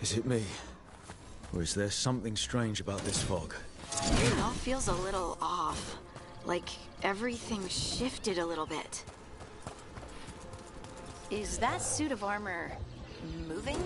Is it me? Or is there something strange about this fog? It all feels a little off. Like everything shifted a little bit. Is that suit of armor moving?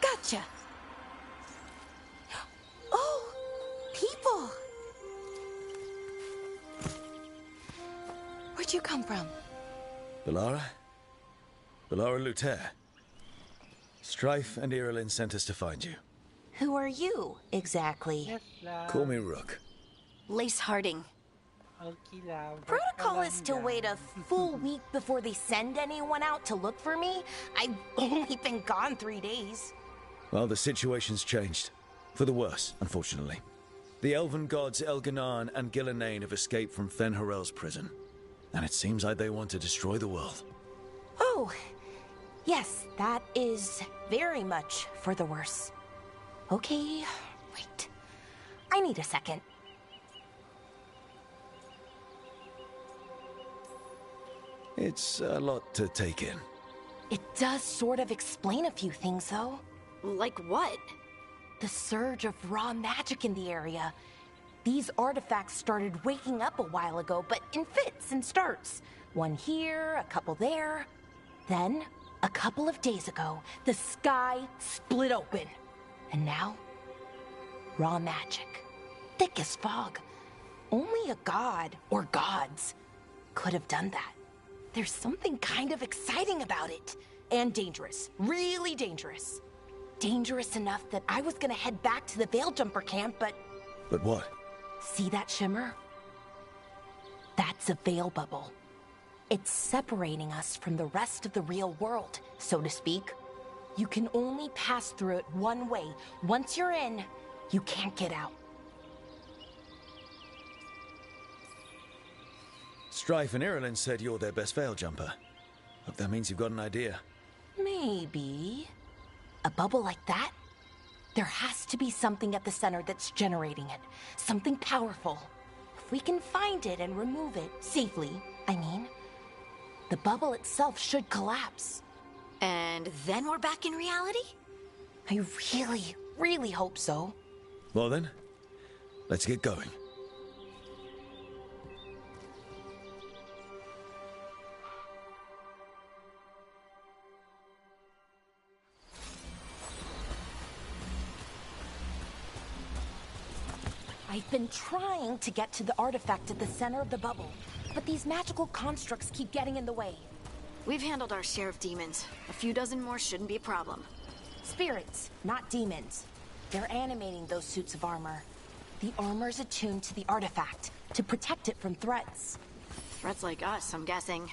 Gotcha. Oh, people. Where'd you come from? Bellara? Bellara Luther. Strife and Irilyn sent us to find you. Who are you, exactly? Yes lang. Call me Rook. Lace Harding. Okay lang. Protocol Basta is to lang wait a yan. full week before they send anyone out to look for me. I've only been gone 3 days. Well, the situation's changed. For the worse, unfortunately. The elven gods Elganan and Gillenane have escaped from Fen'Harel's prison. And it seems like they want to destroy the world. Oh, yes, that is very much for the worse. Okay, wait. I need a second. It's a lot to take in. It does sort of explain a few things, though. Like what? The surge of raw magic in the area. These artifacts started waking up a while ago, but in fits and starts. One here, a couple there. Then, a couple of days ago, the sky split open. And now, raw magic. Thick as fog. Only a god, or gods, could have done that. There's something kind of exciting about it. And dangerous. Really dangerous. Dangerous enough that I was gonna head back to the Veil Jumper camp, but... But what? See that shimmer? That's a veil bubble. It's separating us from the rest of the real world, so to speak. You can only pass through it one way. Once you're in, you can't get out. Strife and Irilyn said you're their best veil jumper. Hope that means you've got an idea. Maybe. A bubble like that? There has to be something at the center that's generating it. Something powerful. If we can find it and remove it, safely, I mean, the bubble itself should collapse. And then we're back in reality? I really, really hope so. Well then, let's get going. I've been trying to get to the artifact at the center of the bubble, but these magical constructs keep getting in the way. We've handled our share of demons. A few dozen more shouldn't be a problem. Spirits, not demons. They're animating those suits of armor. The armor's attuned to the artifact, to protect it from threats. Threats like us, I'm guessing.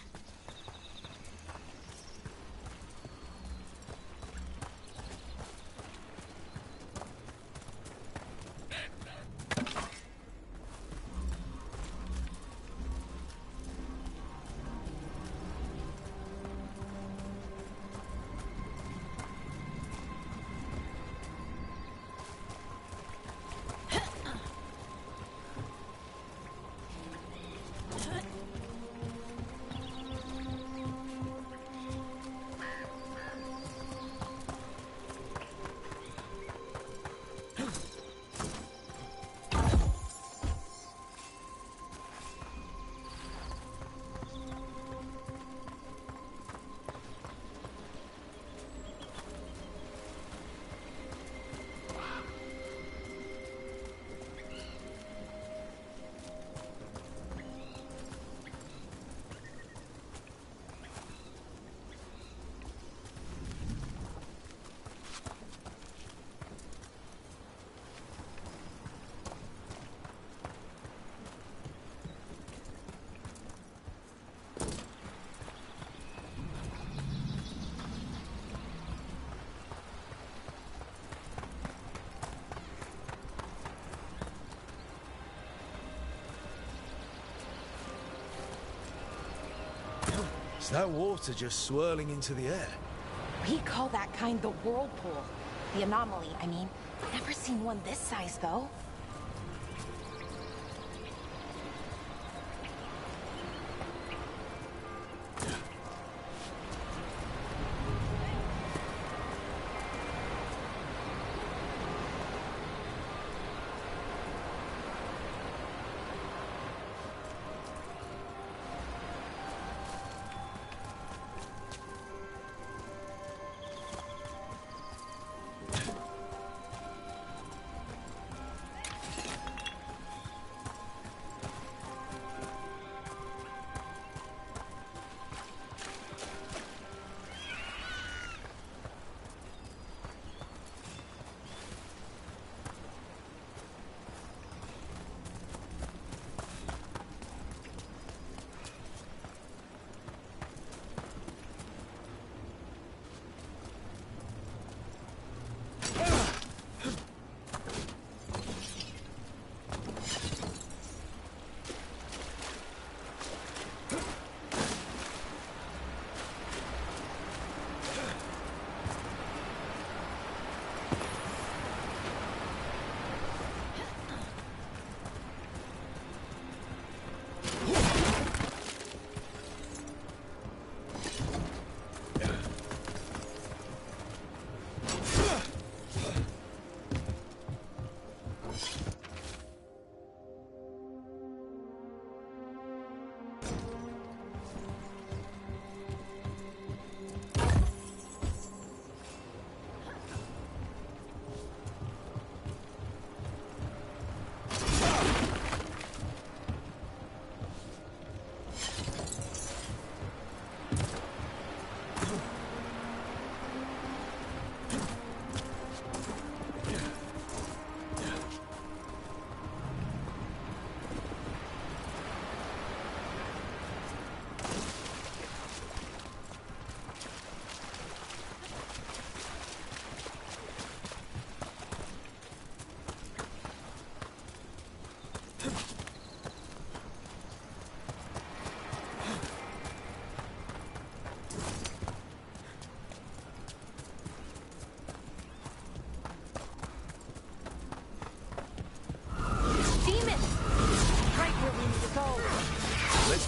that water just swirling into the air? We call that kind the whirlpool. The anomaly, I mean. Never seen one this size, though.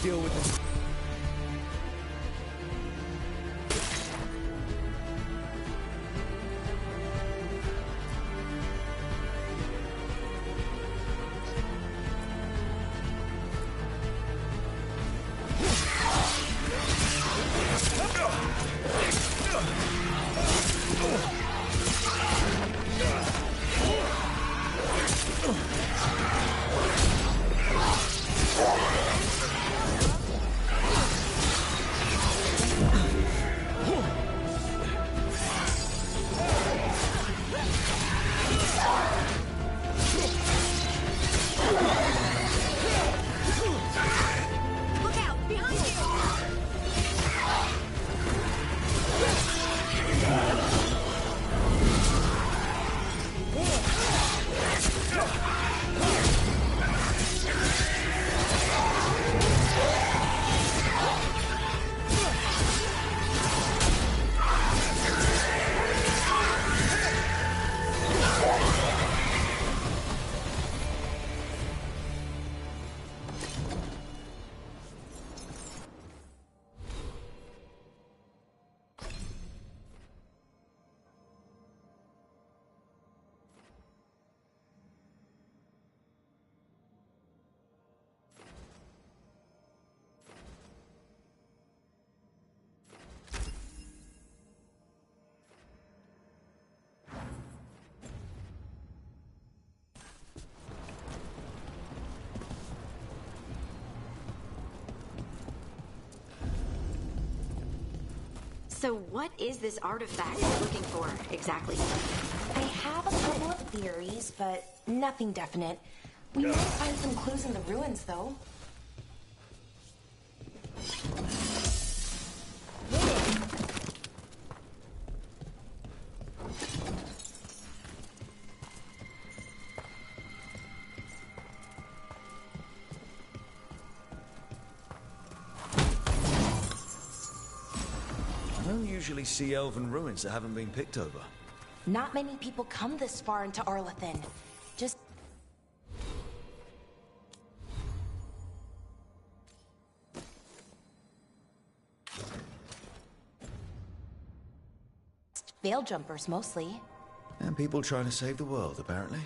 Deal with this. So what is this artifact you're looking for, exactly? I have a couple of theories, but nothing definite. We might find some clues in the ruins, though. usually see elven ruins that haven't been picked over. Not many people come this far into Arlathan. Just... veil jumpers, mostly. And people trying to save the world, apparently.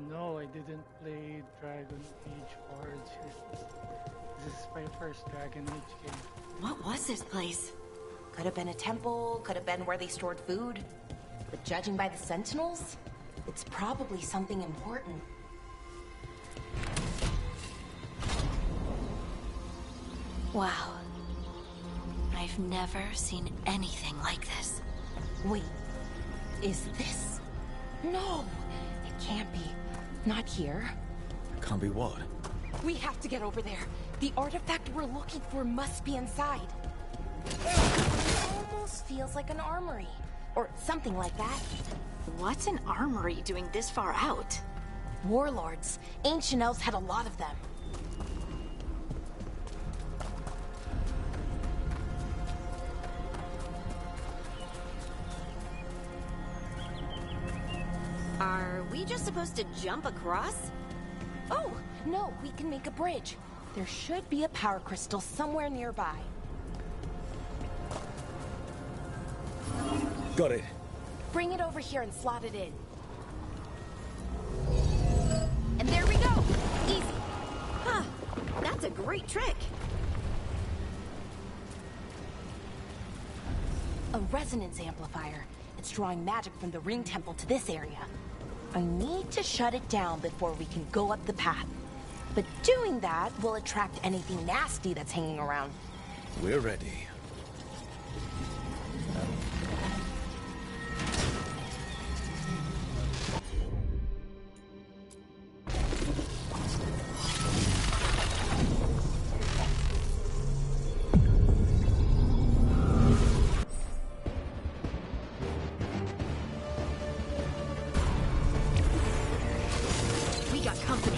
No, I didn't play Dragon Age Origins. This is my first Dragon Age game. What was this place? Could have been a temple, could have been where they stored food. But judging by the sentinels, it's probably something important. Wow. I've never seen anything like this. Wait, is this? No, it can't be. Not here. Can't be what? We have to get over there. The artifact we're looking for must be inside. Almost feels like an armory. Or something like that. What's an armory doing this far out? Warlords. Ancient elves had a lot of them. Are we just supposed to jump across? Oh, no, we can make a bridge. There should be a power crystal somewhere nearby. Got it. Bring it over here and slot it in. And there we go! Easy! Huh, that's a great trick. A resonance amplifier. It's drawing magic from the ring temple to this area. I need to shut it down before we can go up the path. But doing that will attract anything nasty that's hanging around. We're ready. We got company.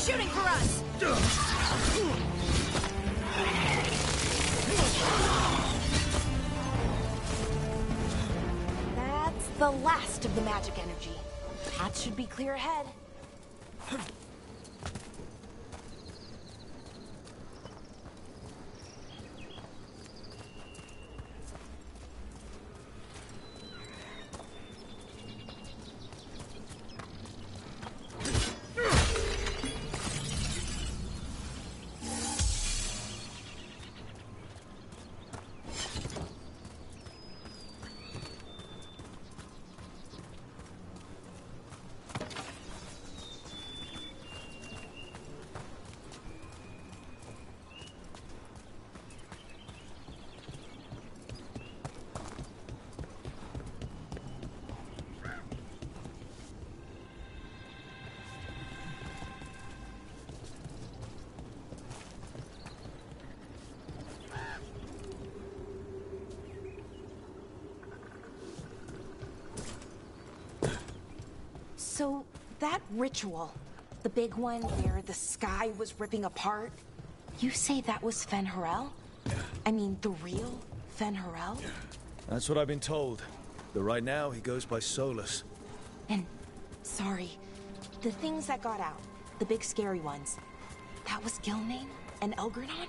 Shooting for us! That's the last of the magic energy. Path should be clear ahead. So, that ritual, the big one where the sky was ripping apart, you say that was Fen'Harel? I mean, the real Fen'Harel? That's what I've been told. Though right now, he goes by Solus. And, sorry, the things that got out, the big scary ones, that was Gilnane and Elgranon?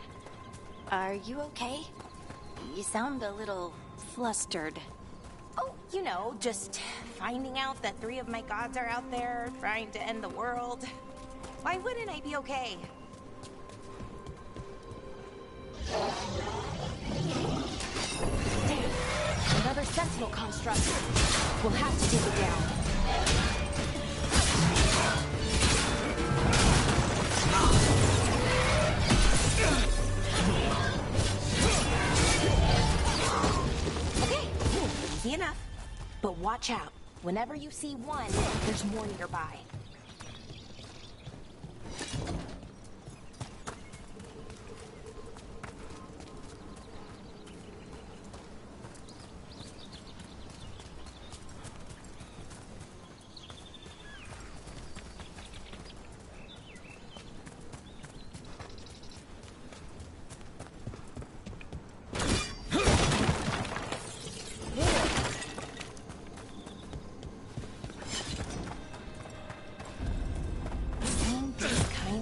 Are you okay? You sound a little flustered. Oh, you know, just finding out that 3 of my gods are out there trying to end the world. Why wouldn't I be okay? Damn, another sentinel construct. We'll have to take it down. Okay, easy enough. But watch out. Whenever you see one, there's more nearby.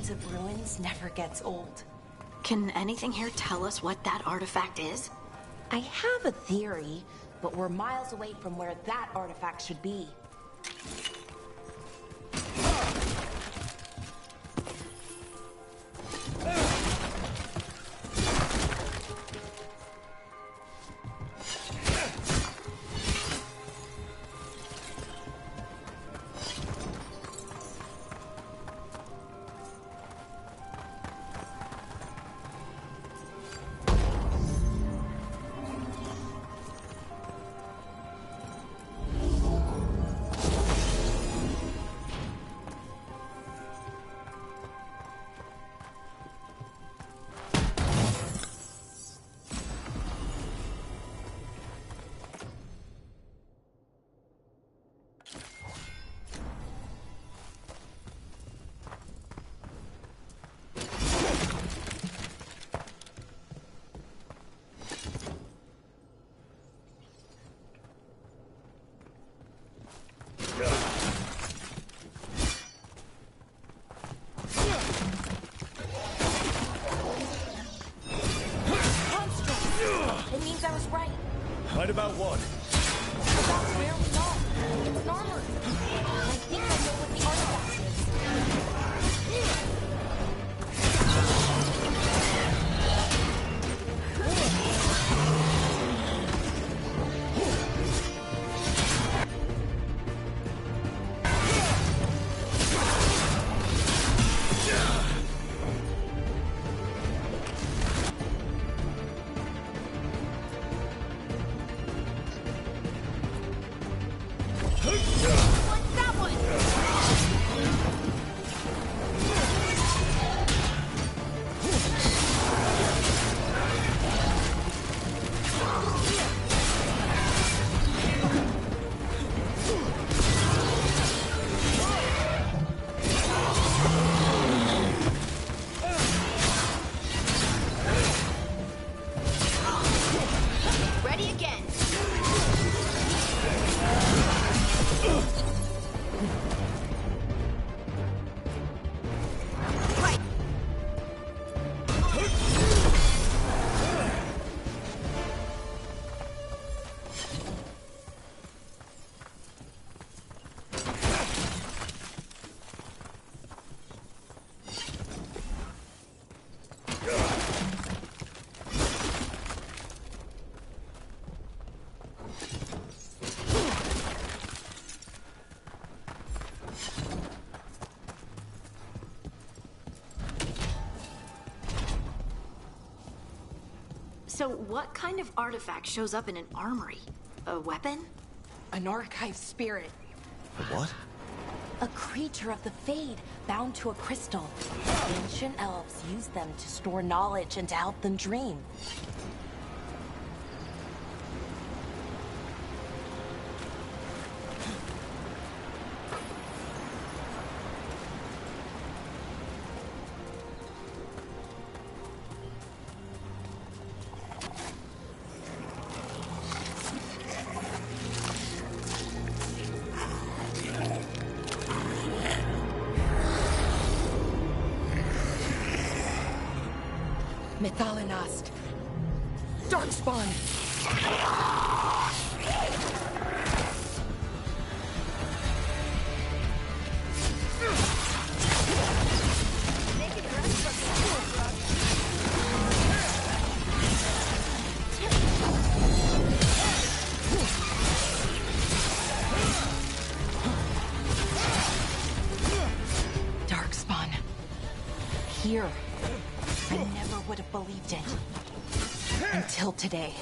Of ruins never gets old. Can anything here tell us what that artifact is? I have a theory, but we're miles away from where that artifact should be. It means I was right. Right about what? About where we are. It's an armor. I think I know what the artifact is. What's that one? Ready again. Right. So what kind of artifact shows up in an armory? A weapon? An archive spirit. What? A creature of the Fade, bound to a crystal. Ancient elves used them to store knowledge and to help them dream. Methalinast. Darkspawn! Darkspawn. Here. I never would have believed it. Until today.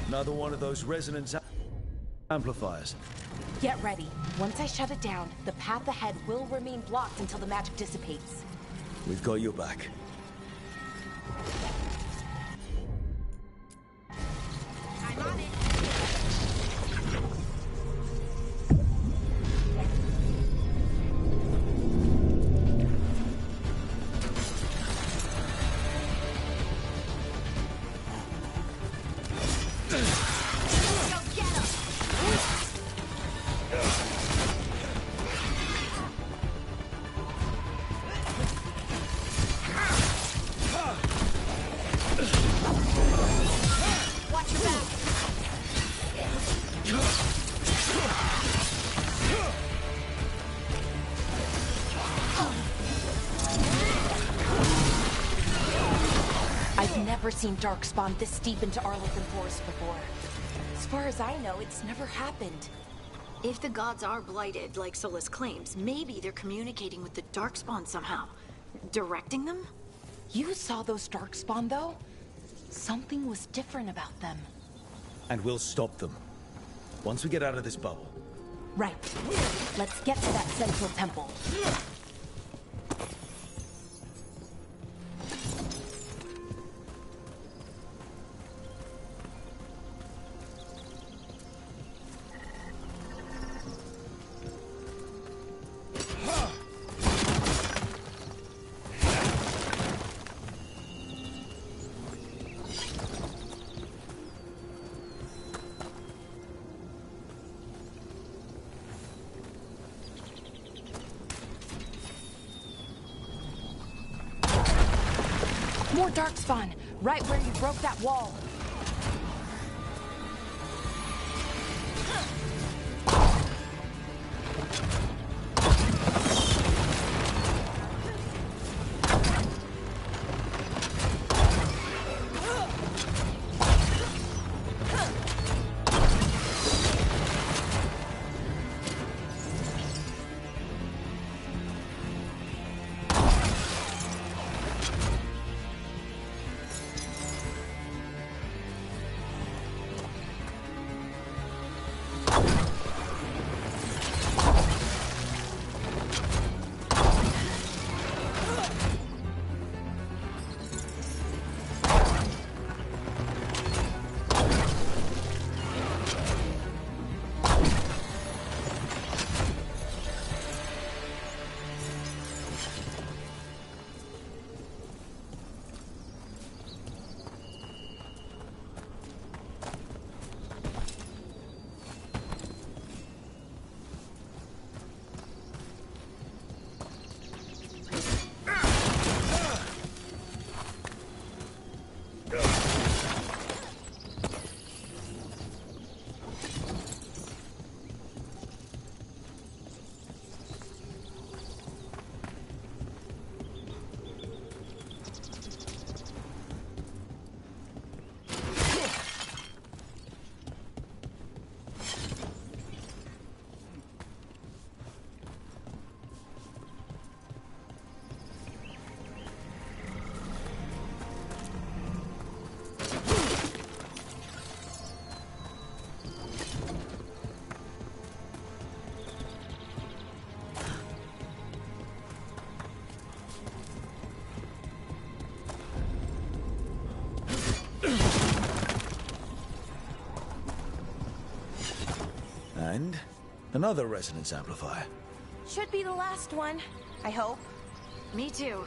Another one of those resonance amplifiers. Get ready. Once I shut it down, the path ahead will remain blocked until the magic dissipates. We've got your back. I'm on it. Seen Darkspawn this deep into Arlington Forest before. As far as I know, it's never happened. If the gods are blighted, like Solus claims, maybe they're communicating with the Darkspawn somehow. Directing them? You saw those Darkspawn, though? Something was different about them. And we'll stop them. Once we get out of this bubble. Right. Let's get to that central temple. More Darkspawn, right where you broke that wall. Another resonance amplifier. Should be the last one, I hope. Me too.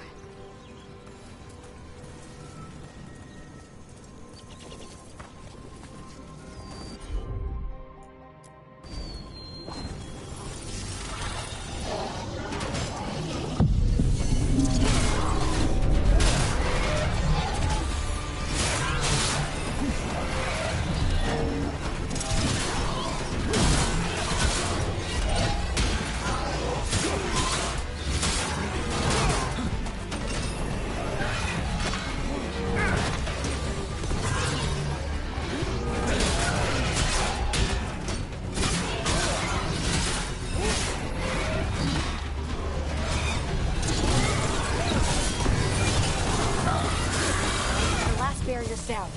Barrier's down.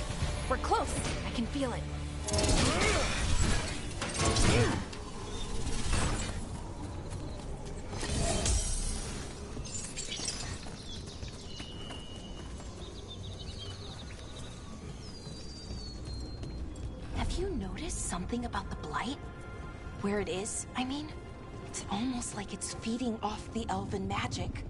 We're close. I can feel it. Have you noticed something about the blight? Where it is, I mean? It's almost like it's feeding off the elven magic.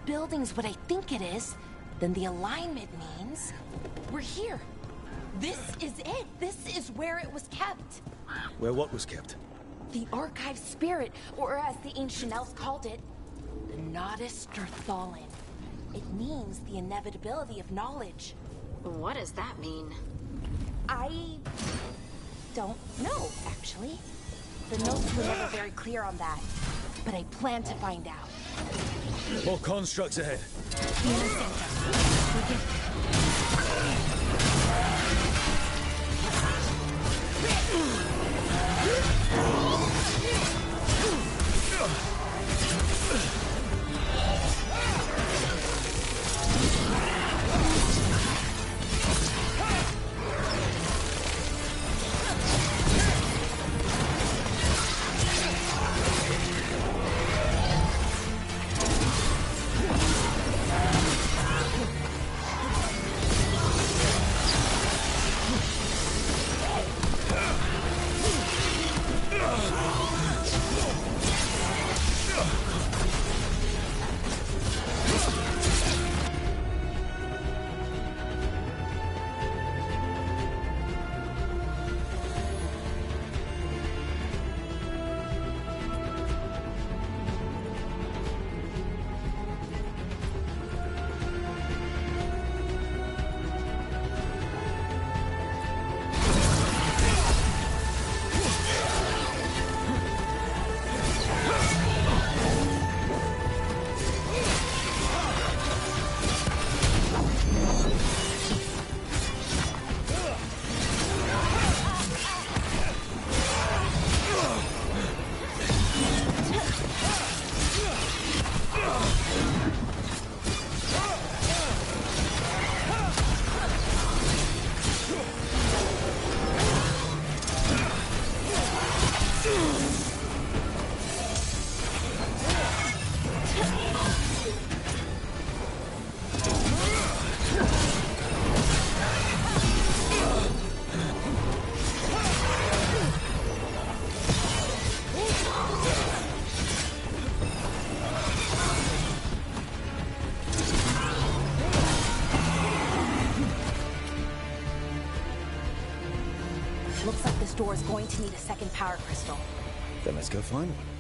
Building's what I think it is, then the alignment means we're here. This is it. This is where it was kept. Where what was kept? The archive spirit, or as the ancient elves called it, the Nodus Derthalin. It means the inevitability of knowledge. What does that mean? I don't know, actually. The notes were never very clear on that, but I plan to find out. More constructs ahead. Looks like this door is going to need a second power crystal. Then let's go find one.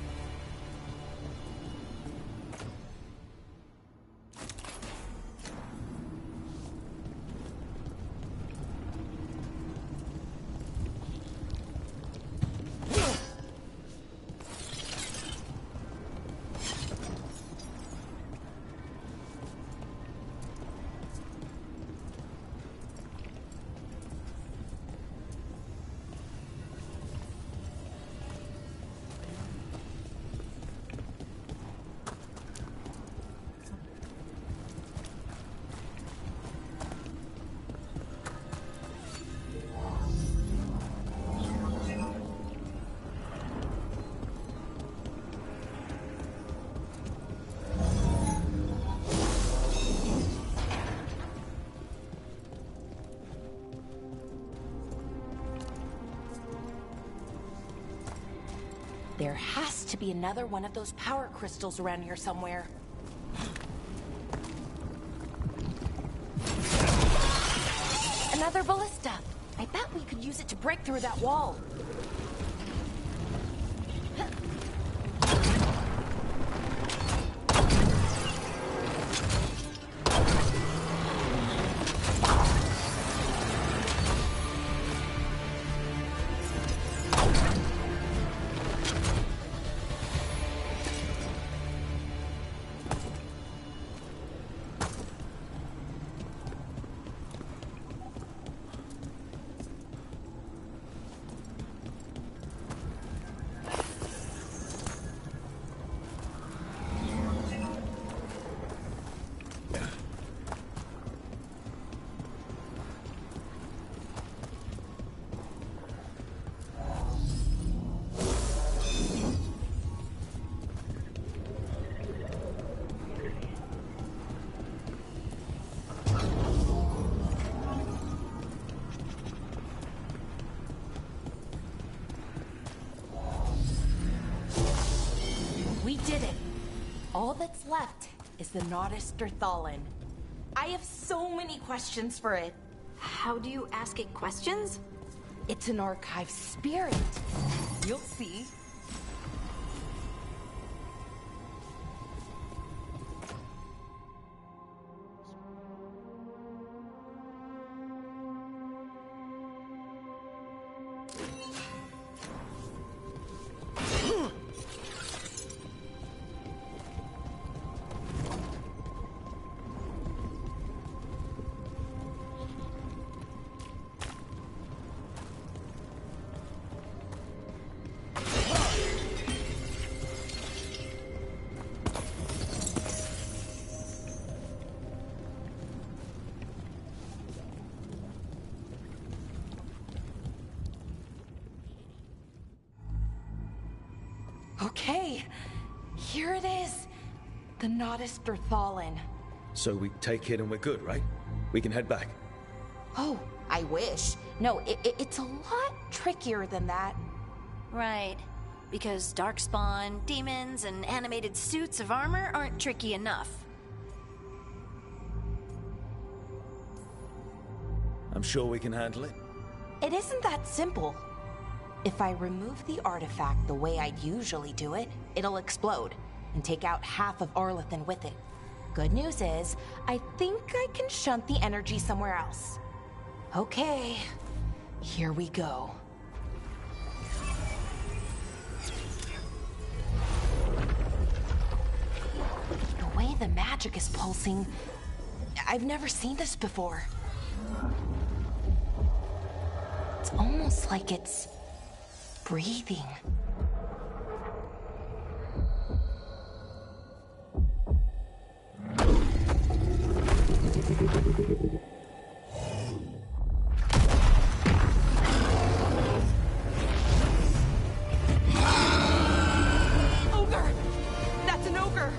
There has to be another one of those power crystals around here somewhere. Another ballista. I bet we could use it to break through that wall. We did it. All that's left is the Nodus Derthalin. I have so many questions for it. How do you ask it questions? It's an archive spirit. You'll see. Okay, here it is. The Nodus Derthalin. So we take it and we're good, right? We can head back. Oh, I wish. No, it's a lot trickier than that. Right. Because darkspawn, demons, and animated suits of armor aren't tricky enough. I'm sure we can handle it. It isn't that simple. If I remove the artifact the way I'd usually do it, it'll explode and take out half of Arlethan with it. Good news is, I think I can shunt the energy somewhere else. Okay, here we go. The way the magic is pulsing, I've never seen this before. It's almost like it's breathing. Ogre! That's an ogre!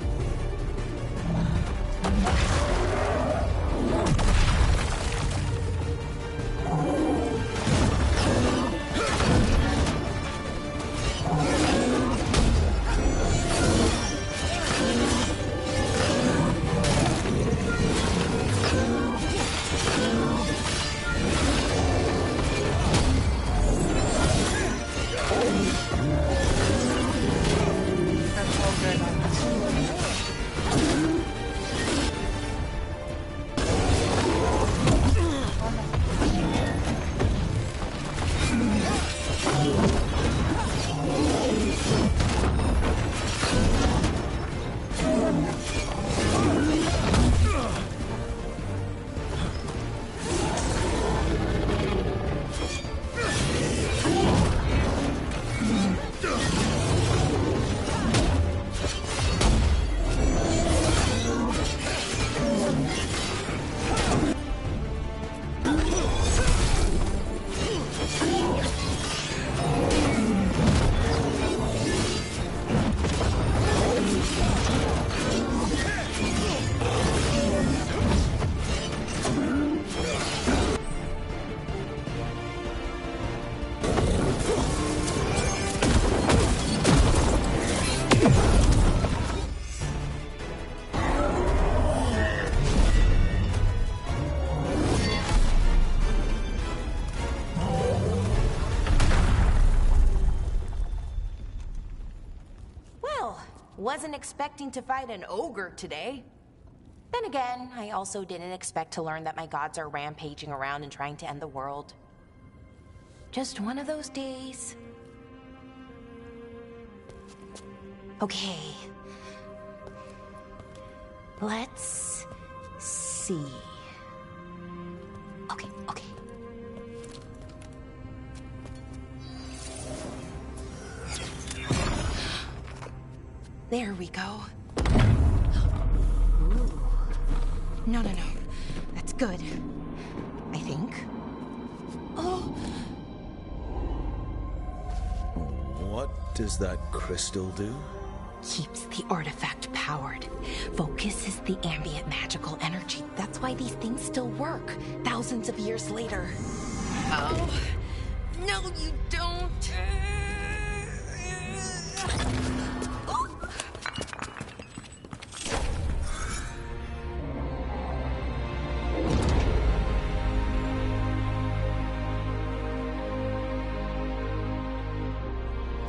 Wasn't expecting to fight an ogre today. Then again, I also didn't expect to learn that my gods are rampaging around and trying to end the world. Just one of those days. Okay. Let's see. Okay. There we go. Ooh. No. That's good. I think. Oh! What does that crystal do? Keeps the artifact powered. Focuses the ambient magical energy. That's why these things still work, thousands of years later. Oh! No, you don't!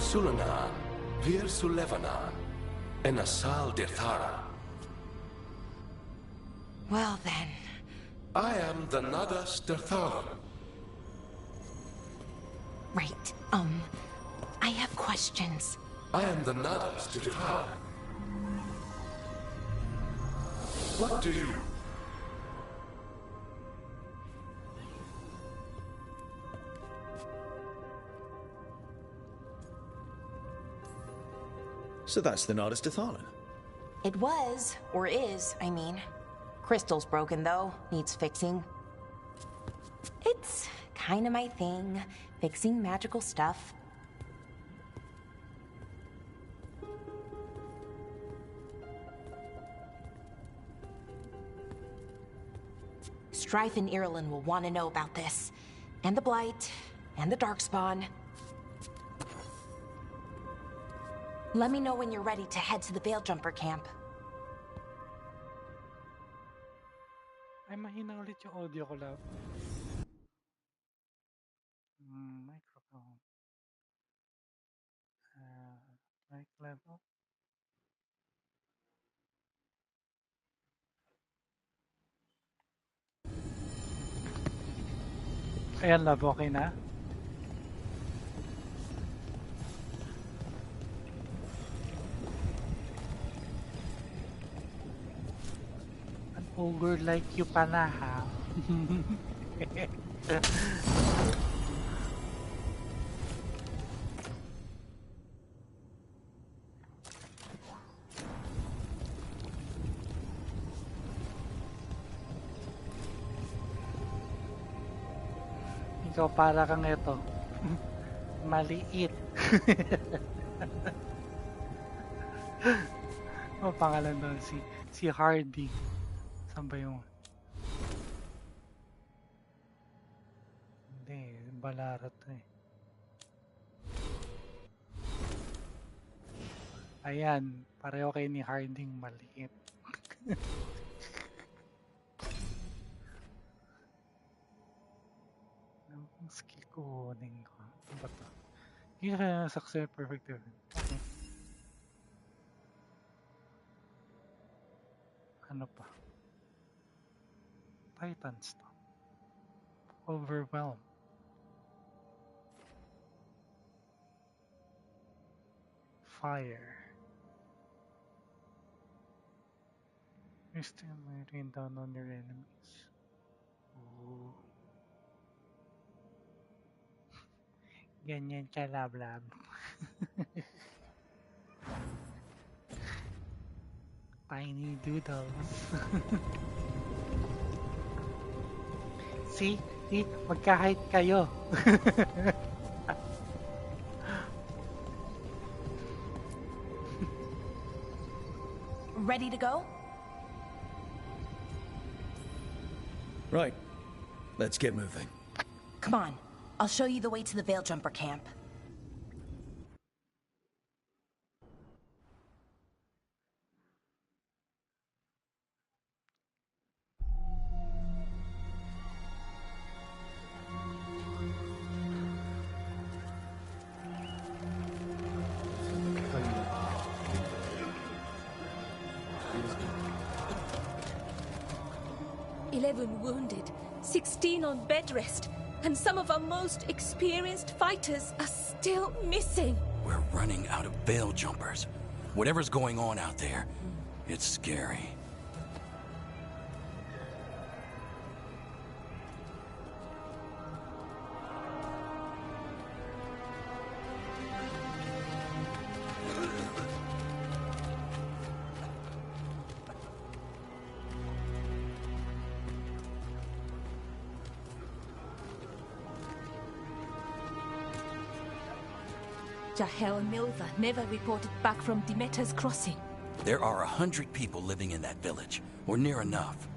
Sulanan, Vir Sulevanan, and Asal Dithara. Well then. I am the Nadas Dithara. Right, I have questions. I am the Nadas Dithara. What do you... So that's the Nardis Dathalan. It was, or is, I mean. Crystal's broken though, needs fixing. It's kinda my thing, fixing magical stuff. Strife and Irulan will want to know about this. And the Blight, and the Darkspawn. Let me know when you're ready to head to the Veil Jumper camp. Ay, mahina ulit yung audio ko lang. Microphone. Mic level. Ayan, love, okay na? An ogre like you pala, ha? Ikaw para kang ito. Maliit. O pangalan doon si Hardy. Saan ba yung? Hindi, Balara to eh. Ayan, pareho kayo ni Harding maliit. Ang skill ko kunin ko. Ano ba ito? Hindi ka success perfect event. Okay. Ano pa? Titans to. Overwhelm. Fire. Misty may rain down on your enemies. Ooh. Ganyan ka, lab. Tiny doodles. See? Magka-height kayo. Ready to go? Right. Let's get moving. Come on. I'll show you the way to the Veil Jumper camp. 11 wounded, 16 on bed rest, and some of our most experienced fighters are still missing. We're running out of veil jumpers. Whatever's going on out there, it's scary. Jahel and Milva never reported back from Demeter's crossing. There are 100 people living in that village, or near enough.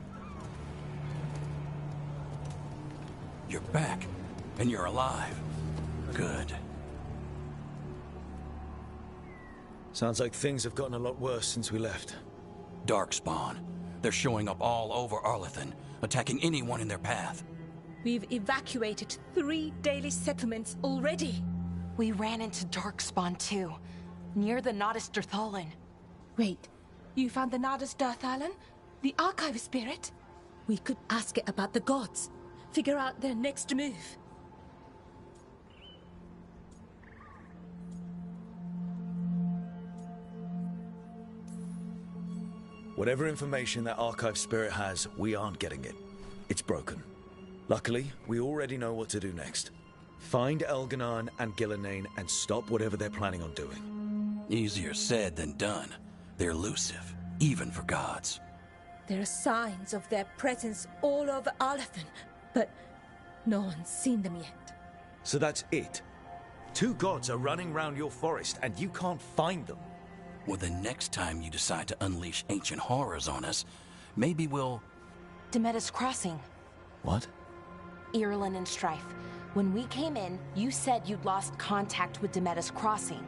You're back, and you're alive. Good. Sounds like things have gotten a lot worse since we left. Darkspawn. They're showing up all over Arlethan, attacking anyone in their path. We've evacuated 3 daily settlements already. We ran into Darkspawn too, near the Nodus Dirthalan. Wait, you found the Nodus Dirthalan? The archive spirit? We could ask it about the gods. Figure out their next move. Whatever information that archive spirit has, we aren't getting it. It's broken. Luckily, we already know what to do next. Find Elganon and Gillenane and stop whatever they're planning on doing. Easier said than done. They're elusive, even for gods. There are signs of their presence all over Arlethan, but no one's seen them yet. So that's it? 2 gods are running round your forest and you can't find them? Well, the next time you decide to unleash ancient horrors on us, maybe we'll... Demeter's Crossing. What? Irlin and Strife. When we came in, you said you'd lost contact with Demeter's Crossing.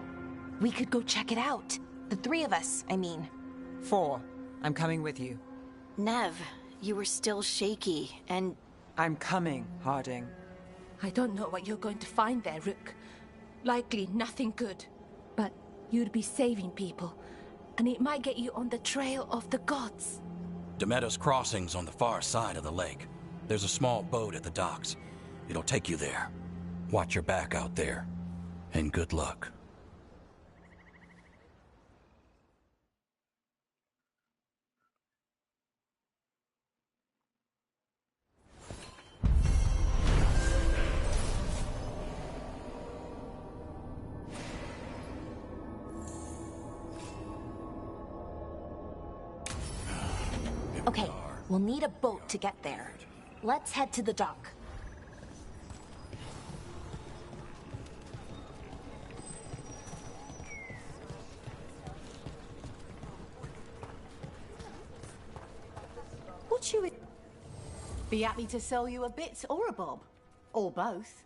We could go check it out. The 3 of us, I mean. 4. I'm coming with you. Nev, you were still shaky, and... I'm coming, Harding. I don't know what you're going to find there, Rook. Likely nothing good. But you'd be saving people, and it might get you on the trail of the gods. Demeter's Crossing's on the far side of the lake. There's a small boat at the docks. It'll take you there. Watch your back out there. And good luck. Okay, we'll need a boat to get there. Let's head to the dock. What you... Be happy to sell you a bit or a bob. Or both.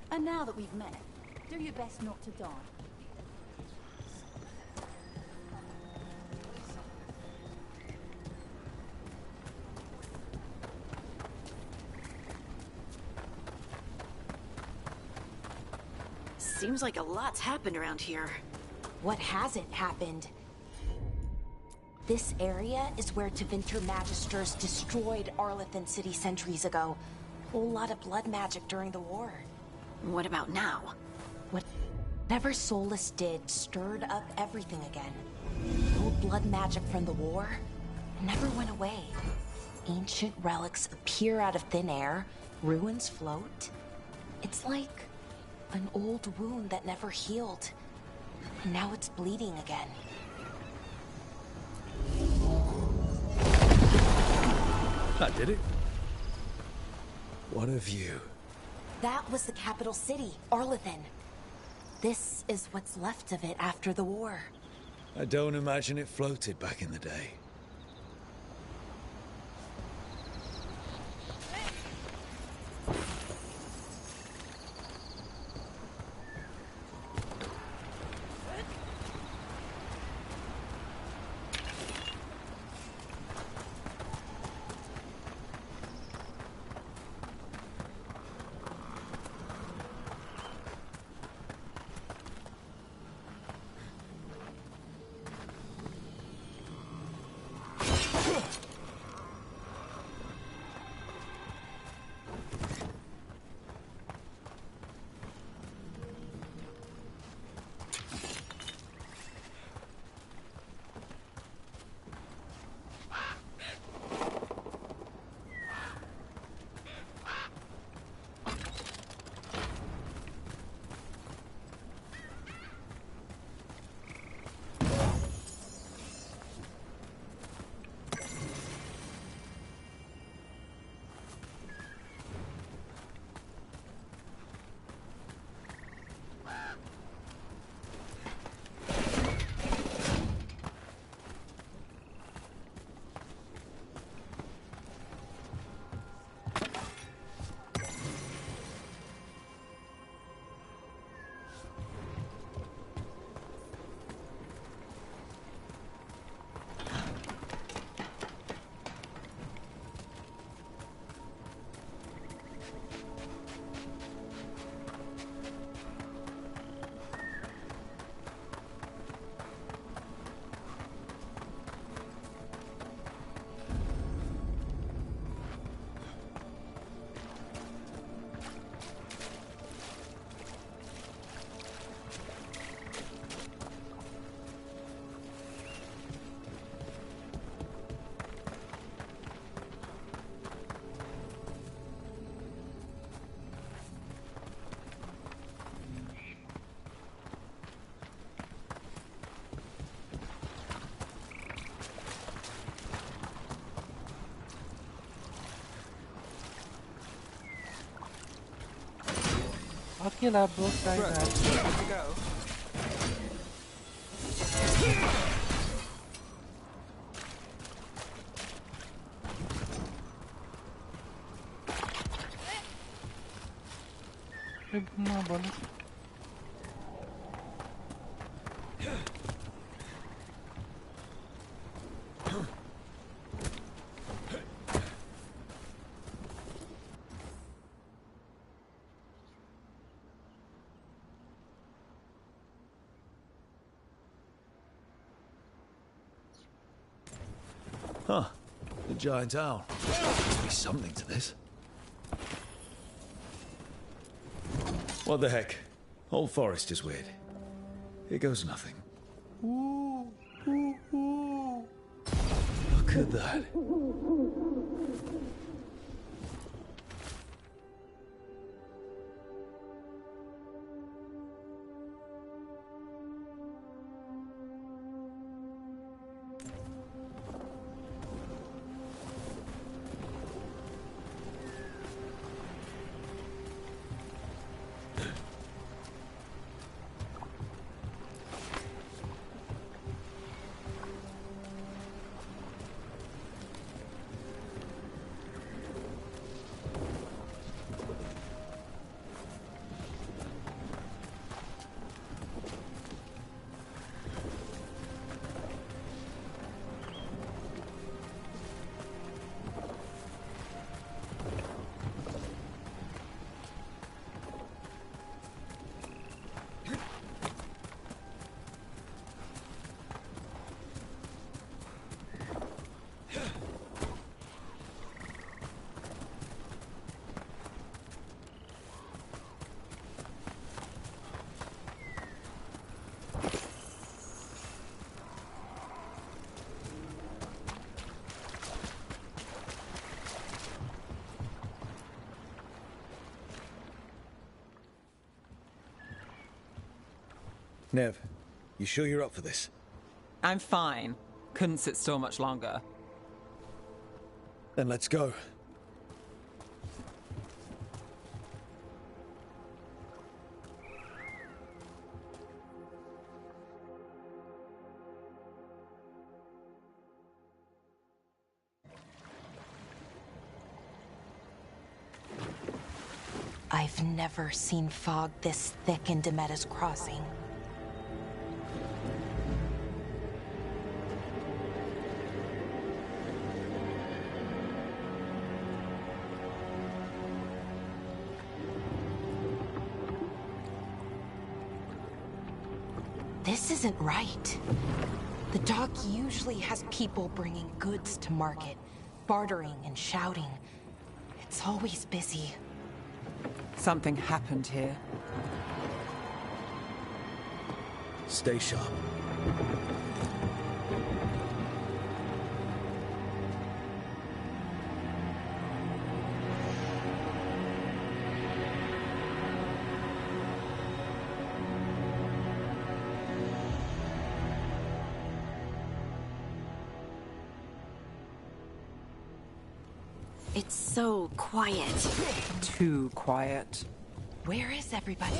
And now that we've met, do your best not to die. Seems like a lot's happened around here. What hasn't happened? This area is where Tevinter Magisters destroyed Arlethan City centuries ago. Whole lot of blood magic during the war. What about now? Whatever Solus did stirred up everything again. Old blood magic from the war, never went away. Ancient relics appear out of thin air, ruins float. It's like an old wound that never healed, and now it's bleeding again. That did it. What a view. That was the capital city, Arlethan. This is what's left of it after the war. I don't imagine it floated back in the day. Okay, lab, we'll try that. Here we go. Ay, bumabalik. Huh. The giant owl. Must be something to this. What the heck? Whole forest is weird. Here goes nothing. Look at that. Nev, you sure you're up for this? I'm fine. Couldn't sit still much longer. Then let's go. I've never seen fog this thick in Demetta's Crossing. This isn't right. The dock usually has people bringing goods to market, bartering and shouting. It's always busy. Something happened here. Stay sharp. It's so quiet. Too quiet. Where is everybody?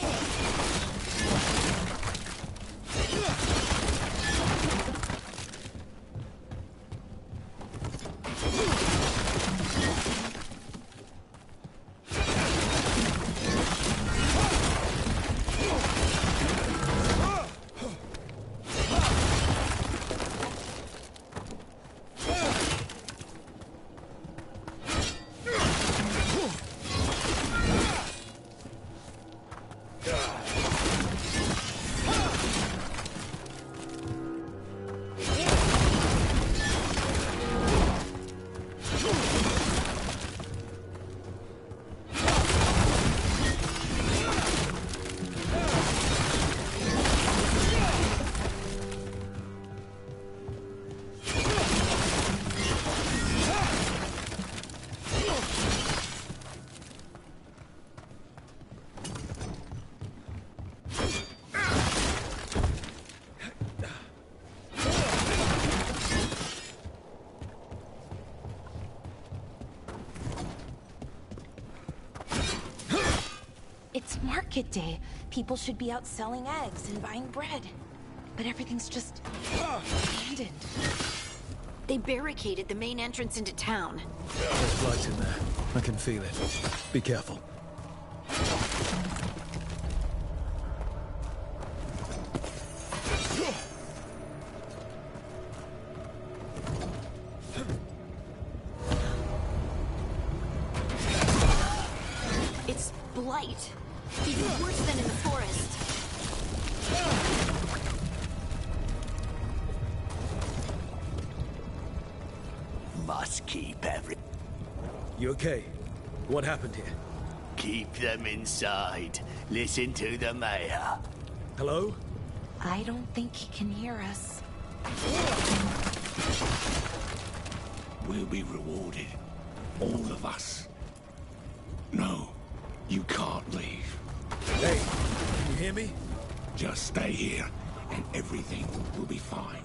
It's market day. People should be out selling eggs and buying bread. But everything's just abandoned. They barricaded the main entrance into town. There's light in there. I can feel it. Be careful. It's blight. Even worse than in the forest. Must keep every... You okay? What happened here? Keep them inside. Listen to the mayor. Hello? I don't think he can hear us. We'll be rewarded. All of us. No, you can't leave. Hey, can you hear me? Just stay here, and everything will be fine.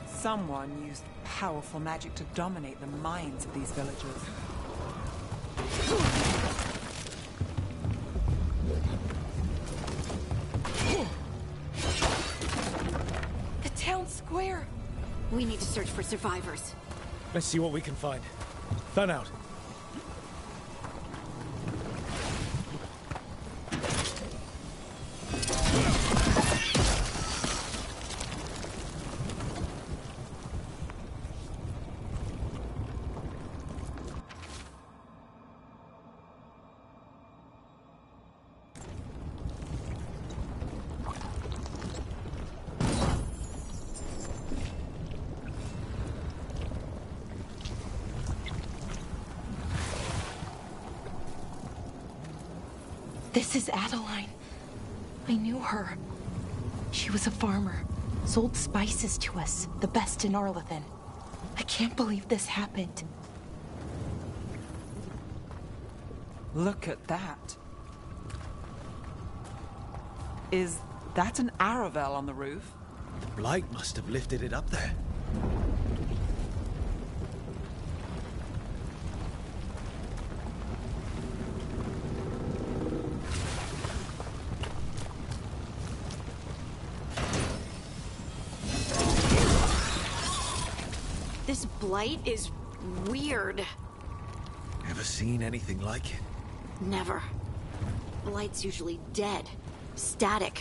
Someone used powerful magic to dominate the minds of these villagers. The town square! We need to search for survivors. Let's see what we can find. Fan out. This is Adeline. I knew her. She was a farmer, sold spices to us, the best in Arlathan. I can't believe this happened. Look at that. Is that an Aravel on the roof? The blight must have lifted it up there. This blight is weird. Ever seen anything like it? Never. Blight's usually dead, static.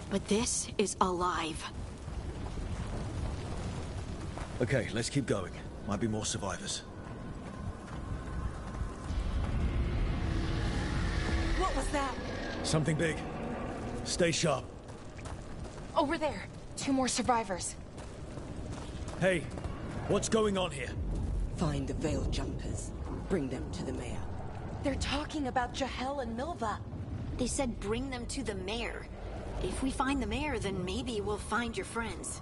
But this is alive. Okay, let's keep going. Might be more survivors. What was that? Something big. Stay sharp. Over there. 2 more survivors. Hey, what's going on here? Find the veil jumpers. Bring them to the mayor. They're talking about Jahel and Milva. They said bring them to the mayor. If we find the mayor, then maybe we'll find your friends.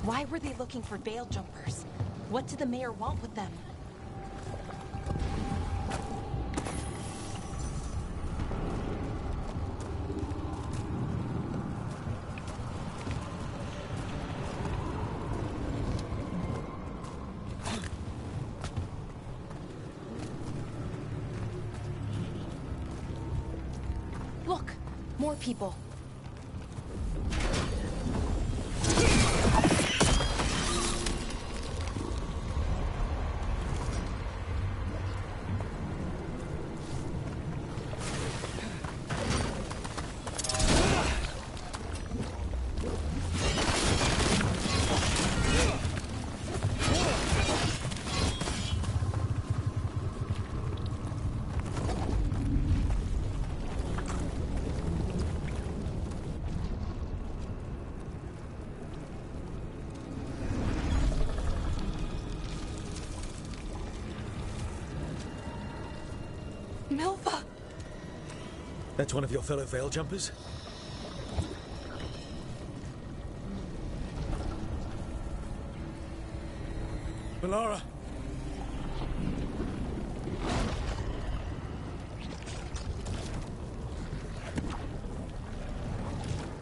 Why were they looking for veil jumpers? What did the mayor want with them? Look, more people. Milva! That's one of your fellow veil jumpers? Valara!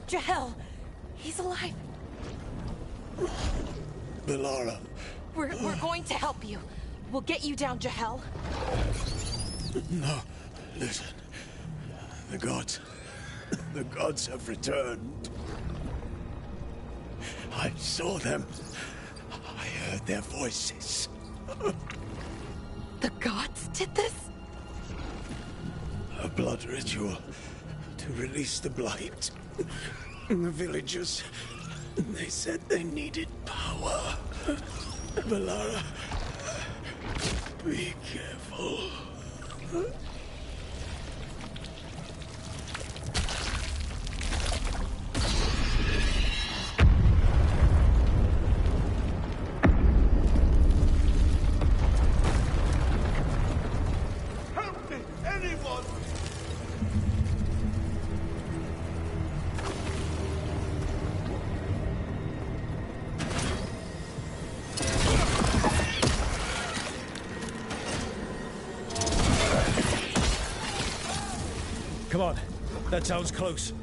Jahel! He's alive! Valara. We're going to help you. We'll get you down, Jahel. No, listen. The gods have returned. I saw them. I heard their voices. The gods did this? A blood ritual to release the blight. The villagers, they said they needed power. Valara, be careful. Help me, anyone! Come on, that sounds close.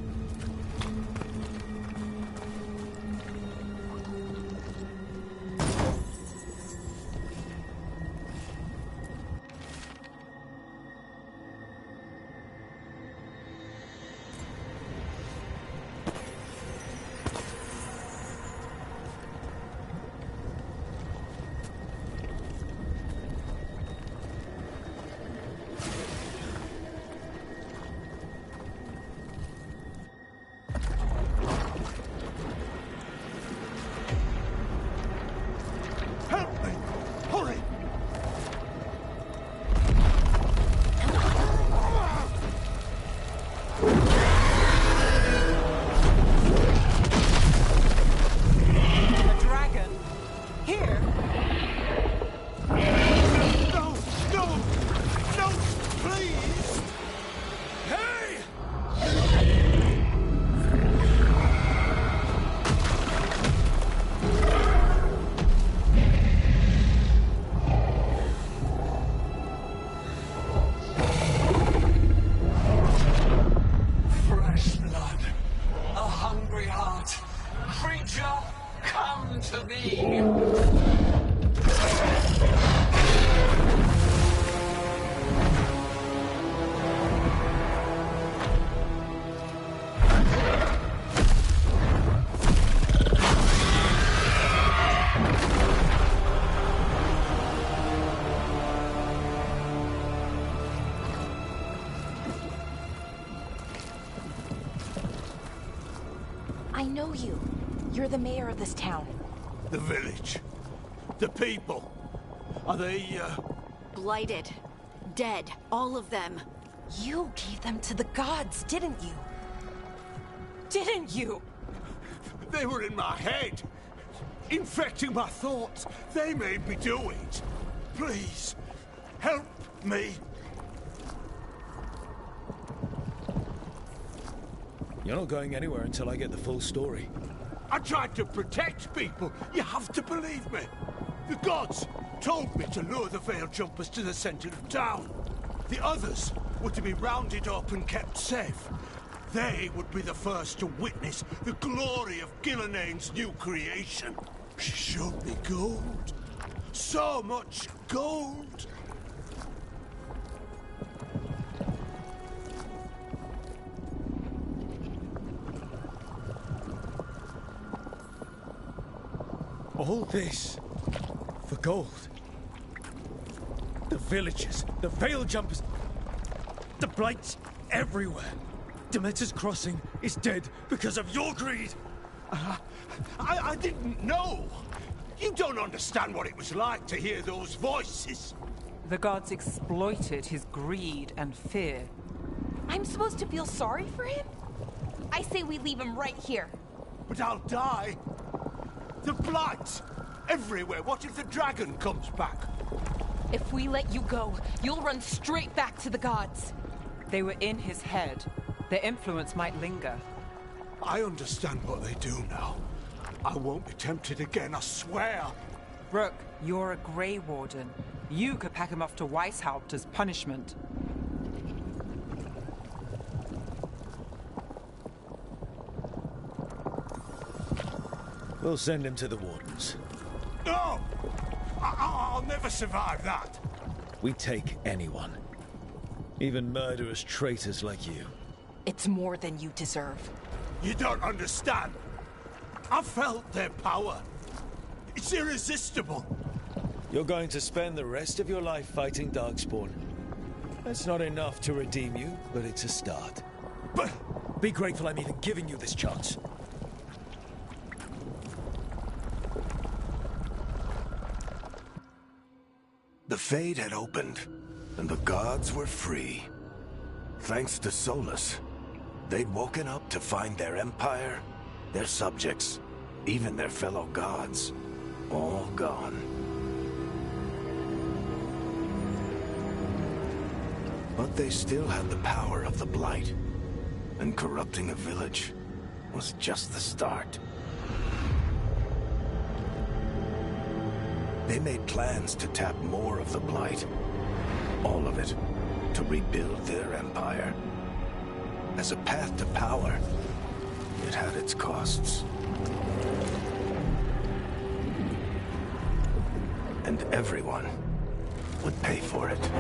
know you. You're the mayor of this town. The village. The people. Are they, Blighted. Dead. All of them. You gave them to the gods, didn't you? Didn't you? They were in my head. Infecting my thoughts. They made me do it. Please, help me. You're not going anywhere until I get the full story. I tried to protect people. You have to believe me. The gods told me to lure the Veil Jumpers to the center of town. The others were to be rounded up and kept safe. They would be the first to witness the glory of Gilnenane's new creation. She showed me gold. So much gold. All this for gold. The villagers, the Veil Jumpers, the Blights everywhere. Demeter's Crossing is dead because of your greed. I didn't know. You don't understand what it was like to hear those voices. The gods exploited his greed and fear. I'm supposed to feel sorry for him? I say we leave him right here. But I'll die. The Blights everywhere. What if the dragon comes back? If we let you go, you'll run straight back to the gods. They were in his head. Their influence might linger. I understand what they do now. I won't be tempted again, I swear. Rook, you're a Grey Warden. You could pack him off to Weishaupt as punishment. We'll send him to the Wardens. No! I'll never survive that. We take anyone. Even murderous traitors like you. It's more than you deserve. You don't understand. I felt their power. It's irresistible. You're going to spend the rest of your life fighting Darkspawn. That's not enough to redeem you, but it's a start. But be grateful I'm even giving you this chance. The Fade had opened, and the gods were free. Thanks to Solus, they'd woken up to find their empire, their subjects, even their fellow gods, all gone. But they still had the power of the Blight, and corrupting a village was just the start. They made plans to tap more of the Blight, all of it, to rebuild their empire. As a path to power, it had its costs. And everyone would pay for it.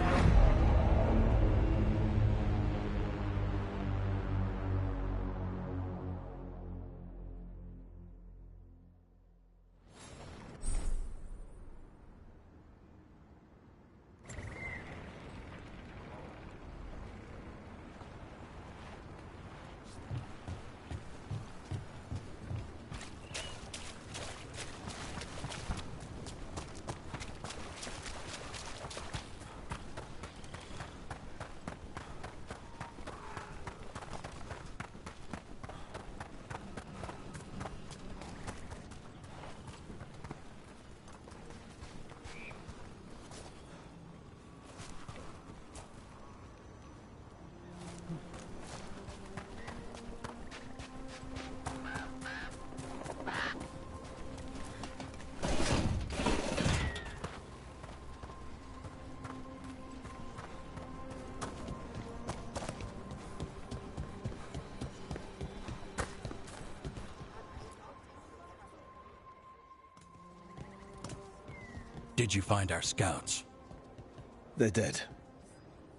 Did you find our scouts? They're dead.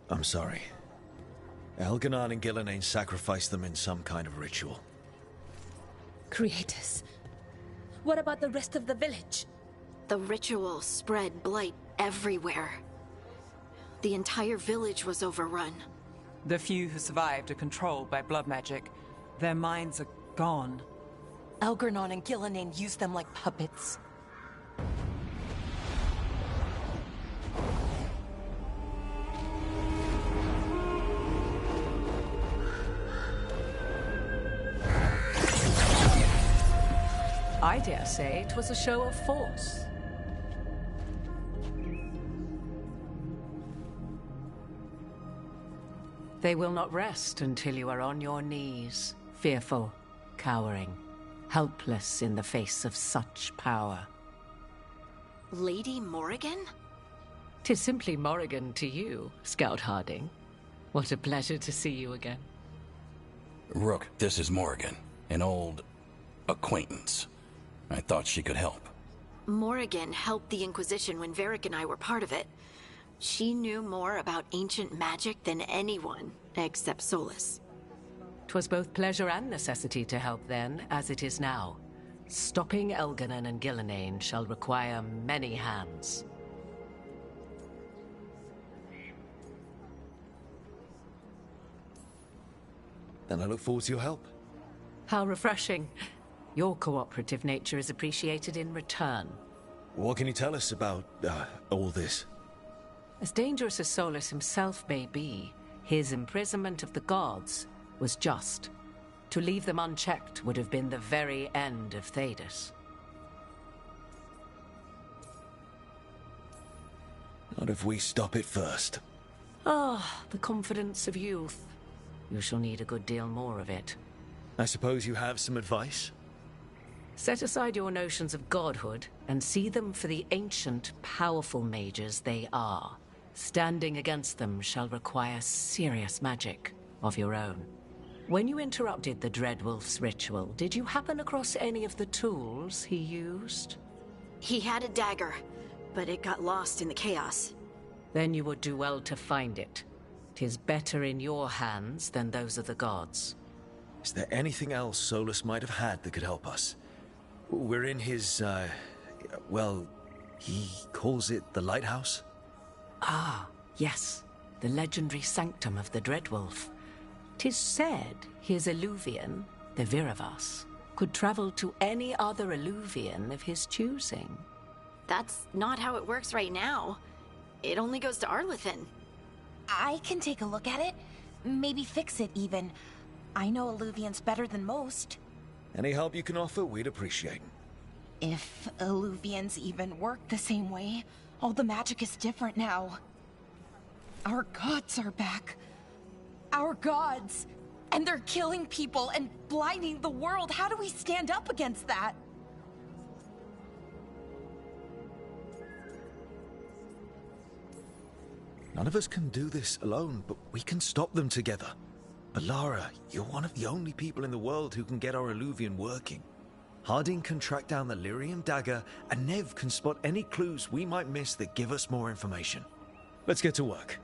I'm sorry. Elganon and Gillenane sacrificed them in some kind of ritual. Creators. What about the rest of the village? The ritual spread blight everywhere. The entire village was overrun. The few who survived are controlled by blood magic. Their minds are gone. Algernon and Gillenane used them like puppets. I dare say it was a show of force. They will not rest until you are on your knees, fearful, cowering, helpless in the face of such power. Lady Morrigan? 'Tis simply Morrigan to you, Scout Harding. What a pleasure to see you again. Rook, this is Morrigan, an old acquaintance. I thought she could help. Morrigan helped the Inquisition when Varric and I were part of it. She knew more about ancient magic than anyone, except Solus. 'Twas both pleasure and necessity to help then, as it is now. Stopping Elganon and Gillenane shall require many hands. Then I look forward to your help. How refreshing. Your cooperative nature is appreciated in return. What can you tell us about, all this? As dangerous as Solus himself may be, his imprisonment of the gods was just. To leave them unchecked would have been the very end of Thedas. Not if we stop it first. Ah, the confidence of youth. You shall need a good deal more of it. I suppose you have some advice? Set aside your notions of godhood and see them for the ancient, powerful mages they are. Standing against them shall require serious magic of your own. When you interrupted the Dreadwolf's ritual, did you happen across any of the tools he used? He had a dagger, but it got lost in the chaos. Then you would do well to find it. 'Tis better in your hands than those of the gods. Is there anything else Solus might have had that could help us? We're in his, well, he calls it the lighthouse? Ah, yes. The legendary sanctum of the Dreadwolf. 'Tis said his Illuvian, the Viravas, could travel to any other Illuvian of his choosing. That's not how it works right now. It only goes to Arlethan. I can take a look at it. Maybe fix it, even. I know Illuvians better than most. Any help you can offer, we'd appreciate. If Illuvians even work the same way, all the magic is different now. Our gods are back. Our gods! And they're killing people and blinding the world. How do we stand up against that? None of us can do this alone, but we can stop them together. Alara, you're one of the only people in the world who can get our Illuvian working. Harding can track down the Lyrium dagger, and Nev can spot any clues we might miss that give us more information. Let's get to work.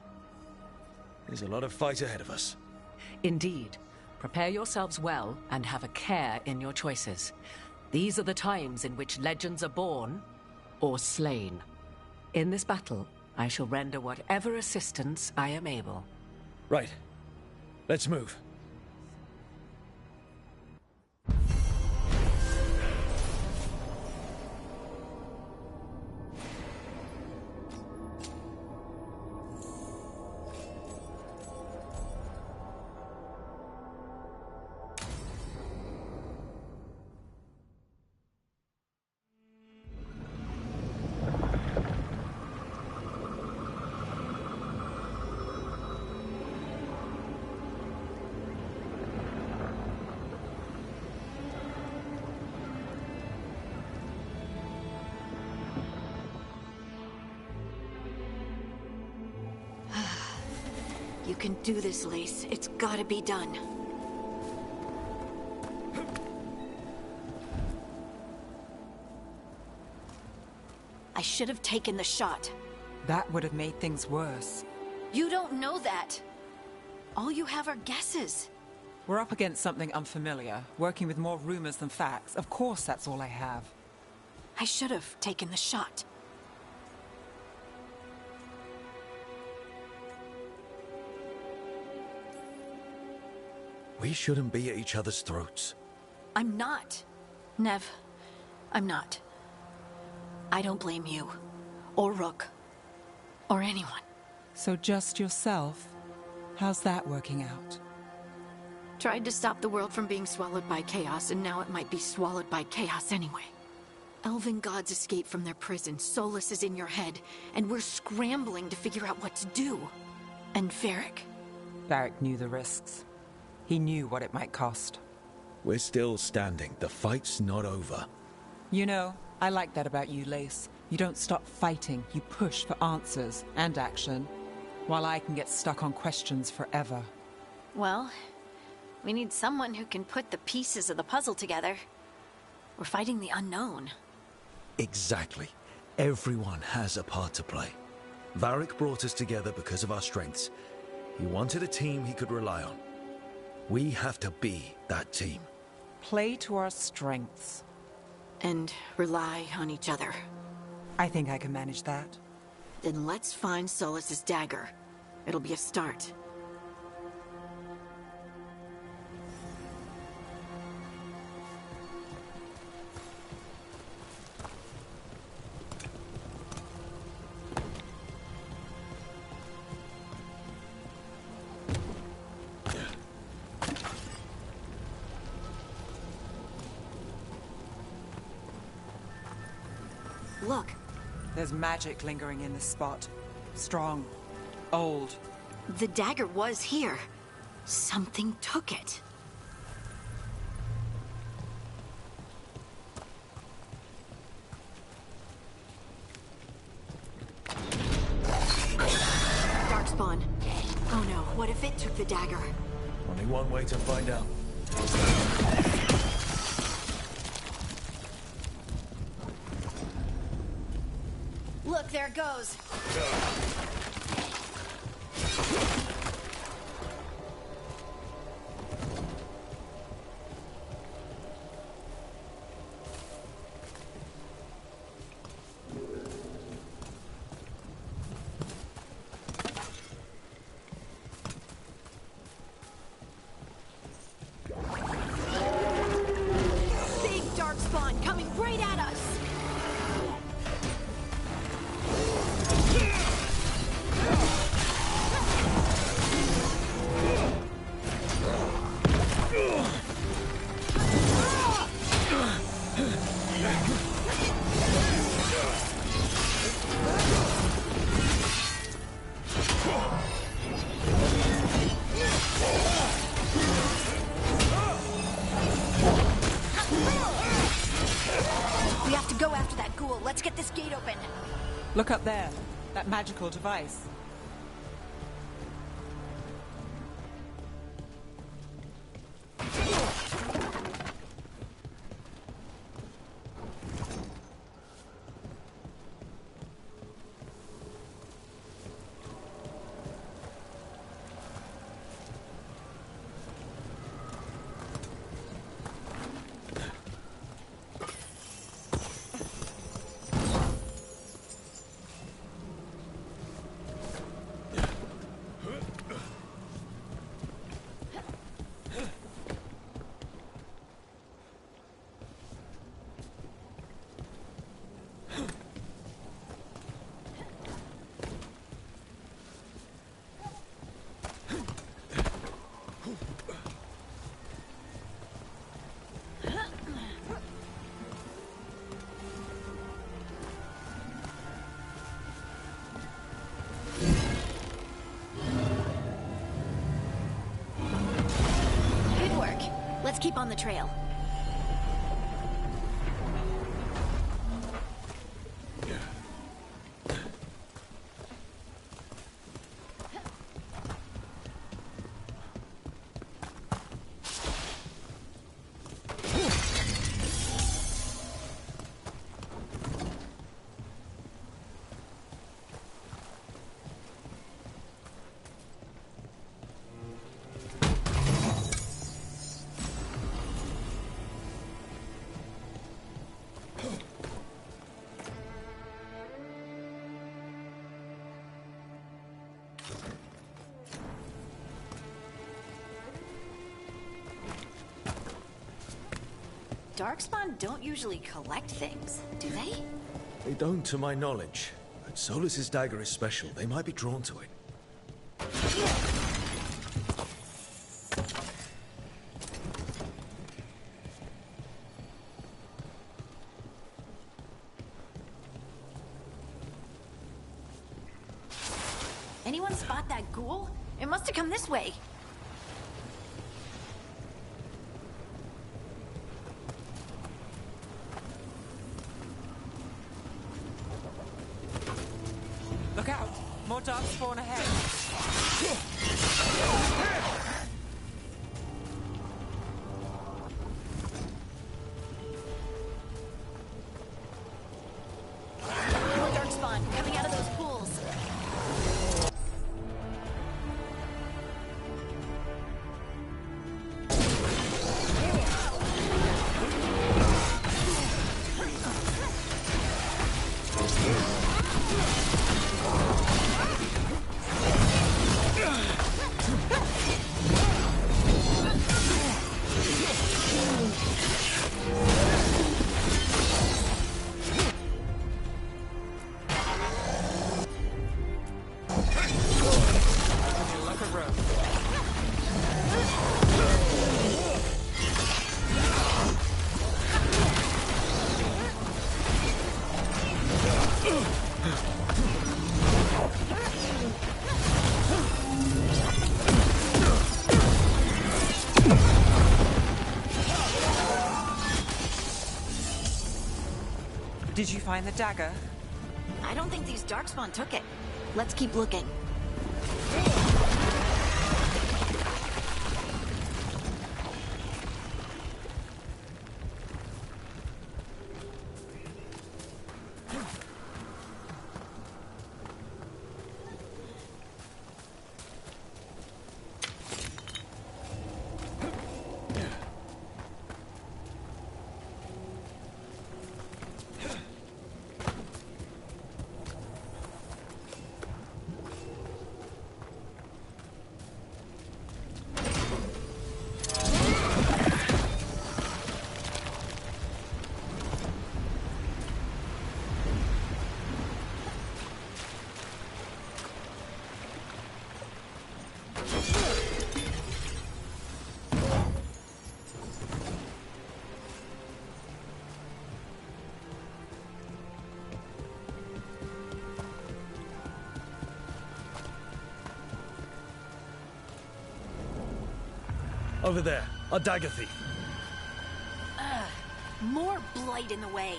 There's a lot of fight ahead of us. Indeed. Prepare yourselves well and have a care in your choices. These are the times in which legends are born or slain. In this battle, I shall render whatever assistance I am able. Right. Let's move. You can do this, Lace. It's gotta be done. I should have taken the shot. That would have made things worse. You don't know that. All you have are guesses. We're up against something unfamiliar, working with more rumors than facts. Of course, that's all I have. I should have taken the shot. We shouldn't be at each other's throats. I'm not. Nev, I'm not. I don't blame you, or Rook, or anyone. So just yourself? How's that working out? Tried to stop the world from being swallowed by chaos, and now it might be swallowed by chaos anyway. Elven gods escape from their prison, Solus is in your head, and we're scrambling to figure out what to do. And Varric? Varric knew the risks. He knew what it might cost. We're still standing. The fight's not over. You know, I like that about you, Lace. You don't stop fighting, you push for answers and action, while I can get stuck on questions forever. Well, we need someone who can put the pieces of the puzzle together. We're fighting the unknown. Exactly. Everyone has a part to play. Varric brought us together because of our strengths. He wanted a team he could rely on. We have to be that team. Play to our strengths. And rely on each other. I think I can manage that. Then let's find Solus's dagger. It'll be a start. Look. There's magic lingering in this spot. Strong. Old. The dagger was here. Something took it. Darkspawn. Oh no, what if it took the dagger? Only one way to find out. Look, there it goes. Big darkspawn coming right at us. We have to go after that ghoul. Let's get this gate open. Look up there. That magical device. Good work. Let's keep on the trail. Darkspawn don't usually collect things, do they? They don't, to my knowledge. But Solus's dagger is special. They might be drawn to it. Anyone spot that ghoul? It must have come this way. Look out! More dark spawn ahead. More darkspawn coming out of those pools. Did you find the dagger? I don't think these Darkspawn took it. Let's keep looking. Over there, a dagger thief. More blight in the way.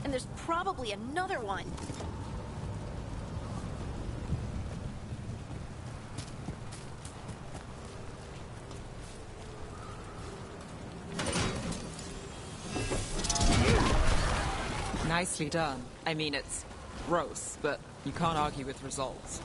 And there's probably another one. Nicely done. I mean, it's gross, but you can't argue with results.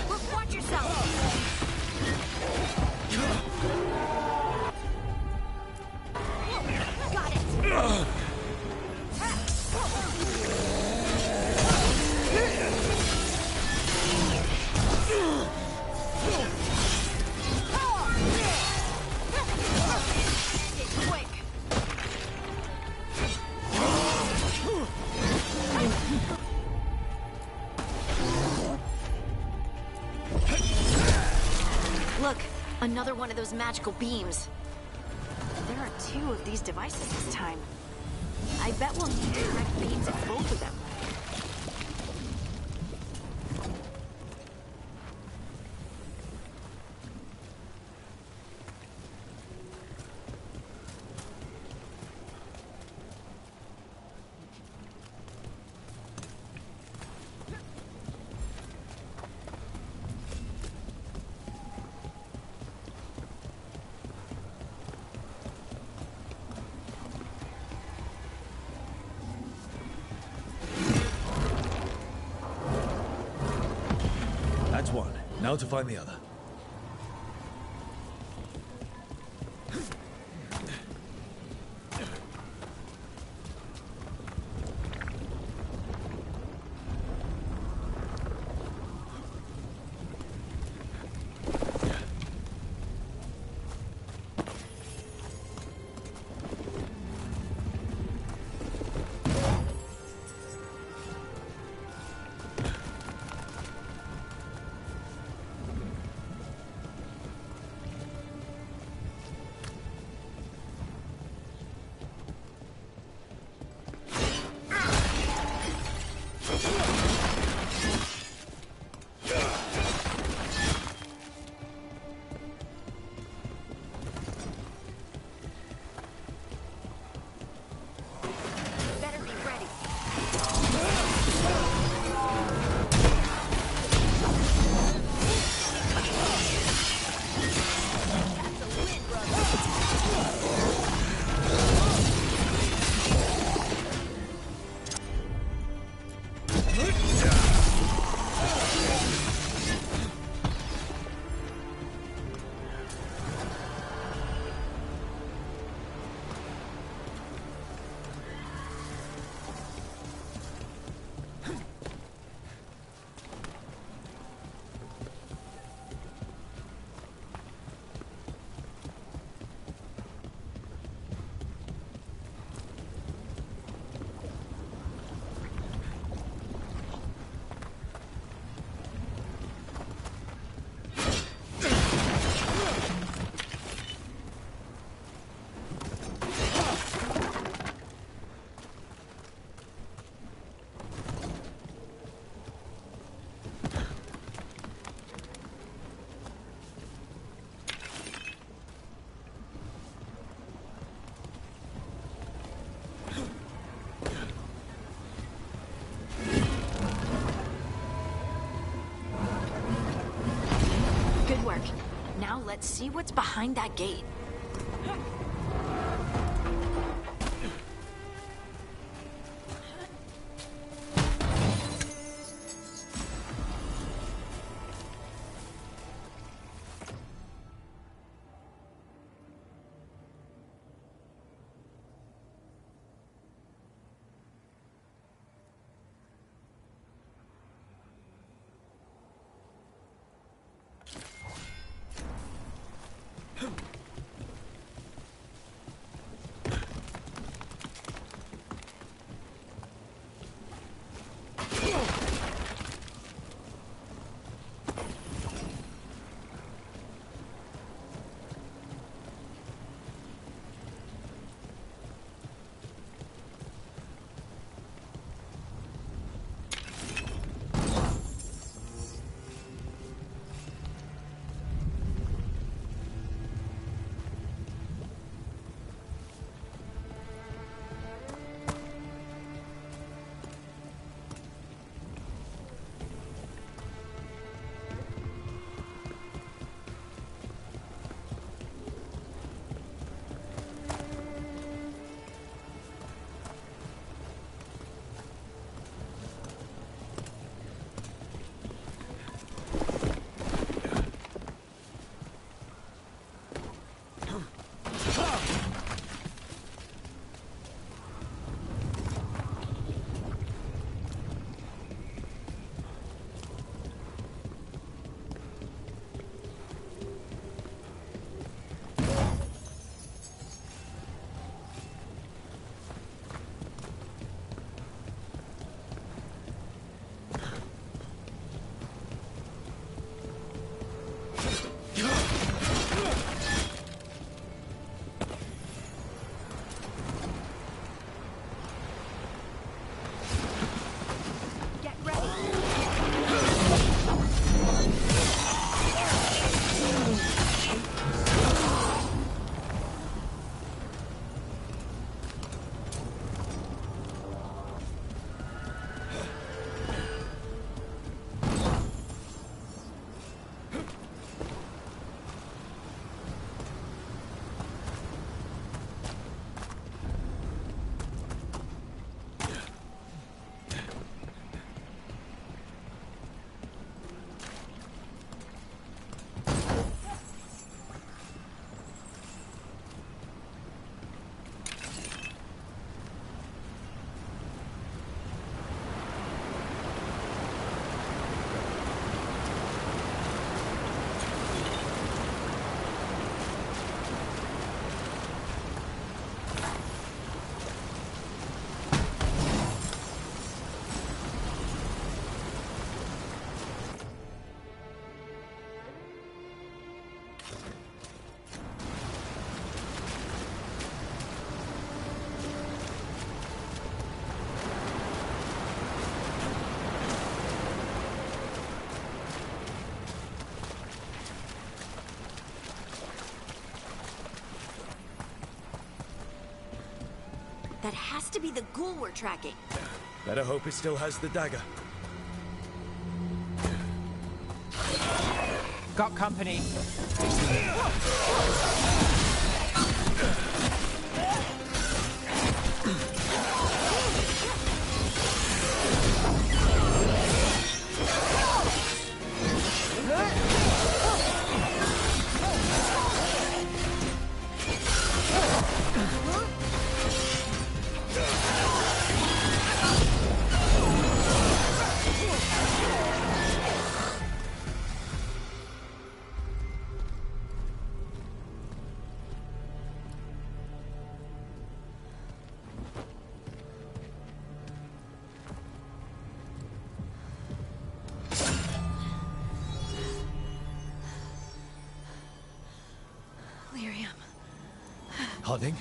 Look, watch yourself! Got it! Get quick! Look, another one of those magical beams. There are 2 of these devices this time. I bet we'll need direct beams at both of them. That's one. Now to find the other. Good work. Now let's see what's behind that gate. That has to be the ghoul we're tracking. Better hope it still has the dagger. Got company. Harding?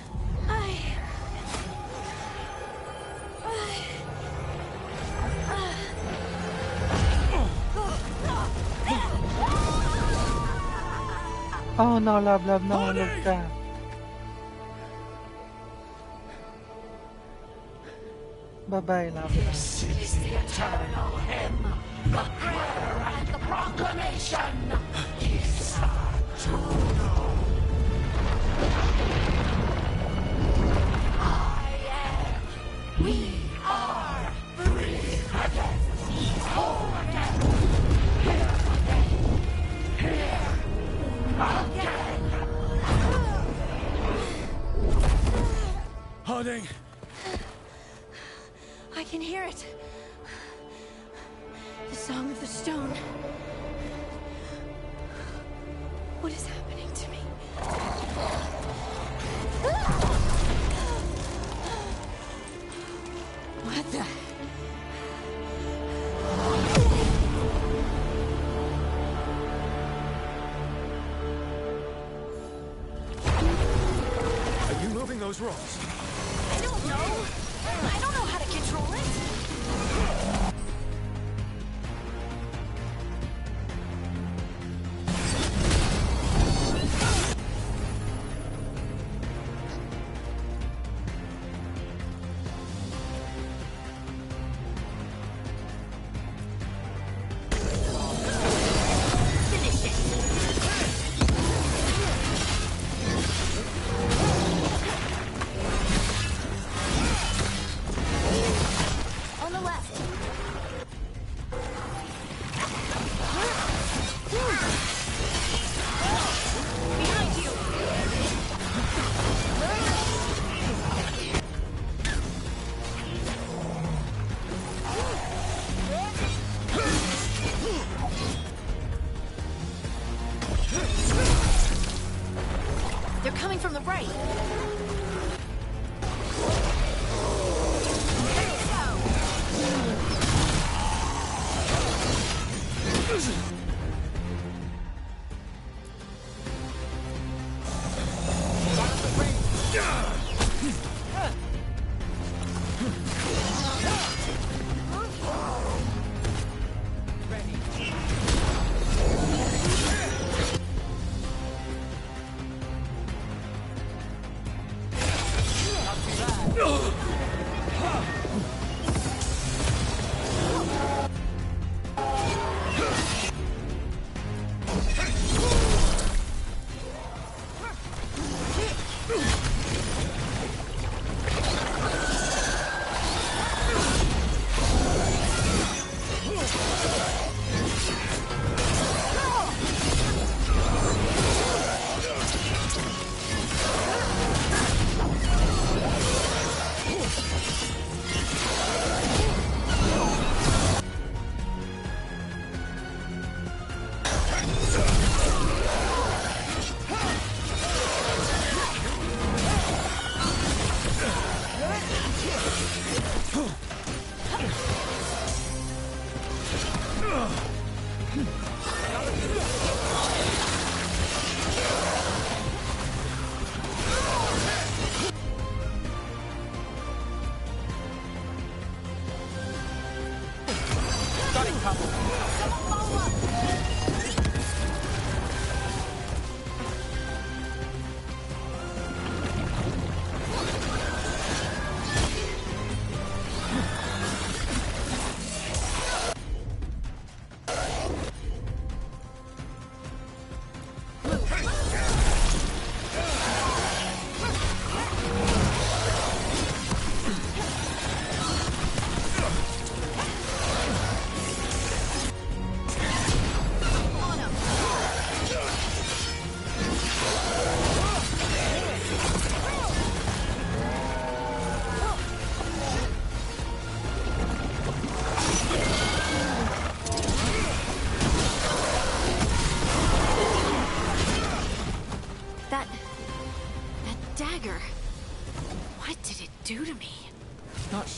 Oh no, love, nahulog ka. Bye-bye, love. This is the eternal hymn, the prayer and the proclamation. It's hard to know. We are free again. Whole again. Here again. Here again. Harding! I can hear it. The song of the stone. What is happening to me? What the? Are you moving those rocks? I don't know. I don't know how to control it. On the left. Behind you. They're coming from the right.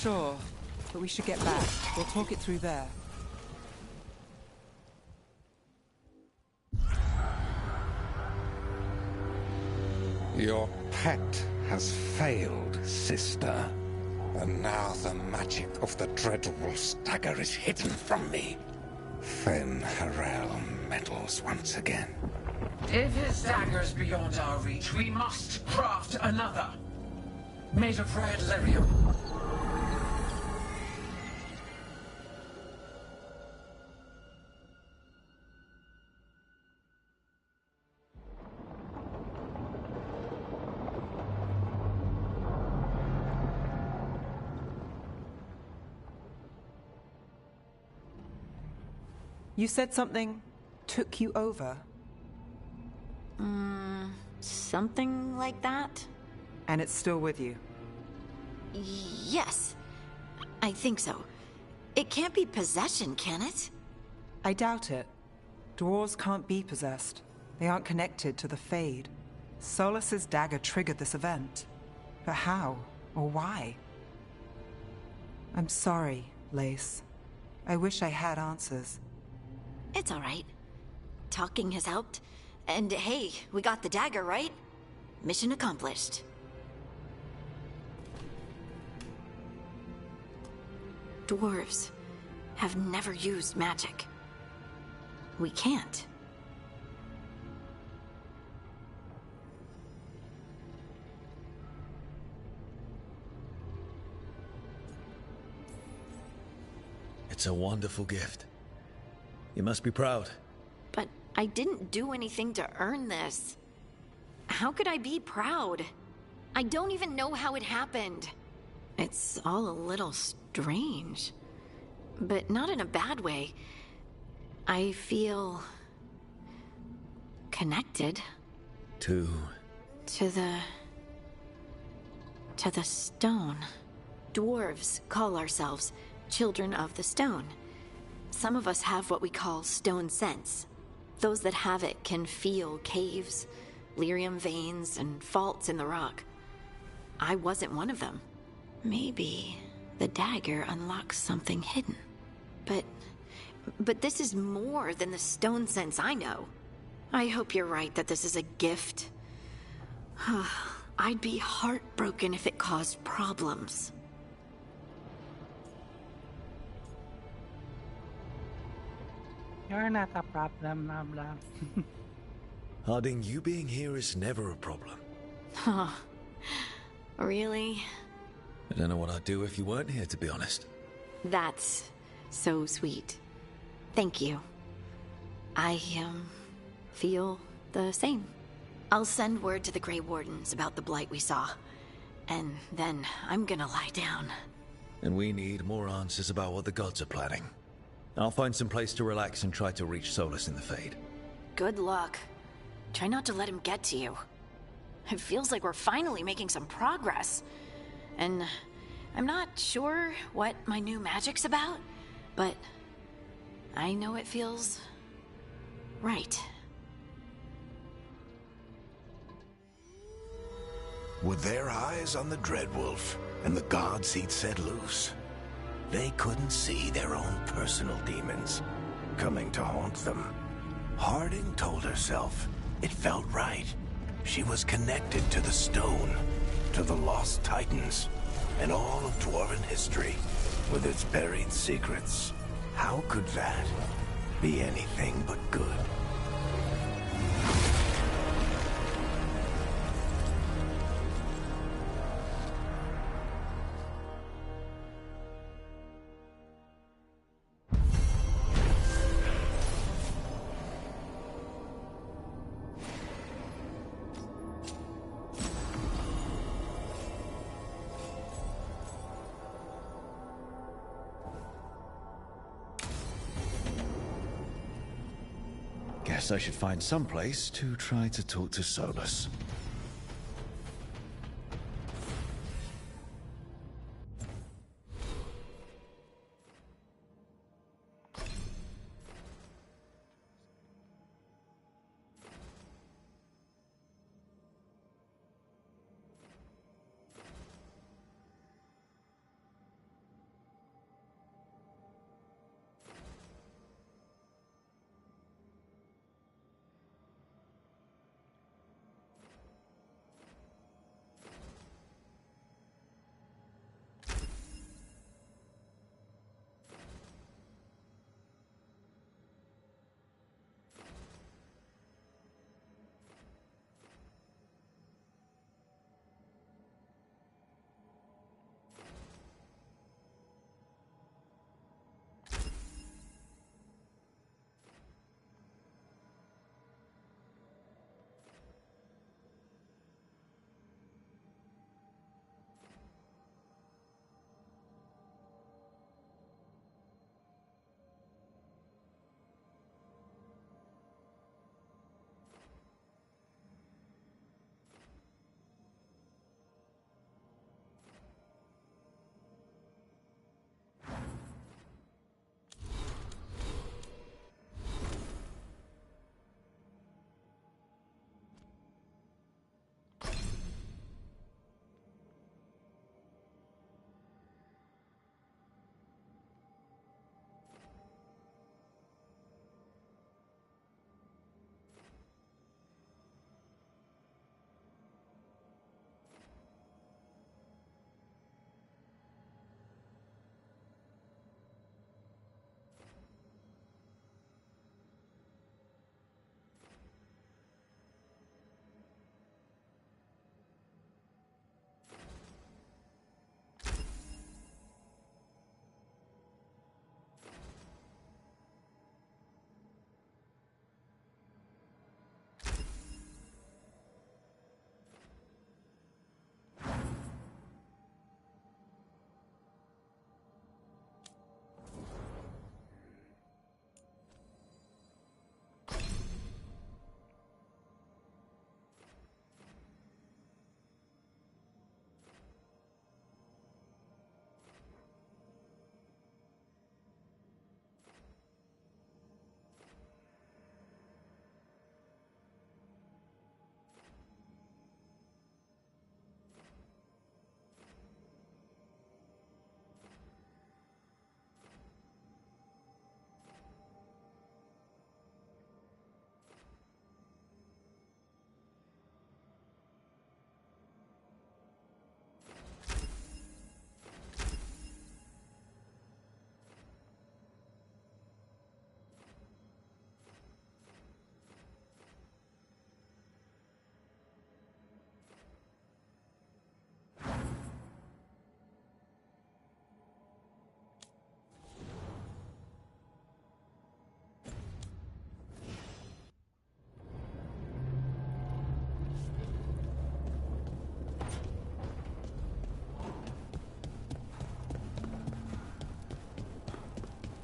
Sure, but we should get back. We'll talk it through there. Your pet has failed, sister. And now the magic of the Dreadwolf's dagger is hidden from me. Fen Harel meddles once again. If his dagger's beyond our reach, we must craft another. Made of red lyrium. You said something took you over? Something like that? And it's still with you? Yes. I think so. It can't be possession, can it? I doubt it. Dwarves can't be possessed. They aren't connected to the Fade. Solus's dagger triggered this event. But how? Or why? I'm sorry, Lace. I wish I had answers. It's all right. Talking has helped. And hey, we got the dagger, right? Mission accomplished. Dwarves have never used magic. We can't. It's a wonderful gift. You must be proud. But I didn't do anything to earn this. How could I be proud? I don't even know how it happened. It's all a little strange. But not in a bad way. I feel... connected. To the stone. Dwarves call ourselves Children of the Stone. Some of us have what we call stone sense. Those that have it can feel caves, lyrium veins, and faults in the rock. I wasn't one of them. Maybe the dagger unlocks something hidden. But this is more than the stone sense I know. I hope you're right that this is a gift. I'd be heartbroken if it caused problems. You're not a problem, Nabla. Harding, you being here is never a problem. Huh. Really? I don't know what I'd do if you weren't here, to be honest. That's so sweet. Thank you. I, feel the same. I'll send word to the Grey Wardens about the blight we saw. And then I'm gonna lie down. And we need more answers about what the gods are planning. I'll find some place to relax and try to reach Solus in the Fade. Good luck. Try not to let him get to you. It feels like we're finally making some progress. And I'm not sure what my new magic's about, but I know it feels right. With their eyes on the Dreadwolf and the gods he'd set loose, they couldn't see their own personal demons coming to haunt them. Harding told herself it felt right. She was connected to the stone, to the lost titans, and all of Dwarven history with its buried secrets. How could that be anything but good? Guess I should find some place to try to talk to Solus.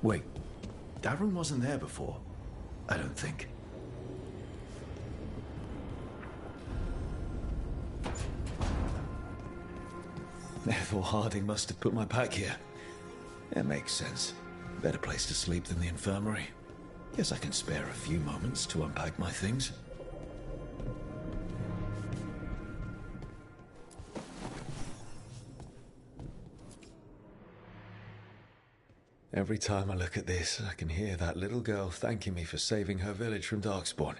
Wait, that room wasn't there before. I don't think. Therefore, Harding must have put my pack here. It makes sense. Better place to sleep than the infirmary. Guess I can spare a few moments to unpack my things. Every time I look at this, I can hear that little girl thanking me for saving her village from Darkspawn.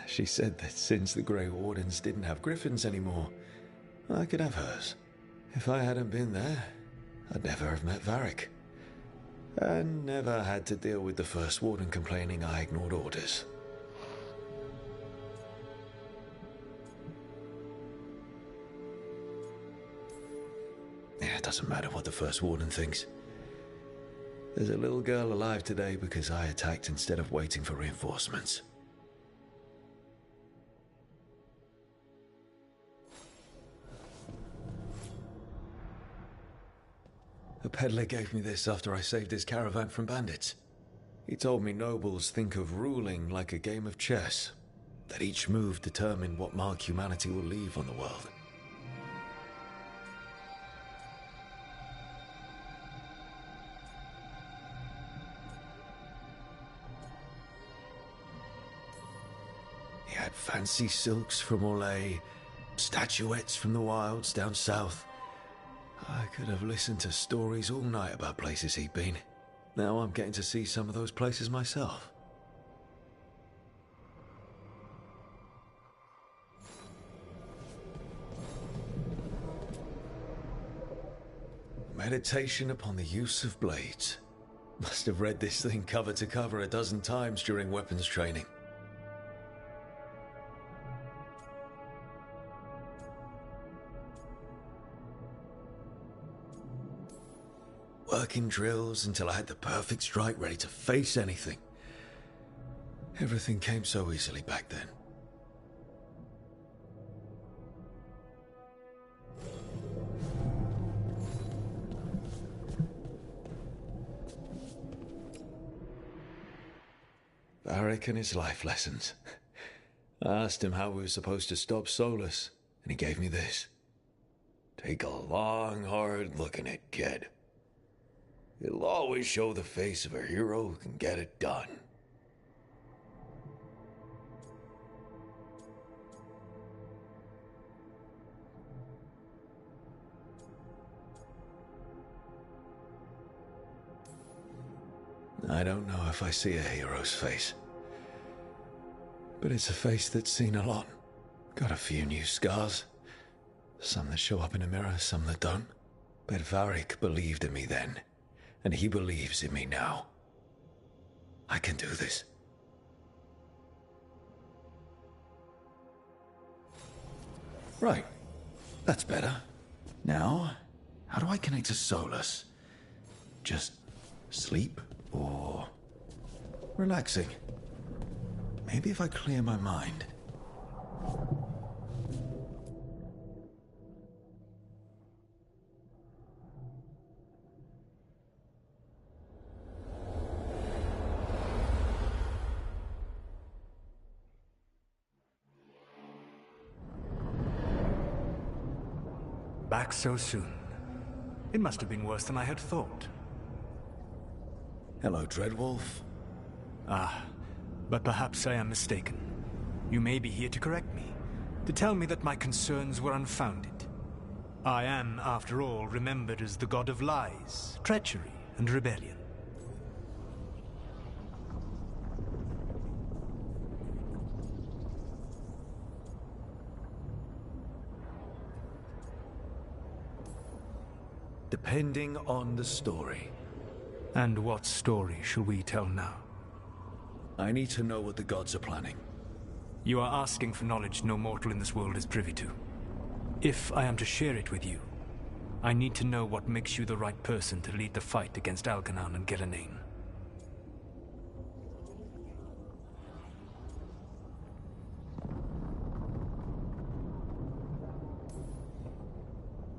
She said that since the Grey Wardens didn't have griffins anymore, I could have hers. If I hadn't been there, I'd never have met Varric. And never had to deal with the First Warden complaining I ignored orders. Yeah, it doesn't matter what the First Warden thinks. There's a little girl alive today because I attacked instead of waiting for reinforcements. A peddler gave me this after I saved his caravan from bandits. He told me nobles think of ruling like a game of chess, that each move determined what mark humanity will leave on the world. He had fancy silks from Orlais, statuettes from the wilds down south. I could have listened to stories all night about places he'd been. Now I'm getting to see some of those places myself. Meditation upon the use of blades. Must have read this thing cover to cover a dozen times during weapons training. Working drills until I had the perfect strike ready to face anything. Everything came so easily back then. Varric and his life lessons. I asked him how we were supposed to stop Solus, and he gave me this. Take a long, hard look at it, kid. It'll always show the face of a hero who can get it done. I don't know if I see a hero's face. But it's a face that's seen a lot. Got a few new scars. Some that show up in a mirror, some that don't. But Varric believed in me then. And he believes in me now. I can do this. Right. That's better. Now, how do I connect to Solus? Just sleep or relaxing? Maybe if I clear my mind. Back so soon. It must have been worse than I had thought. Hello, Dreadwolf. Ah, but perhaps I am mistaken. You may be here to correct me, to tell me that my concerns were unfounded. I am, after all, remembered as the god of lies, treachery, and rebellion. Depending on the story. And what story shall we tell now? I need to know what the gods are planning. You are asking for knowledge no mortal in this world is privy to. If I am to share it with you, I need to know what makes you the right person to lead the fight against Algernon and Gillenane.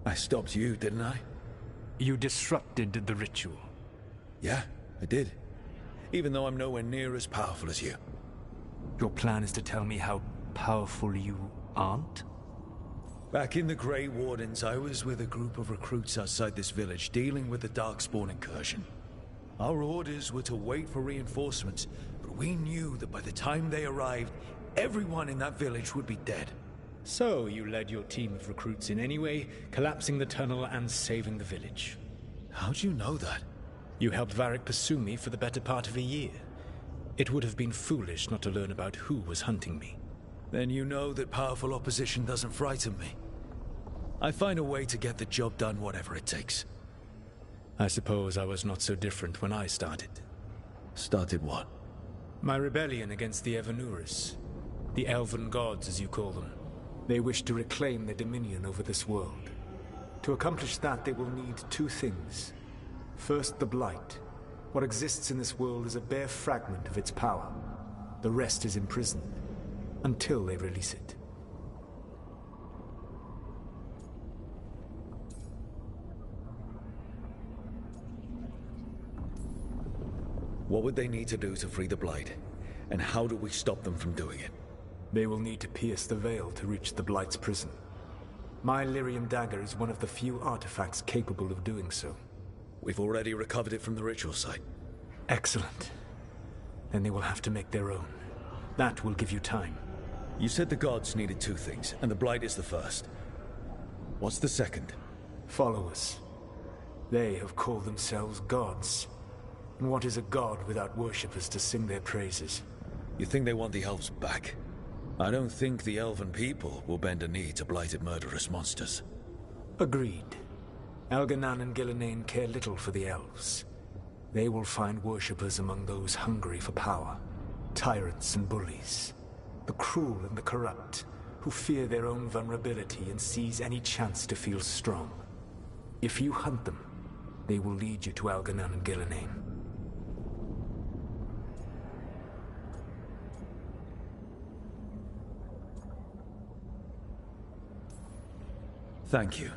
I stopped you, didn't I? You disrupted the ritual. Yeah? I did. Even though I'm nowhere near as powerful as you. Your plan is to tell me how powerful you aren't? Back in the Grey Wardens, I was with a group of recruits outside this village dealing with the Darkspawn incursion. Our orders were to wait for reinforcements, but we knew that by the time they arrived, everyone in that village would be dead. So you led your team of recruits in any way, collapsing the tunnel and saving the village. How'd you know that? You helped Varric pursue me for the better part of a year. It would have been foolish not to learn about who was hunting me. Then you know that powerful opposition doesn't frighten me. I find a way to get the job done whatever it takes. I suppose I was not so different when I started. Started what? My rebellion against the Evanuris. The Elven Gods, as you call them. They wish to reclaim their dominion over this world. To accomplish that, they will need two things. First, the Blight. What exists in this world is a bare fragment of its power. The rest is imprisoned, until they release it. What would they need to do to free the Blight? And how do we stop them from doing it? They will need to pierce the veil to reach the Blight's prison. My Lyrium dagger is one of the few artifacts capable of doing so. We've already recovered it from the ritual site. Excellent. Then they will have to make their own. That will give you time. You said the gods needed two things, and the Blight is the first. What's the second? Followers. They have called themselves gods. And what is a god without worshippers to sing their praises? You think they want the elves back? I don't think the elven people will bend a knee to blighted murderous monsters. Agreed. Elganan and Gillenane care little for the elves. They will find worshippers among those hungry for power. Tyrants and bullies. The cruel and the corrupt, who fear their own vulnerability and seize any chance to feel strong. If you hunt them, they will lead you to Elganan and Gillenane. Thank you.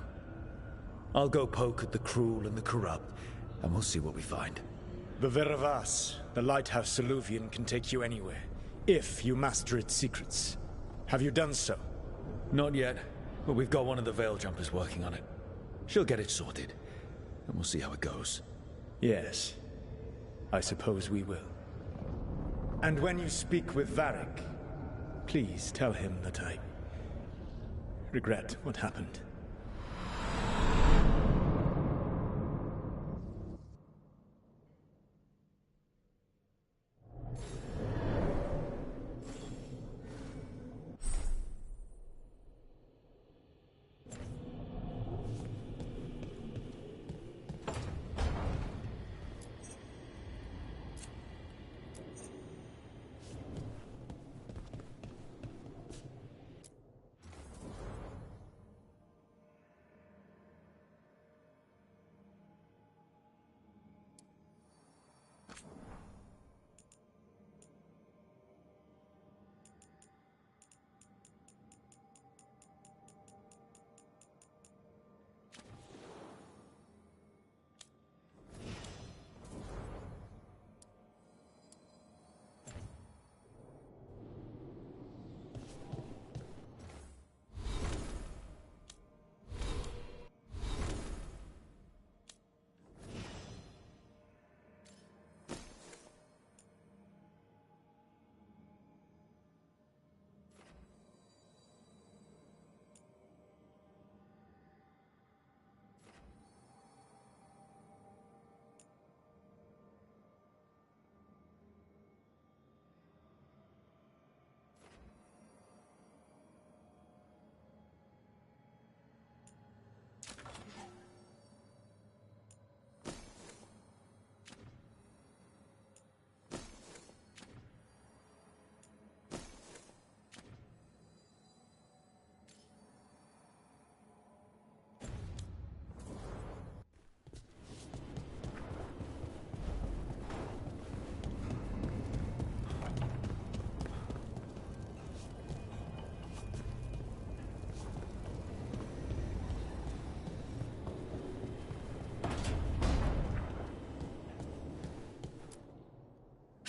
I'll go poke at the cruel and the corrupt, and we'll see what we find. The Veravas, the lighthouse Soluvian, can take you anywhere, if you master its secrets. Have you done so? Not yet, but we've got one of the Veil Jumpers working on it. She'll get it sorted, and we'll see how it goes. Yes, I suppose we will. And when you speak with Varric, please tell him that I regret what happened.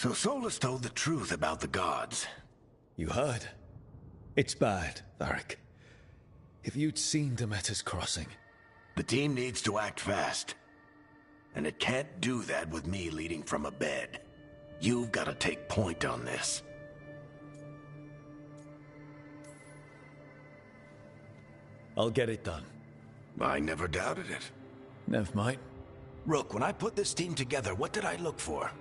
So Solus told the truth about the gods. You heard? It's bad, Varric. If you'd seen Demeter's crossing... The team needs to act fast. And it can't do that with me leading from a bed. You've got to take point on this. I'll get it done. I never doubted it. Never mind. Rook, when I put this team together, what did I look for?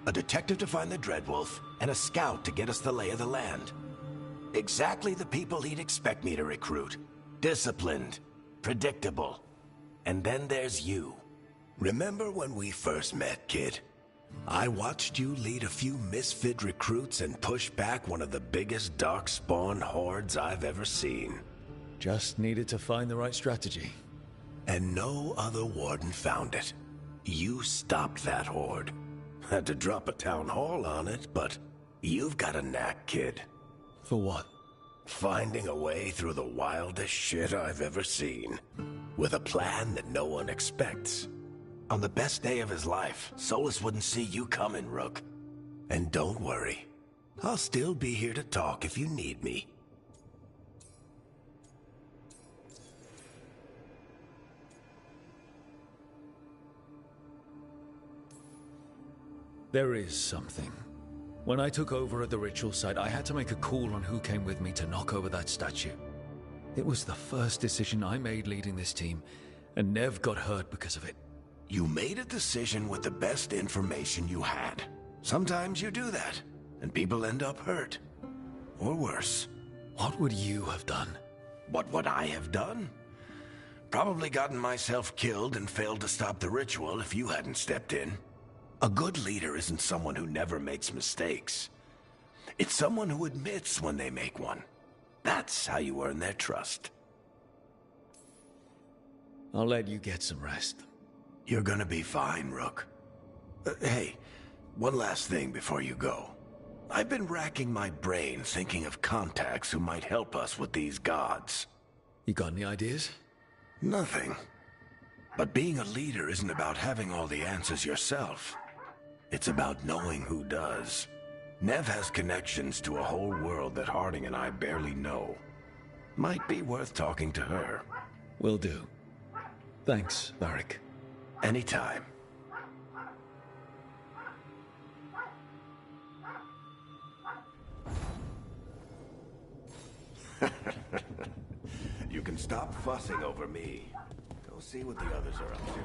A detective to find the Dreadwolf, and a scout to get us the lay of the land. Exactly the people he'd expect me to recruit. Disciplined, predictable. And then there's you. Remember when we first met, kid? I watched you lead a few misfit recruits and push back one of the biggest darkspawn hordes I've ever seen. Just needed to find the right strategy. And no other warden found it. You stopped that horde. Had to drop a town hall on it, but you've got a knack, kid. For what? Finding a way through the wildest shit I've ever seen. With a plan that no one expects. On the best day of his life, Solus wouldn't see you coming, Rook. And don't worry. I'll still be here to talk if you need me. There is something. When I took over at the ritual site, I had to make a call on who came with me to knock over that statue. It was the first decision I made leading this team, and Nev got hurt because of it. You made a decision with the best information you had. Sometimes you do that, and people end up hurt. Or worse. What would you have done? What would I have done? Probably gotten myself killed and failed to stop the ritual if you hadn't stepped in. A good leader isn't someone who never makes mistakes. It's someone who admits when they make one. That's how you earn their trust. I'll let you get some rest. You're gonna be fine, Rook. Hey, one last thing before you go. I've been racking my brain thinking of contacts who might help us with these gods. You got any ideas? Nothing. But being a leader isn't about having all the answers yourself. It's about knowing who does. Nev has connections to a whole world that Harding and I barely know. Might be worth talking to her. Will do. Thanks, Varric. Anytime. You can stop fussing over me. Go see what the others are up to.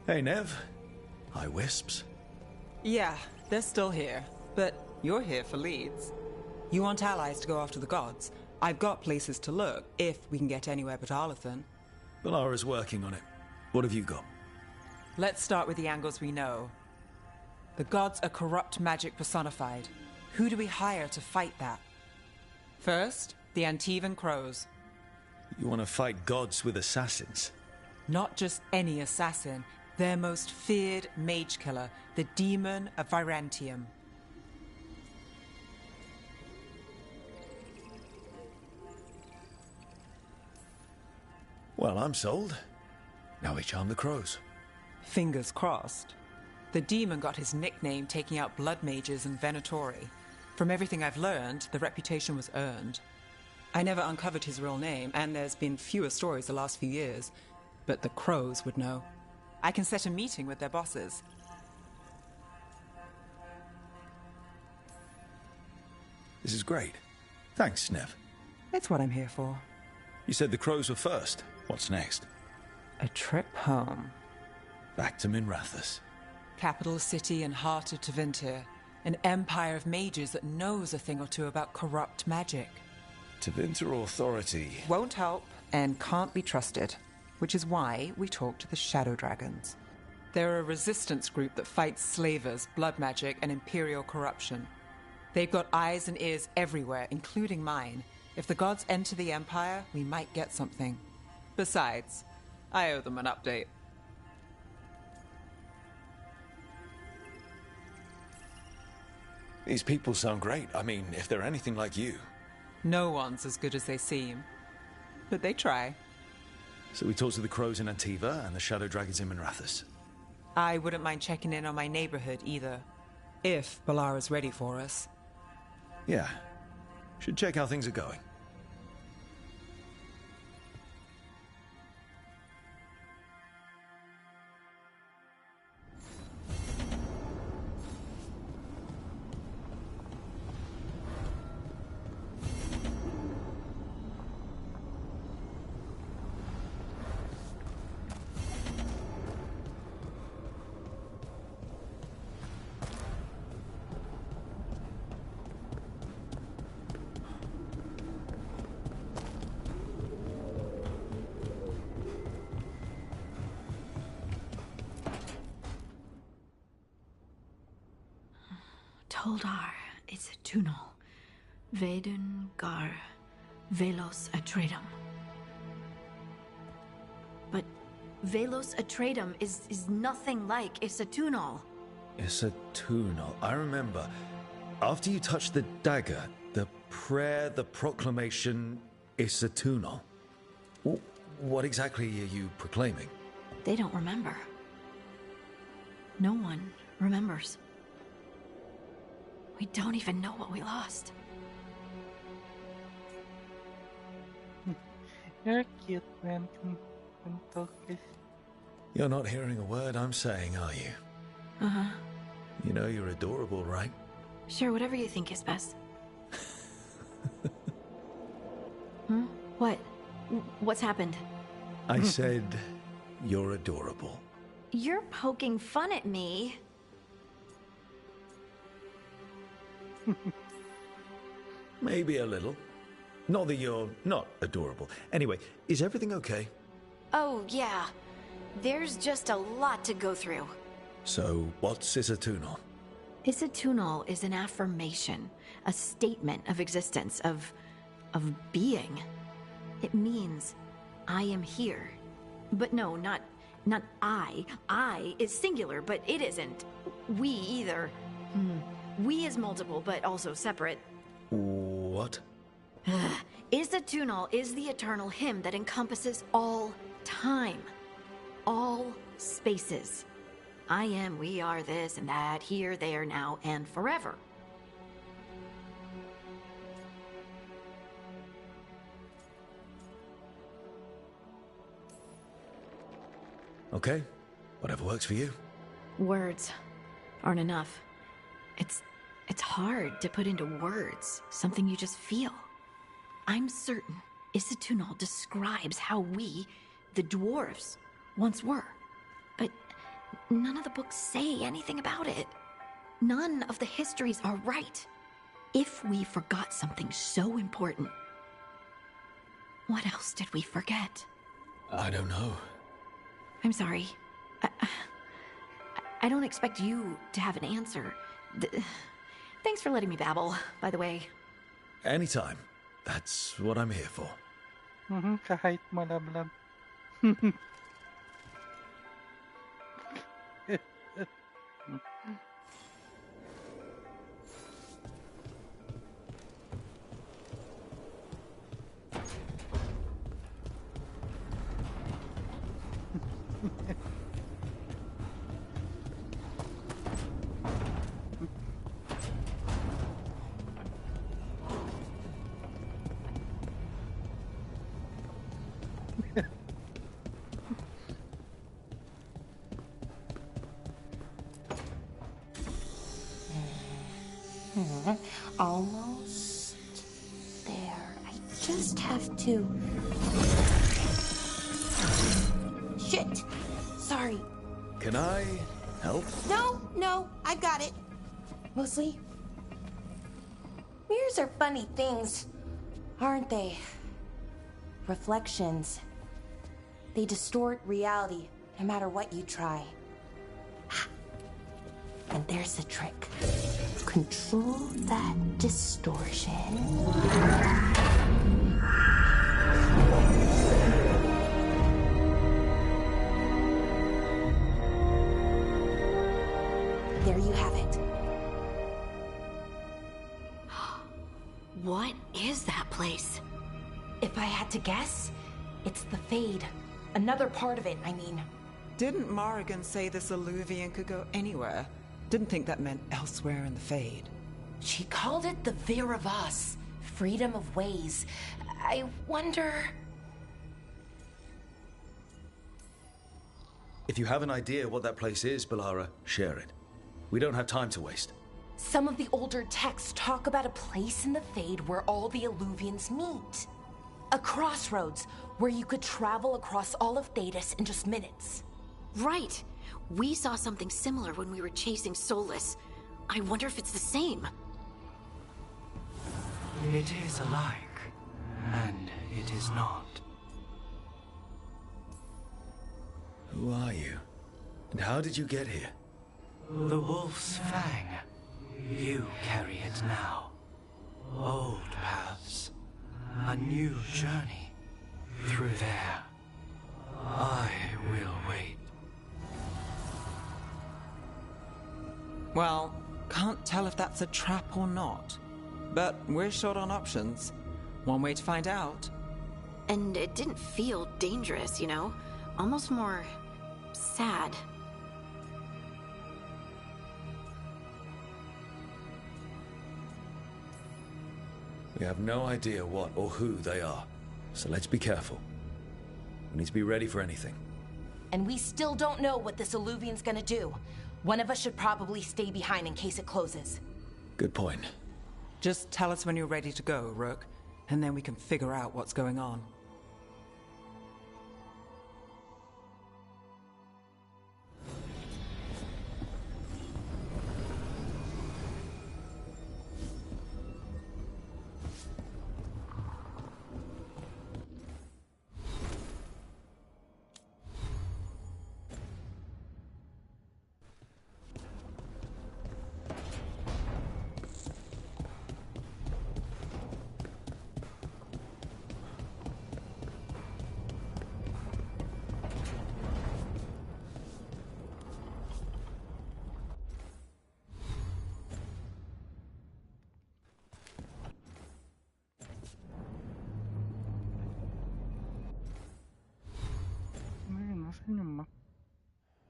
Hey, Nev. Hi, Wisps. Yeah, they're still here. But you're here for leads. You want allies to go after the gods? I've got places to look, if we can get anywhere but Arlathan. Valara's working on it. What have you got? Let's start with the angles we know. The gods are corrupt magic personified. Who do we hire to fight that? First, the Antivan Crows. You want to fight gods with assassins? Not just any assassin. Their most feared mage killer, the Demon of Virantium. Well, I'm sold. Now we charm the crows. Fingers crossed. The demon got his nickname taking out blood mages and Venatori. From everything I've learned, the reputation was earned. I never uncovered his real name, and there's been fewer stories the last few years. But the crows would know. I can set a meeting with their bosses. This is great. Thanks, Nev. It's what I'm here for. You said the crows were first. What's next? A trip home. Back to Minrathous. Capital city and heart of Tevinter. An empire of mages that knows a thing or two about corrupt magic. Tevinter authority. Won't help and can't be trusted. Which is why we talk to the Shadow Dragons. They're a resistance group that fights slavers, blood magic, and imperial corruption. They've got eyes and ears everywhere, including mine. If the gods enter the Empire, we might get something. Besides, I owe them an update. These people sound great. I mean, if they're anything like you. No one's as good as they seem. But they try. So we talk to the crows in Antiva and the Shadow Dragons in Minrathous. I wouldn't mind checking in on my neighborhood either. If Balara's ready for us. Yeah. Should check how things are going. Toldar, it's a Tunal. Vedun Gar Velos Atredum. But Velos Atredum is nothing like Isatunal. Isatunal. I remember. After you touched the dagger, the prayer, the proclamation, Isatunal. What exactly are you proclaiming? They don't remember. No one remembers. We don't even know what we lost. You're cute, man. You're not hearing a word I'm saying, are you? Uh-huh. You know you're adorable, right? Sure, whatever you think is best. What? What's happened? I said you're adorable. You're poking fun at me. Maybe a little. Not that you're not adorable. Anyway, is everything okay? Oh, yeah. There's just a lot to go through. So, what's Isatunal? Isatunal is an affirmation, a statement of existence, of being. It means, I am here. But no, not I. I is singular, but it isn't. We either. We is multiple, but also separate. What? Isatunal is the eternal hymn that encompasses all time. All spaces. I am, we are, this and that, here, there, now, and forever. Okay, whatever works for you. Words aren't enough. It's hard to put into words something you just feel. I'm certain Isatunal describes how we, the dwarves, once were. But none of the books say anything about it. None of the histories are right. If we forgot something so important, what else did we forget? I don't know. I'm sorry. I don't expect you to have an answer. Thanks for letting me babble, by the way. Anytime. That's what I'm here for. Kahit malablam. Almost there. I just have to... Shit! Sorry. Can I help? No, I've got it. Mostly, mirrors are funny things, aren't they? Reflections. They distort reality, no matter what you try. And there's the trick. Control that distortion. There you have it. What is that place? If I had to guess, it's the Fade. Another part of it, I mean. Didn't Morrigan say this Illuvian could go anywhere? Didn't think that meant elsewhere in the Fade. She called it the Vir of Us, freedom of ways. I wonder... If you have an idea what that place is, Balara, share it. We don't have time to waste. Some of the older texts talk about a place in the Fade where all the Illuvians meet. A crossroads where you could travel across all of Thedas in just minutes. Right. We saw something similar when we were chasing Solus. I wonder if it's the same. It is alike, and it is not. Who are you? And how did you get here? The Wolf's Fang. You carry it now. Old paths. A new journey. Through there. I will wait. Well, can't tell if that's a trap or not. But we're short on options. One way to find out. And it didn't feel dangerous, you know? Almost more... sad. We have no idea what or who they are, so let's be careful. We need to be ready for anything. And we still don't know what this Illuvian's gonna do. One of us should probably stay behind in case it closes. Good point. Just tell us when you're ready to go, Rook, and then we can figure out what's going on. Nasaan yung map?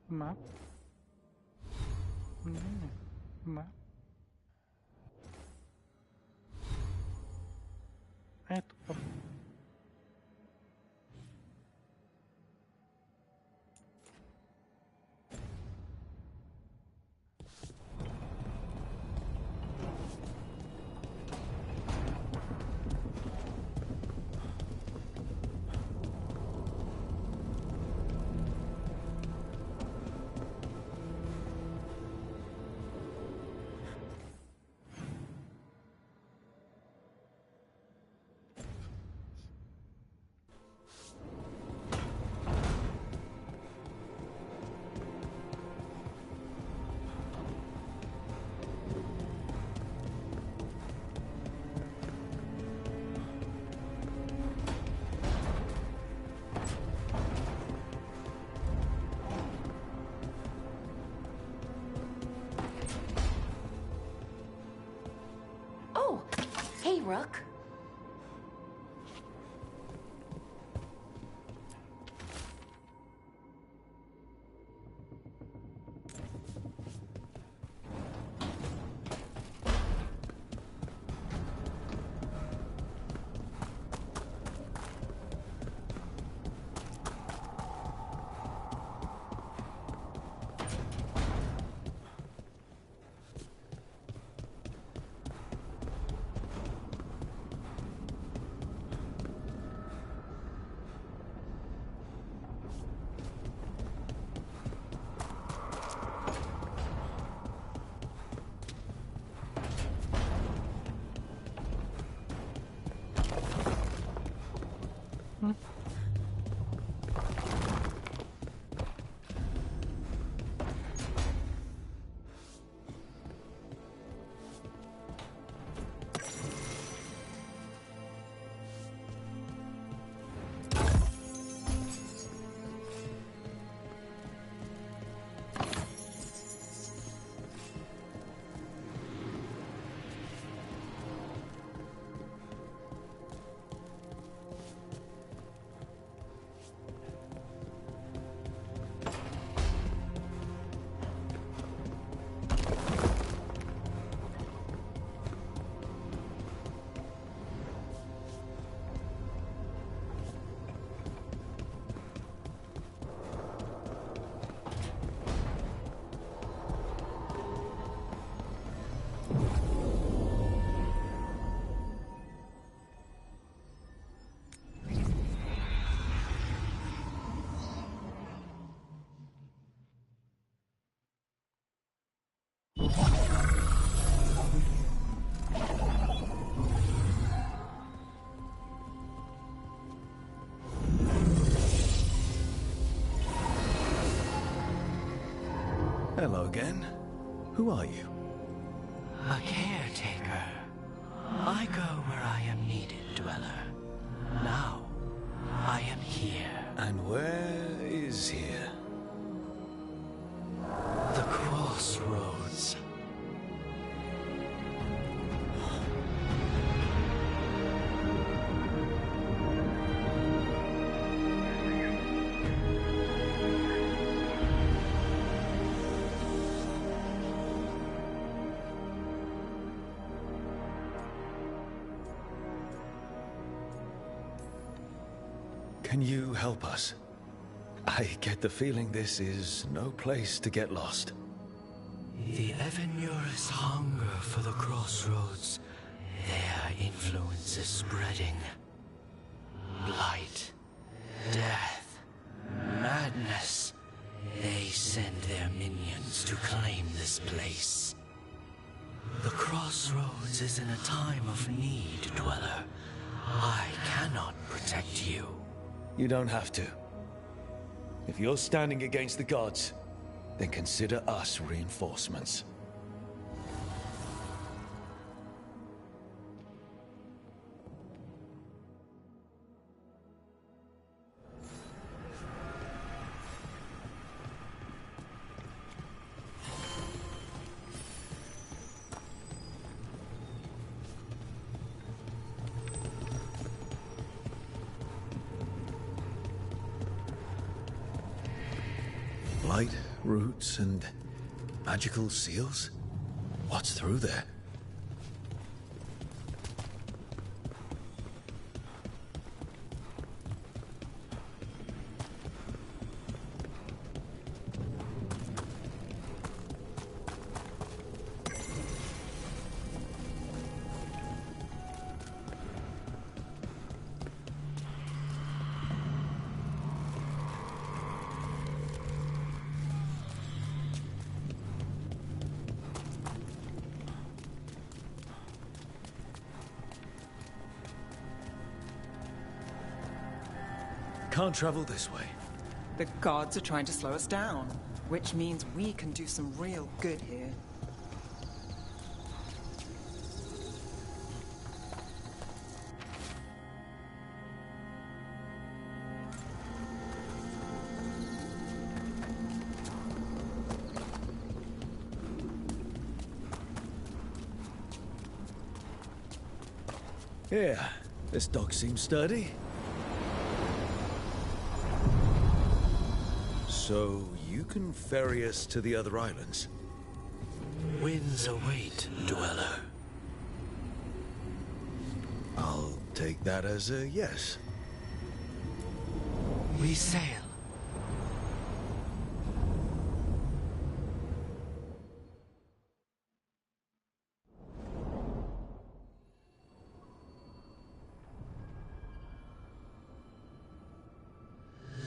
Map? Map? Ay, ito pa. Rook? Hello again. Who are you? A caretaker. I go where I am needed, Dweller. Now, I am here. And where is here? The crossroads. Can you help us? I get the feeling this is no place to get lost. The Evanurus hunger for the crossroads. Their influence is spreading. Blight, death, madness. They send their minions to claim this place. The crossroads is in a time of need, Dweller. I cannot protect you. You don't have to. If you're standing against the gods, then consider us reinforcements. Light, roots, and magical seals? What's through there? Can't travel this way. The gods are trying to slow us down, which means we can do some real good here. Yeah, this dock seems sturdy. So, you can ferry us to the other islands? Winds await, Dweller. I'll take that as a yes. We sail.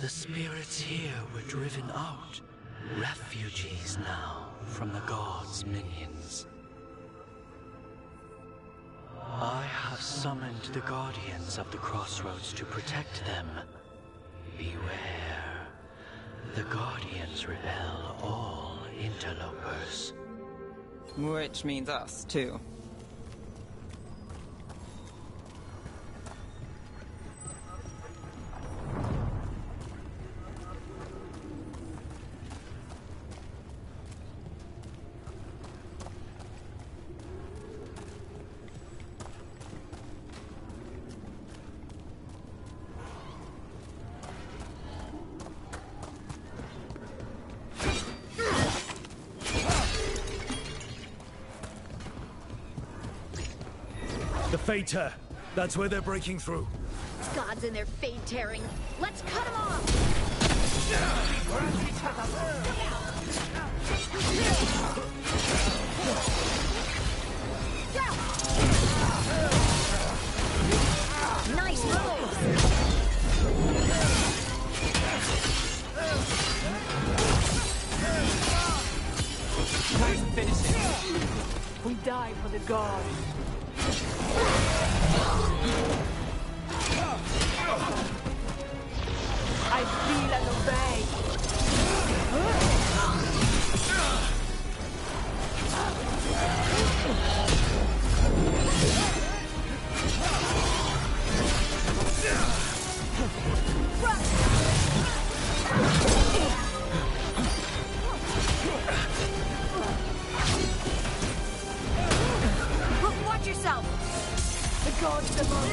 The spirits here were driven out. Refugees now from the gods' minions. I have summoned the guardians of the crossroads to protect them. Beware. The guardians repel all interlopers. Which means us, too. The Fater! That's where they're breaking through. Gods and their fade tearing. Let's cut them off! Nice moves! Nice finishing. We die for the gods. I feel and obey. Watch yourself! The gods above.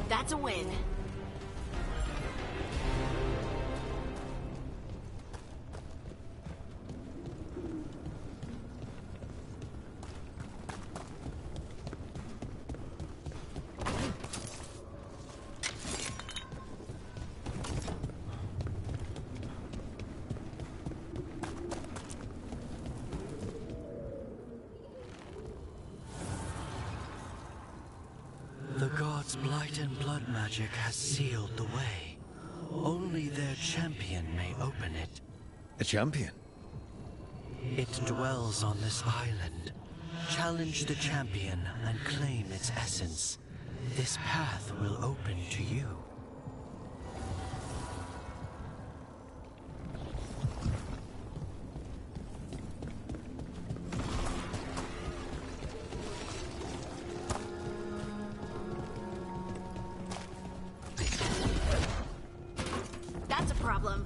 That's a win. The gods' blight and blood magic has sealed the way. Only their champion may open it. A champion? It dwells on this island. Challenge the champion and claim its essence. This path will open to you. That's a problem.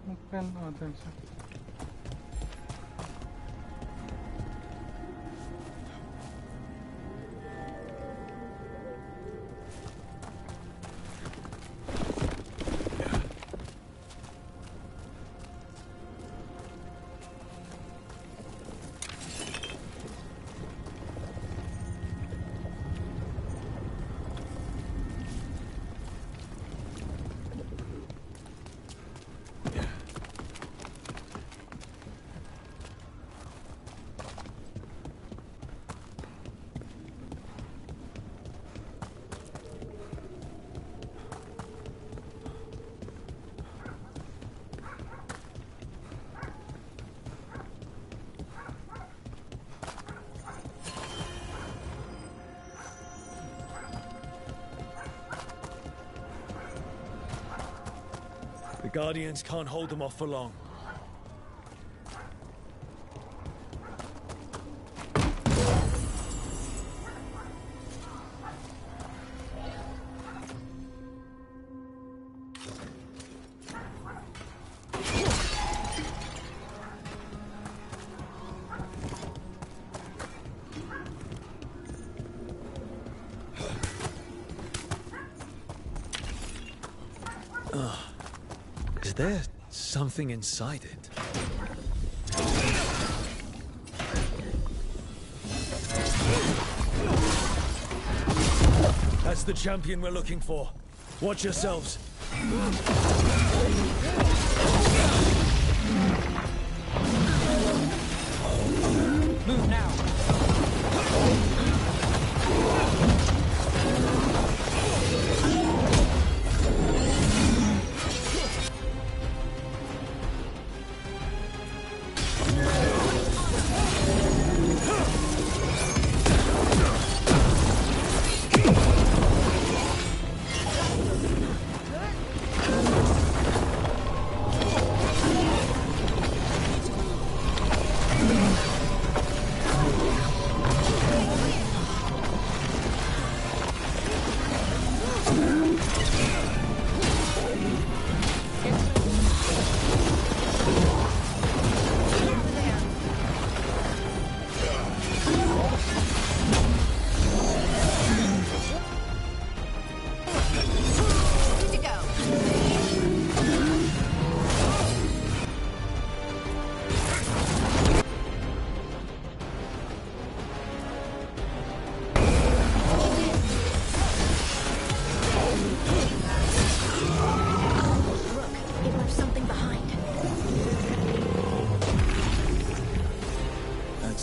Open other side. The Guardians can't hold them off for long. Is there something inside it? That's the champion we're looking for. Watch yourselves. Move now.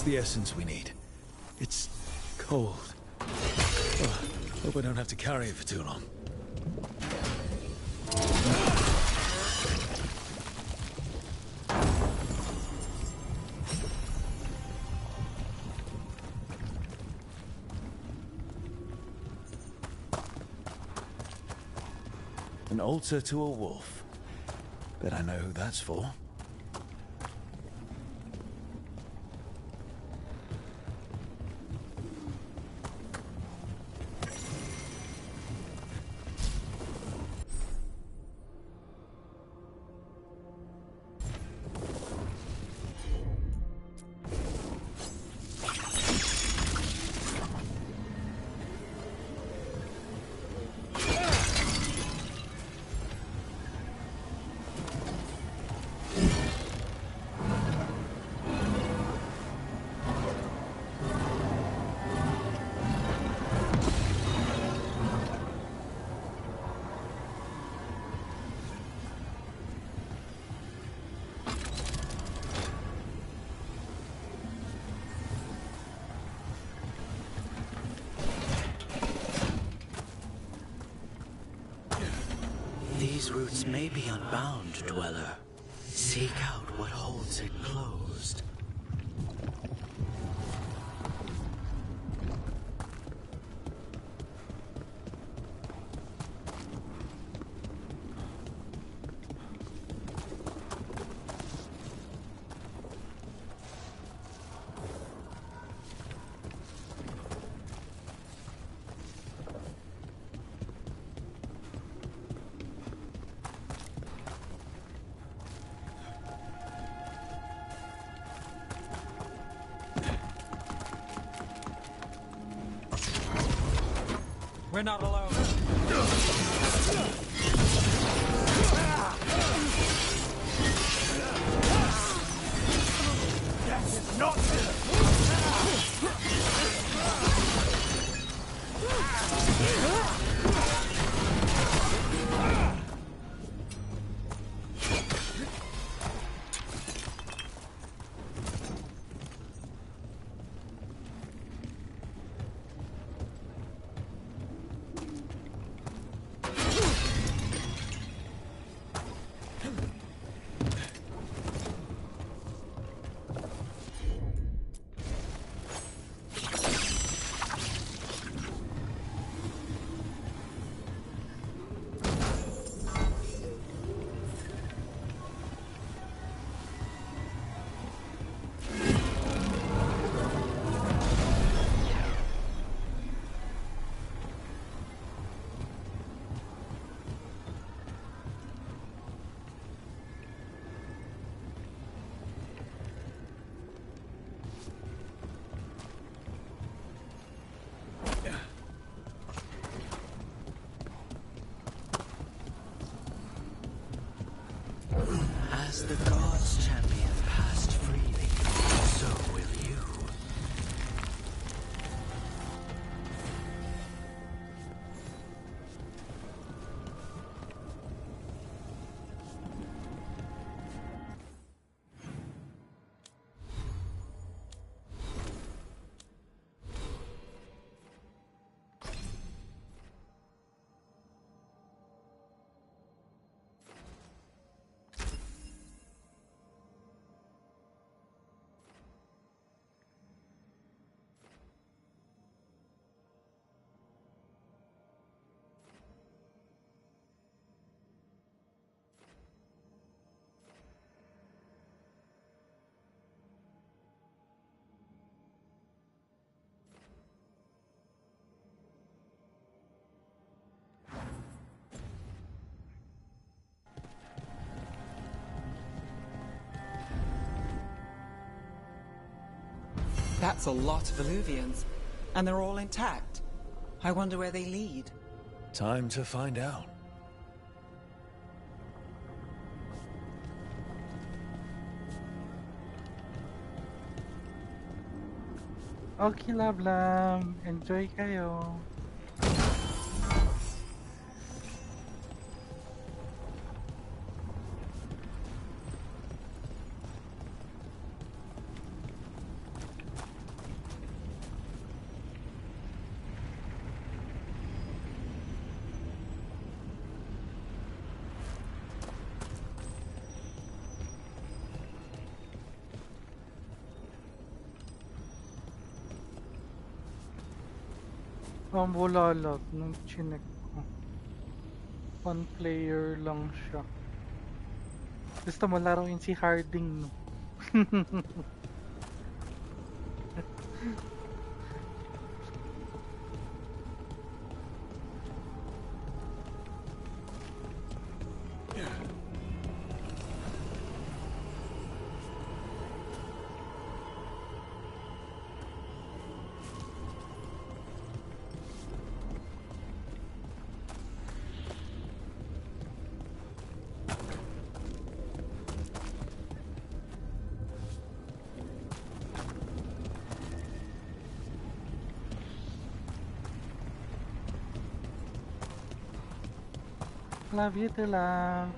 The essence we need. It's cold. Oh, hope I don't have to carry it for too long. An altar to a wolf. Bet I know who that's for. These roots may be unbound, Dweller. Seek out what holds it closed. We're not alone. That is not As the gods champion passed freely, so will you. That's a lot of Illuvians, and they're all intact. I wonder where they lead. Time to find out. Okay, love lam. Enjoy kayo. Ang bulalat nung chinek ko. One player lang siya. Gusto mo laruin si Harding, no? Love you too, love.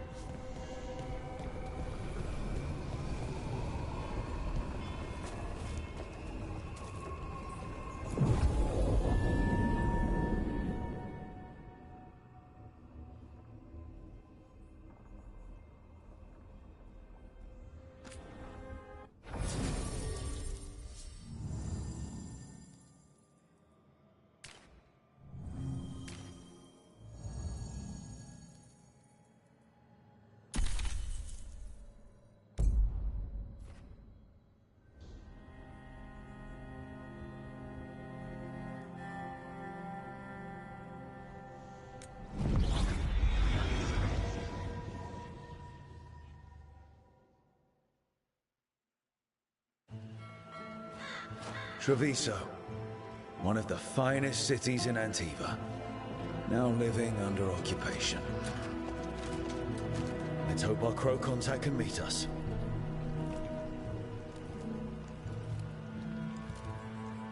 Treviso, one of the finest cities in Antiva, now living under occupation. Let's hope our crow contact can meet us.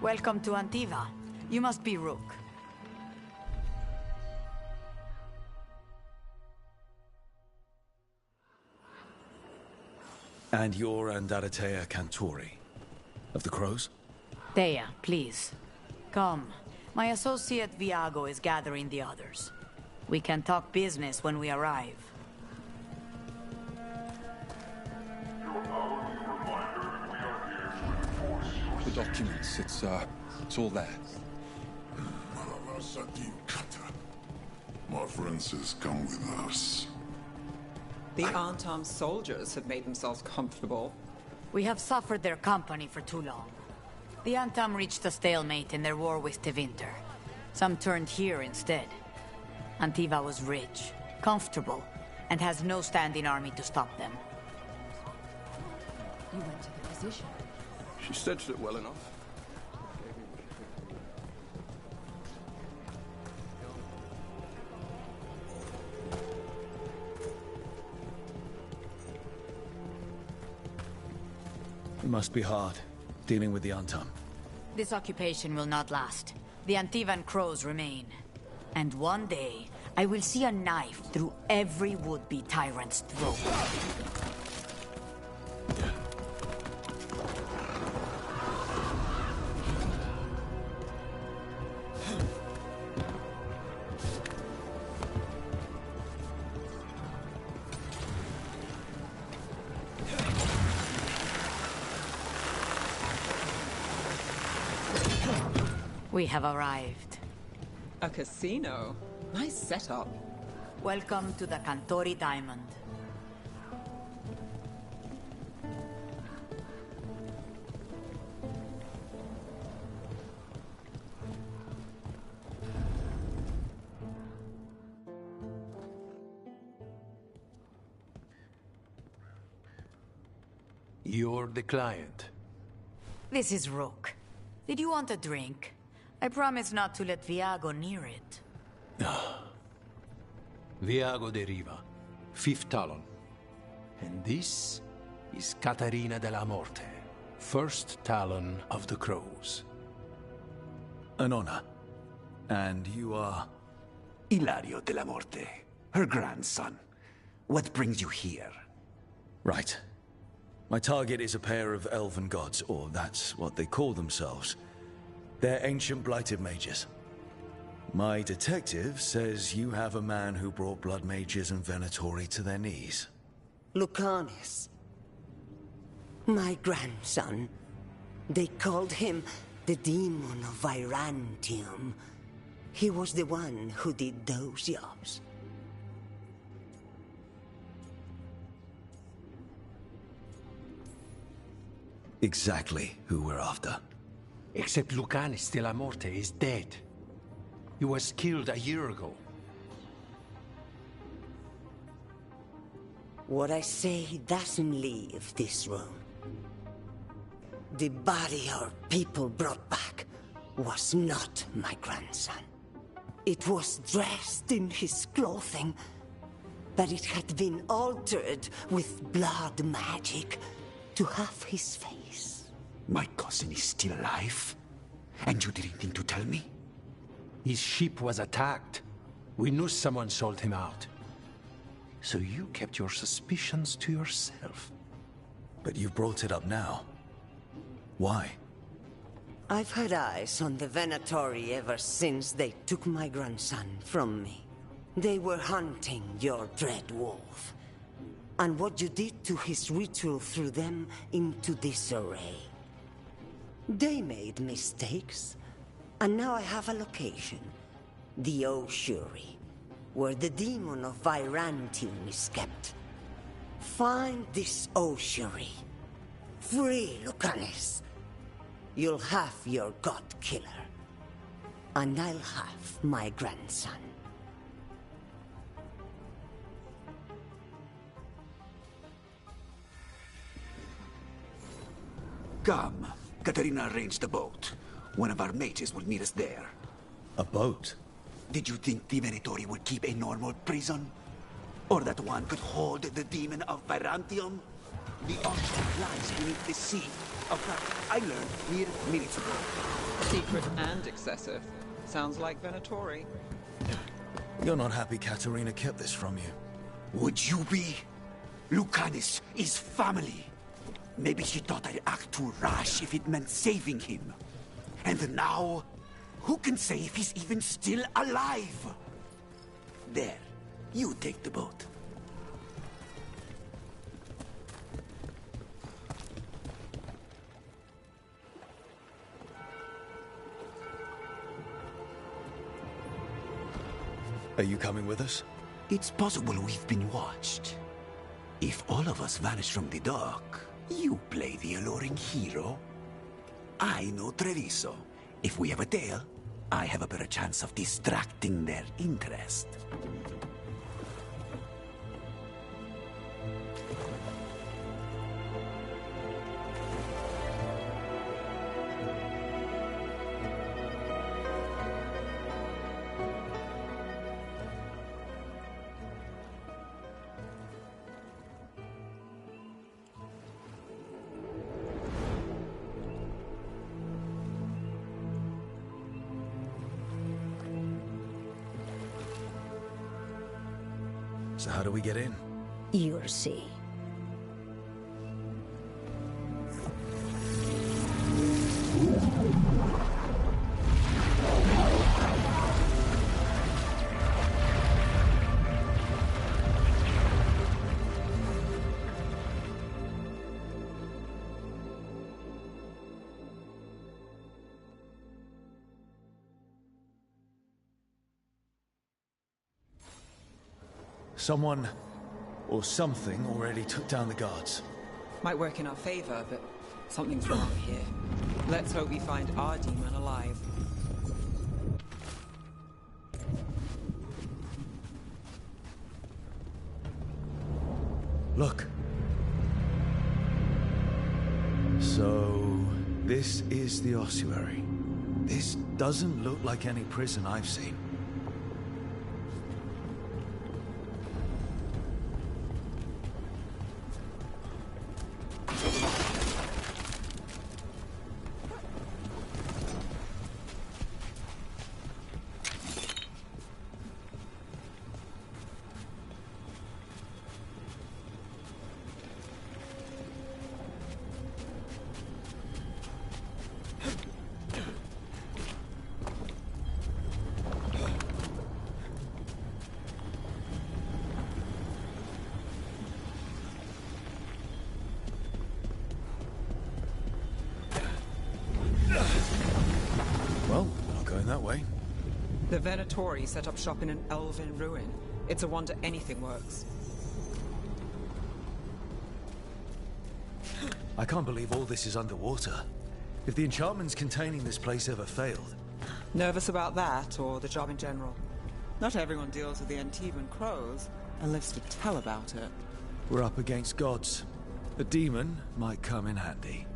Welcome to Antiva. You must be Rook. And you're Andaratea Cantori, of the Crows? Thea, please. Come. My associate Viago is gathering the others. We can talk business when we arrive. The documents, it's all there. My friend says come with us. The unarmed soldiers have made themselves comfortable. We have suffered their company for too long. The Antam reached a stalemate in their war with Tevinter. Some turned here instead. Antiva was rich, comfortable, and has no standing army to stop them. You went to the position. She staged it well enough. It must be hard, dealing with the Antam. This occupation will not last. The Antivan crows remain. And one day, I will see a knife through every would-be tyrant's throat. We have arrived. A casino? Nice setup. Welcome to the Cantori Diamond. You're the client. This is Rook. Did you want a drink? I promise not to let Viago near it. Viago de Riva, 5th Talon. And this is Catarina de la Morte, 1st Talon of the Crows. An honor. And you are? Ilario de la Morte, her grandson. What brings you here? Right. My target is a pair of elven gods, or that's what they call themselves. They're ancient blighted mages. My detective says you have a man who brought blood mages and Venatori to their knees. Lucanus. My grandson. They called him the Demon of Virantium. He was the one who did those jobs. Exactly who we're after. Except Lucanus de la Morte is dead. He was killed a year ago. What I say doesn't leave this room. The body our people brought back was not my grandson. It was dressed in his clothing, but it had been altered with blood magic to have his face. My cousin is still alive? And you didn't think to tell me? His ship was attacked. We knew someone sold him out. So you kept your suspicions to yourself. But you've brought it up now. Why? I've had eyes on the Venatori ever since they took my grandson from me. They were hunting your dread wolf. And what you did to his ritual threw them into disarray. They made mistakes, and now I have a location. The Ossuary, where the demon of Virantium is kept. Find this Ossuary. Free Lucanus. You'll have your god killer. And I'll have my grandson. Come. Katarina arranged a boat. One of our mages will meet us there. A boat? Did you think the Venatori would keep a normal prison? Or that one could hold the demon of Byzantium? The option lies beneath the sea. Of that I learned mere minutes ago. Secret and excessive. Sounds like Venatori. You're not happy Katarina kept this from you. Would you be? Lucanus is family. Maybe she thought I'd act too rash if it meant saving him. And now, who can say if he's even still alive? There, you take the boat. Are you coming with us? It's possible we've been watched. If all of us vanish from the dock, you play the alluring hero. I know Treviso. If we have a tail, I have a better chance of distracting their interest. So how do we get in? You'll see. Someone or something already took down the guards. Might work in our favor, but something's wrong here. Let's hope we find our demon alive. Look. So, this is the ossuary. This doesn't look like any prison I've seen. Well, not going that way. The Venatori set up shop in an elven ruin. It's a wonder anything works. I can't believe all this is underwater. If the enchantments containing this place ever failed... Nervous about that, or the job in general? Not everyone deals with the Antivan crows, and lives to tell about it. We're up against gods. A demon might come in handy.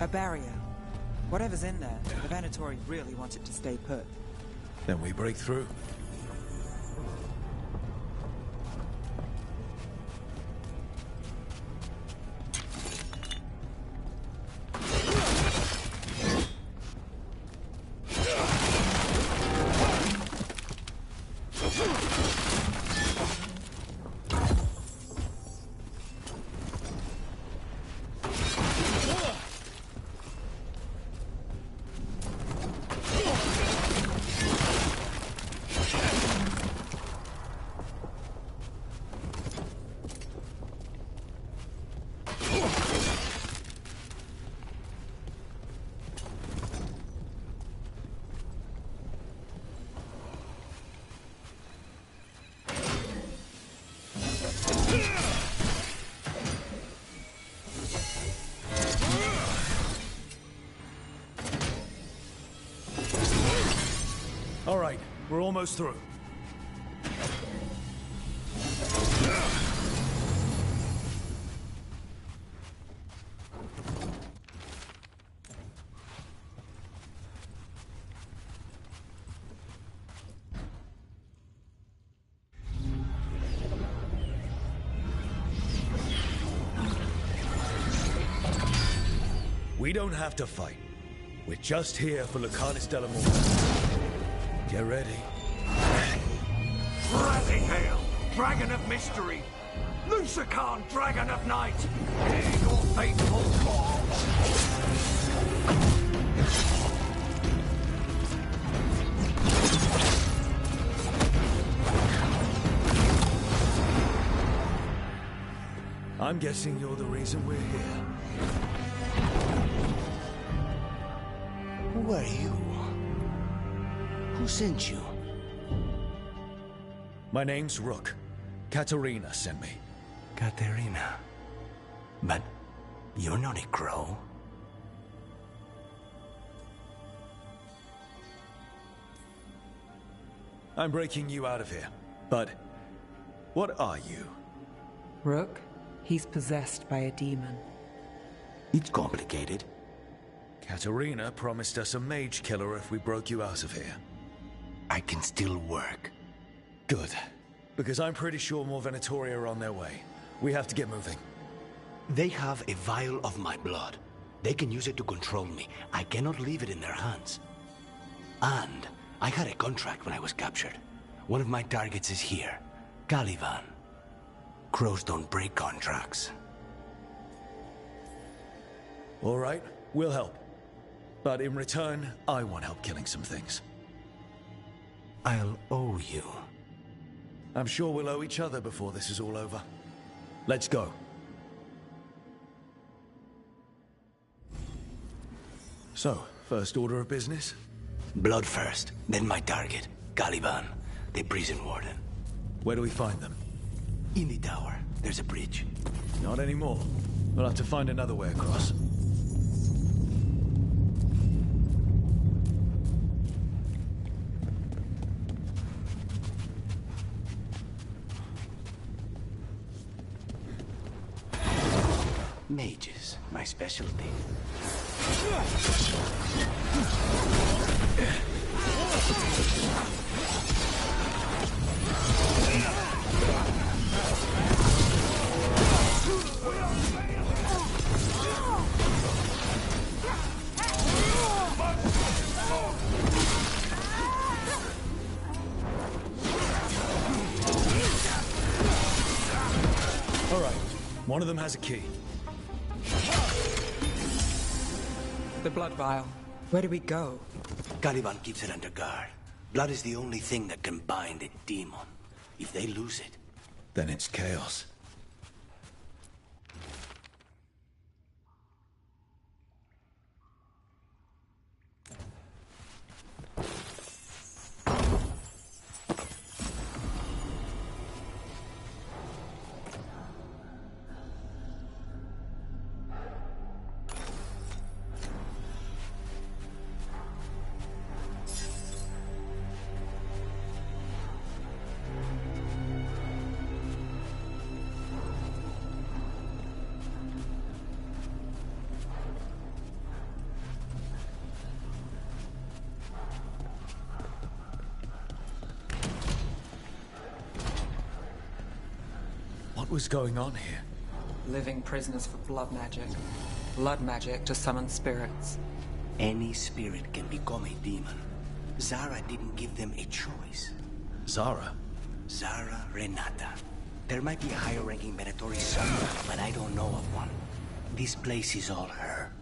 A barrier. Whatever's in there, the Venatori really want it to stay put. Then we break through. All right, we're almost through. We don't have to fight. We're just here for Lucanus Delamore. Get ready. Rising Hail, Dragon of Mystery! Lucican, Dragon of Night! Hear your faithful call! I'm guessing you're the reason we're here. Who are you? Who sent you? My name's Rook. Katerina sent me. Katerina. But you're not a crow. I'm breaking you out of here. But what are you? Rook, he's possessed by a demon. It's complicated. Katerina promised us a mage killer if we broke you out of here. I can still work. Good. Because I'm pretty sure more Venatori are on their way. We have to get moving. They have a vial of my blood. They can use it to control me. I cannot leave it in their hands. And I had a contract when I was captured. One of my targets is here. Caliban. Crows don't break contracts. All right, we'll help. But in return, I want help killing some things. I'll owe you. I'm sure we'll owe each other before this is all over. Let's go. So, first order of business? Blood first, then my target. Caliban, the prison warden. Where do we find them? In the tower. There's a bridge. Not anymore. We'll have to find another way across. Mages, my specialty. All right, one of them has a key. The blood vial. Where do we go? Caliban keeps it under guard. Blood is the only thing that can bind a demon. If they lose it, then it's chaos. What was going on here? Living prisoners for blood magic. Blood magic to summon spirits. Any spirit can become a demon. Zara didn't give them a choice. Zara? Zara Renata. There might be a higher-ranking Venatori somewhere, but I don't know of one. This place is all her.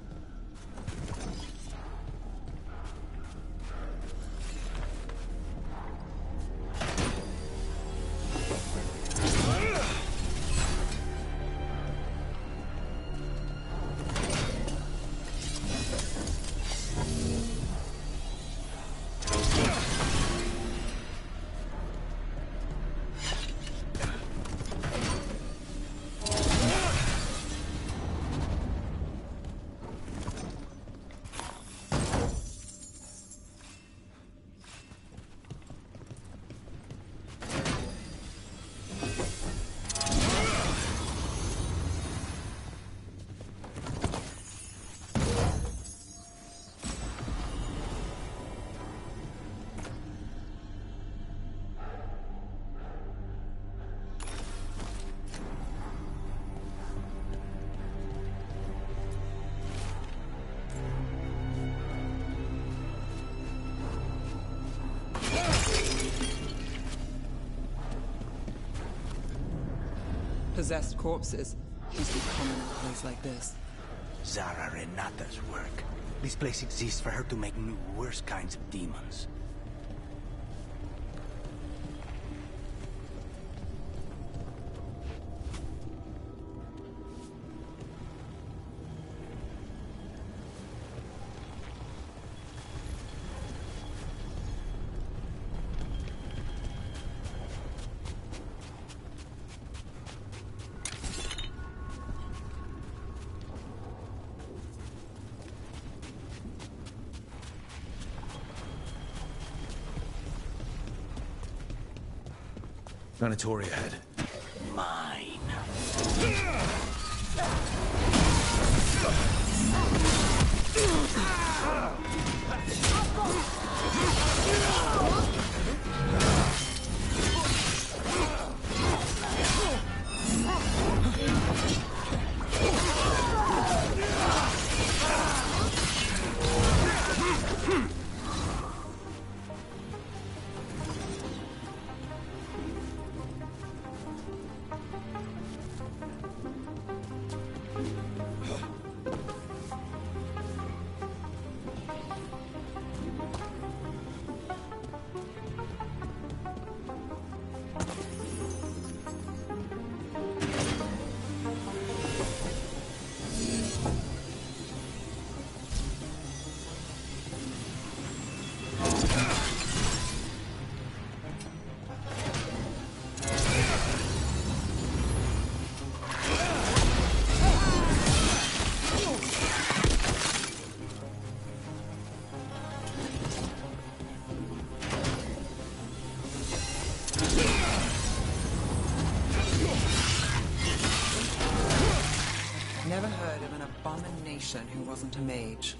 Possessed corpses must be common in a place like this. Zara Renata's work. This place exists for her to make new, worse kinds of demons. Venatori ahead. Mine. Never heard of an abomination who wasn't a mage.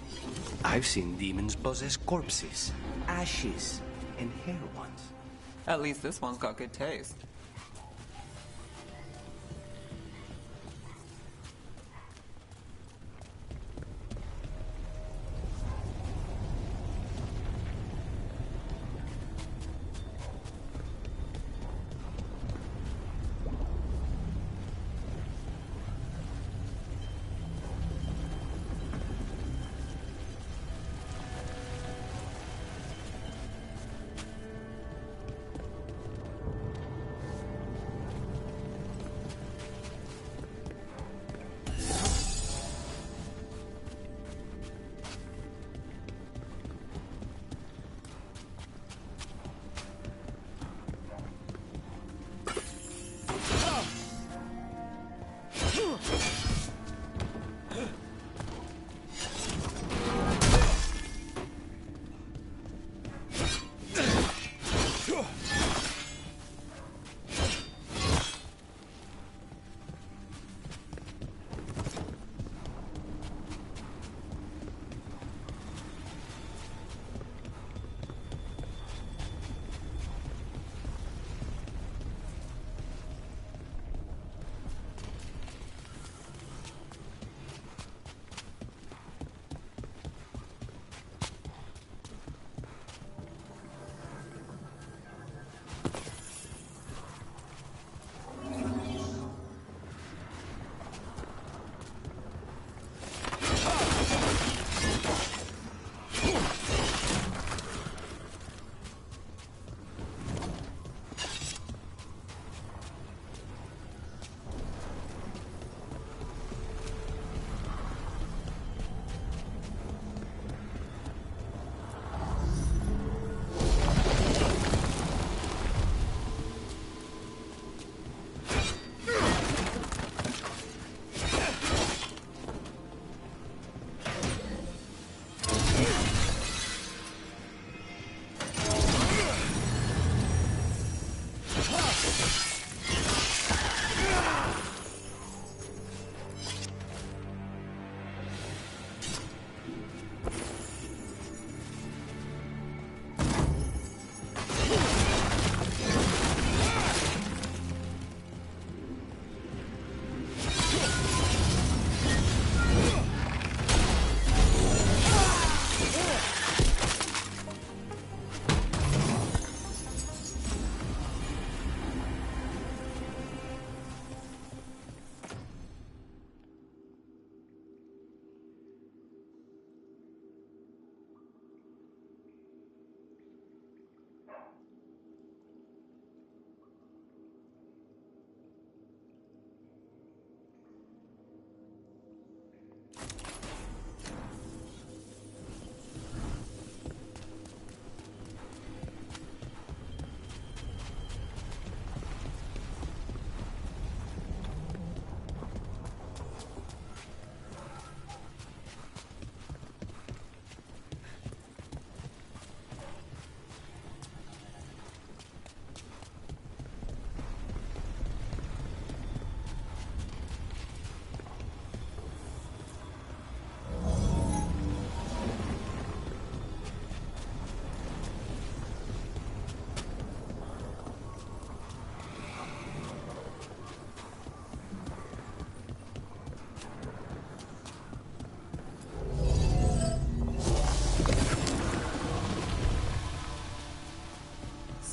I've seen demons possess corpses, ashes, and hair ones. At least this one's got good taste.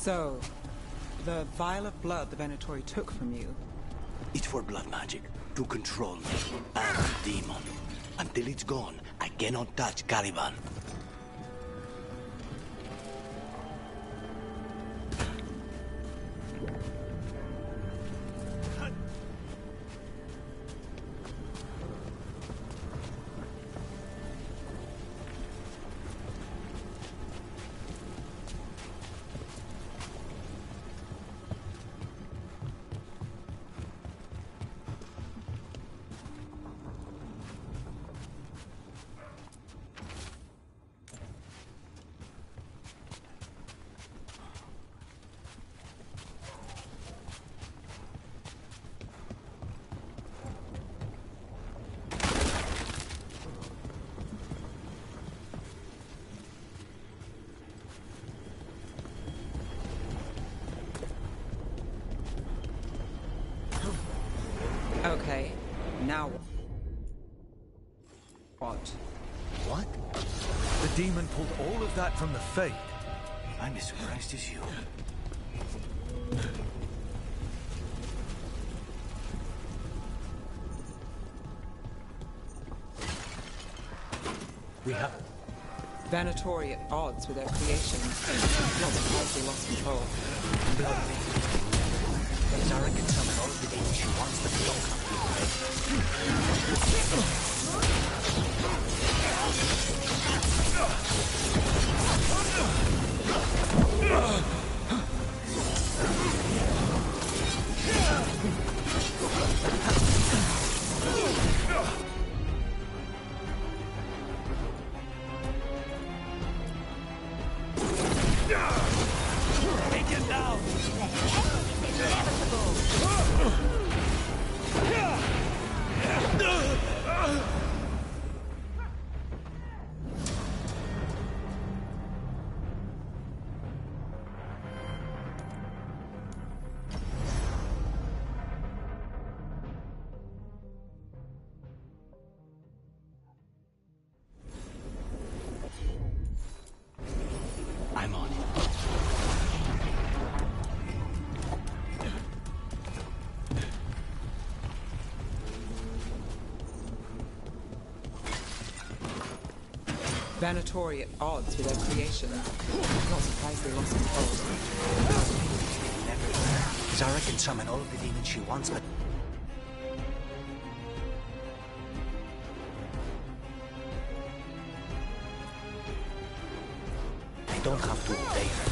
So, the vial of blood the Venatori took from you. It's for blood magic, to control me. I'm a demon. Until it's gone, I cannot touch Caliban. Okay, now what? What? The demon pulled all of that from the Fade. I'm as surprised as you. We have... Venatori at odds with their creation. Not surprised they lost control. Zara can summon all of the demons she wants, but they don't come to Take him down! I'm on it. Venatori at odds with their creation. Not surprised they lost control. Zara can summon all of the demons she wants, but... I don't have to obey her.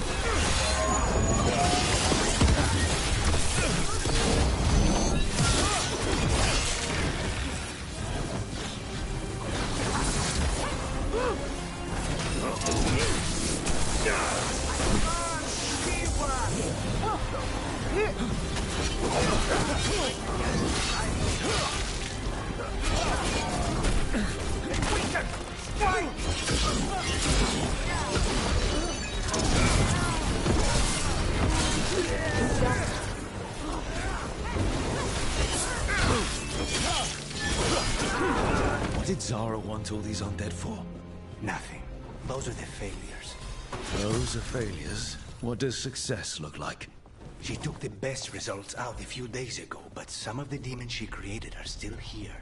What did Zara want all these undead for? Nothing. Those are the failures. Those are failures? What does success look like? She took the best results out a few days ago, but some of the demons she created are still here.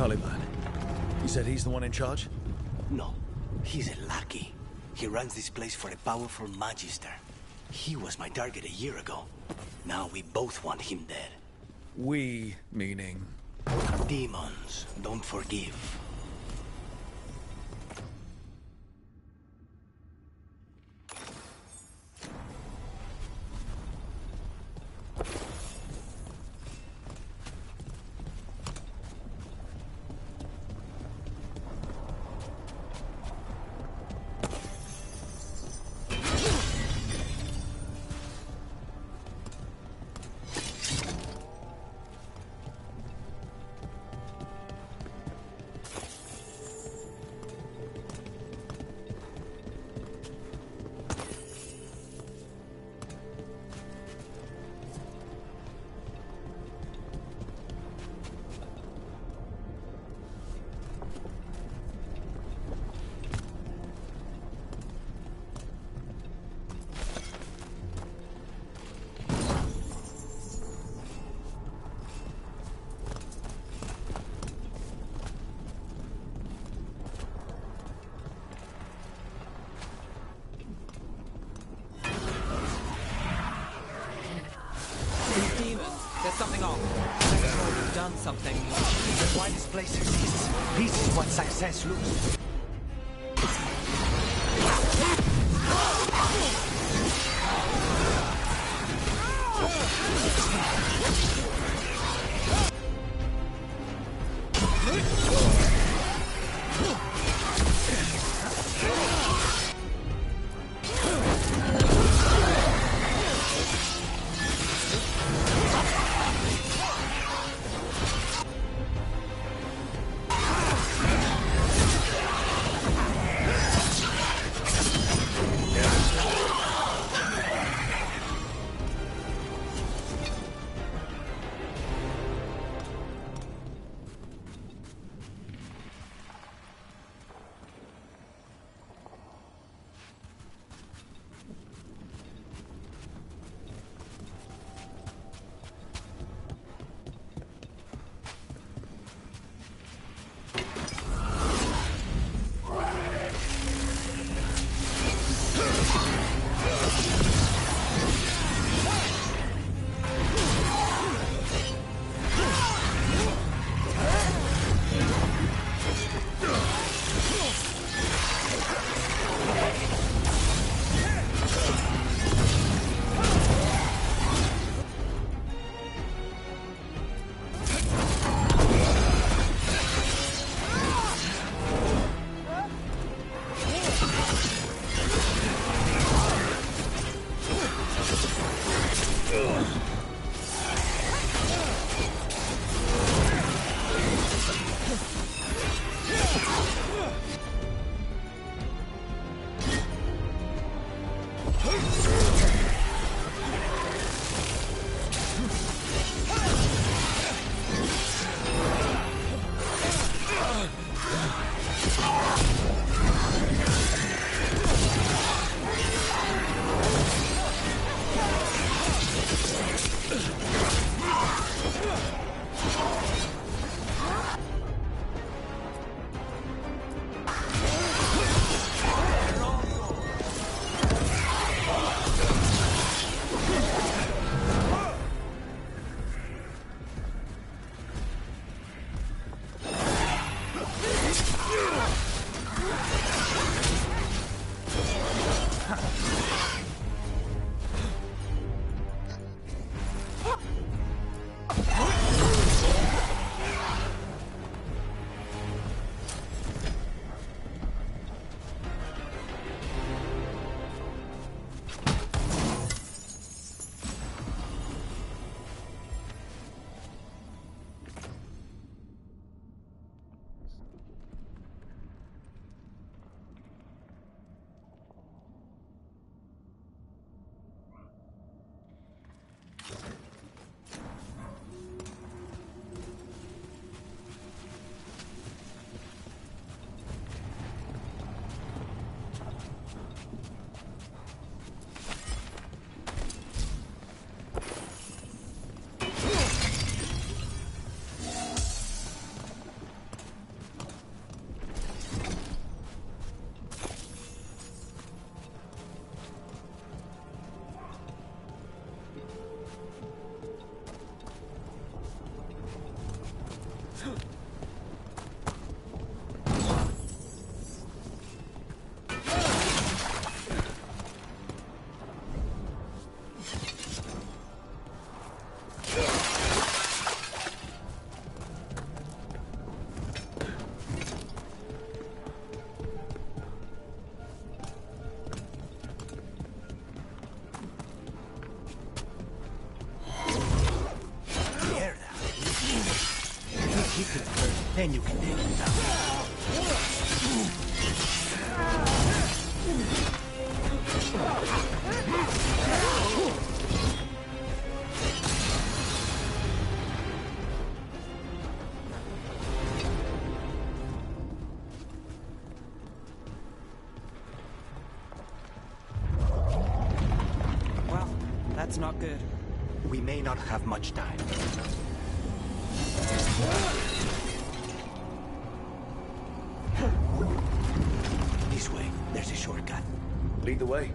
Caliban. You said he's the one in charge? No, he's a lackey. He runs this place for a powerful magister. He was my target a year ago. Now we both want him dead. We, meaning? Demons don't forgive. There's something off. You've done something. That's why this place exists. This is what success looks. Then you can take them down. Well, that's not good. We may not have much time. This way. There's a shortcut. Lead the way.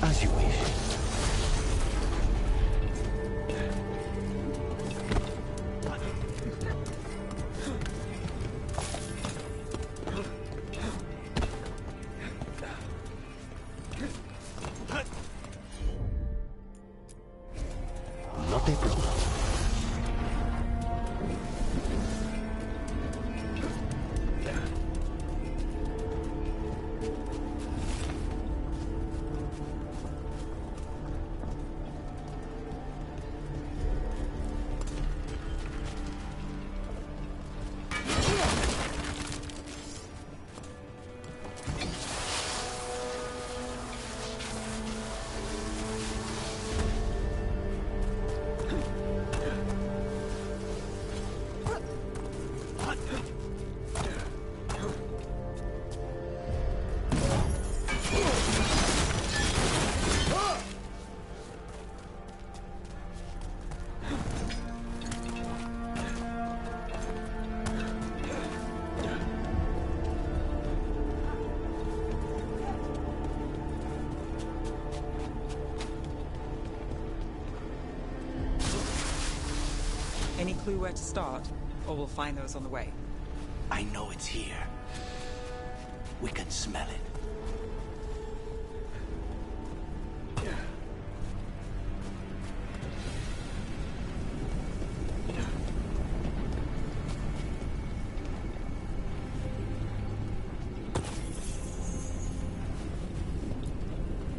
As you wish. Not a problem. Any clue where to start? Or we'll find those on the way. I know it's here. We can smell it.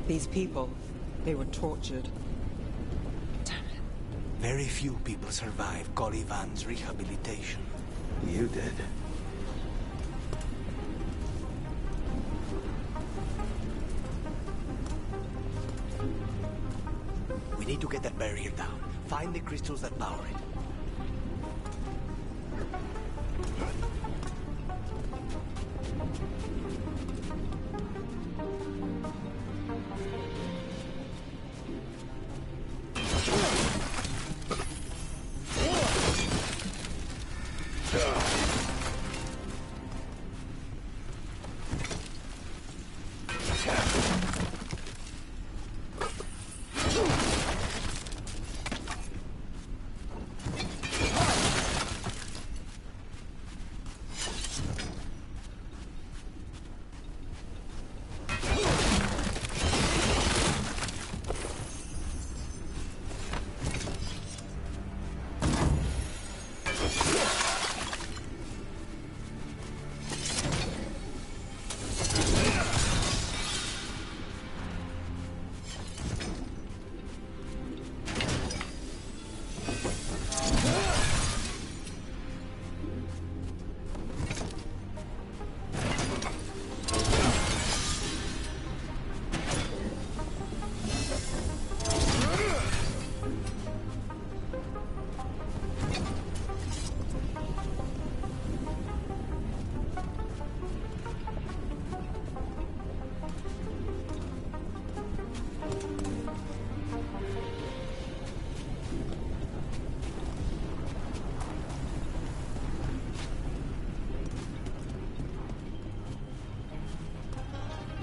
These people, they were tortured. Very few people survive Colivan's rehabilitation. You did. We need to get that barrier down. Find the crystals that power it.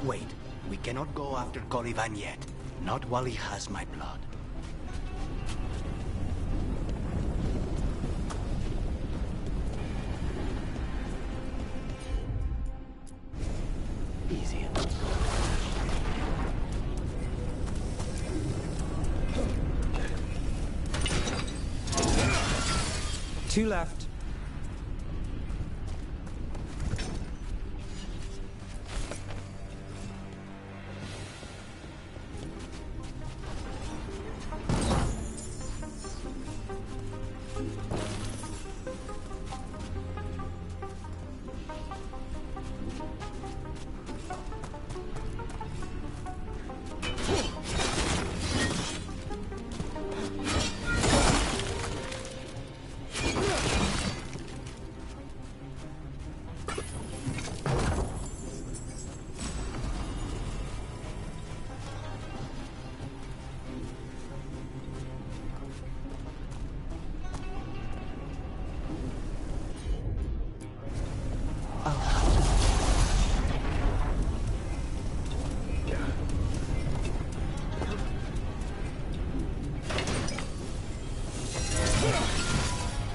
Wait, we cannot go after Colivan yet. Not while he has my blood. Easy. 2 left.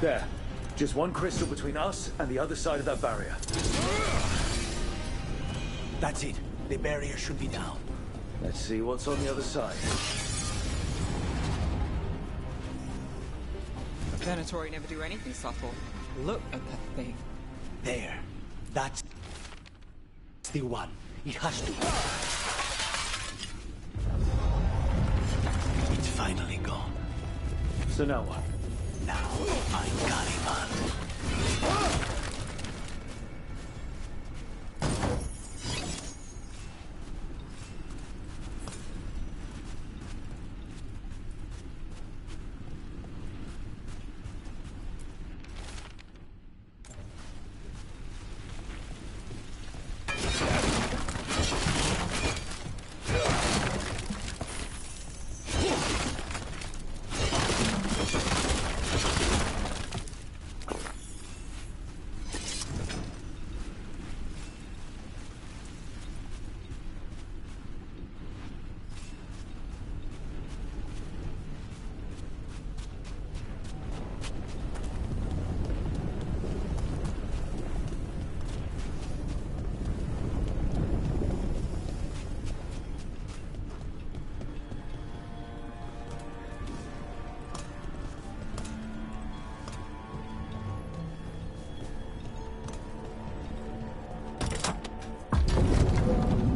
There. Just one crystal between us and the other side of that barrier. That's it. The barrier should be down. Let's see what's on the other side. Venatori never do anything subtle. Look at that thing. There. That's the one. It has to. It's finally gone. So now what? Now, find Caliban.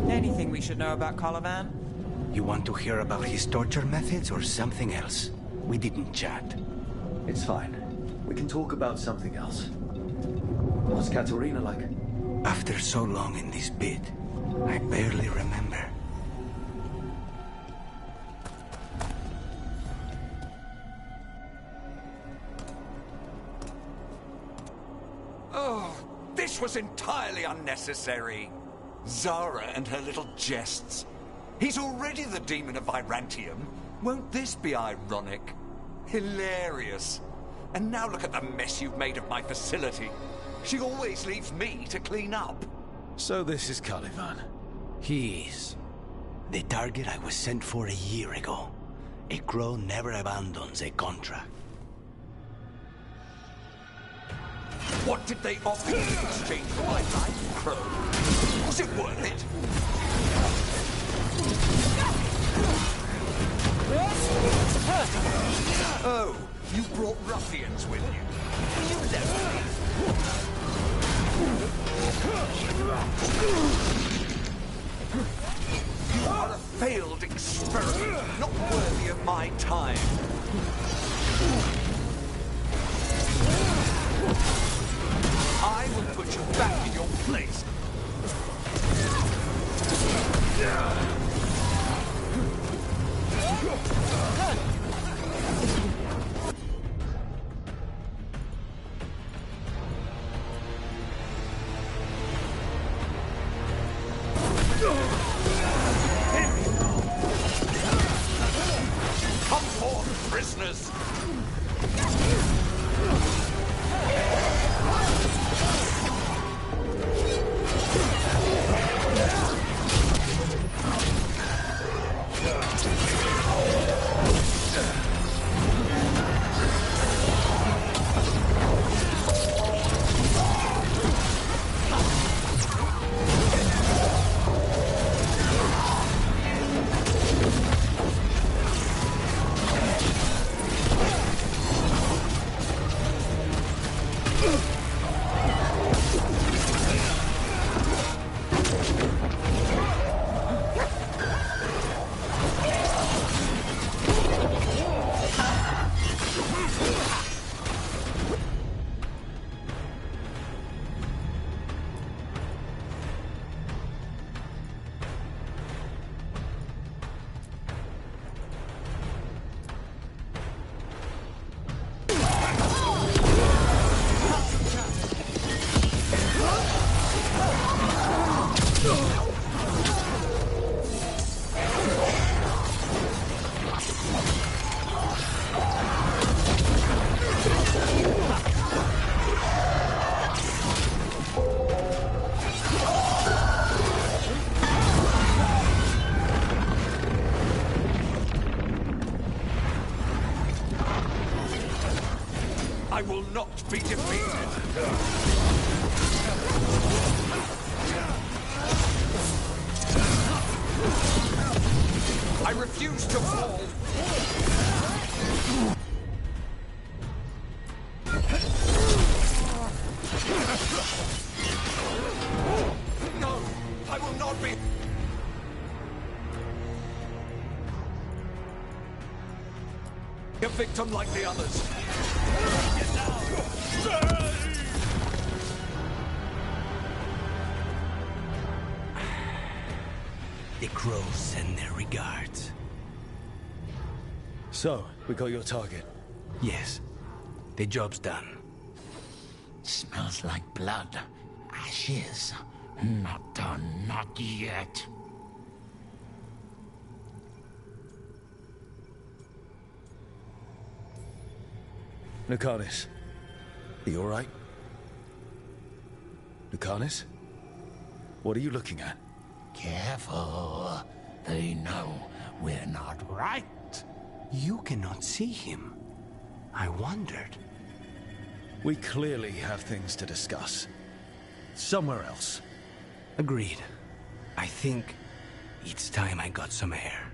Anything we should know about Caliban? You want to hear about his torture methods or something else? We didn't chat. It's fine. We can talk about something else. What's Katerina like? After so long in this pit, I barely remember. Oh, this was entirely unnecessary. Zara and her little jests. He's already the demon of Virantium. Won't this be ironic? Hilarious. And now look at the mess you've made of my facility. She always leaves me to clean up. So this is Caliban. He is. The target I was sent for a year ago. A crow never abandons a contract. What did they offer you in exchange for my life, Crow? Was it worth it? Oh, you brought ruffians with you. You left me. You are a failed experiment, not worthy of my time. I will put you back in your place. Come forth, prisoners! will not be defeated! I refuse to fall! No! I will not be... a victim like the others! The crows send their regards. So, we got your target? Yes. The job's done. Smells like blood. Ashes. Not done, not yet. Lucanus, are you alright? Lucanus? What are you looking at? Careful. They know we're not right. You cannot see him. I wondered. We clearly have things to discuss. Somewhere else. Agreed. I think it's time I got some air.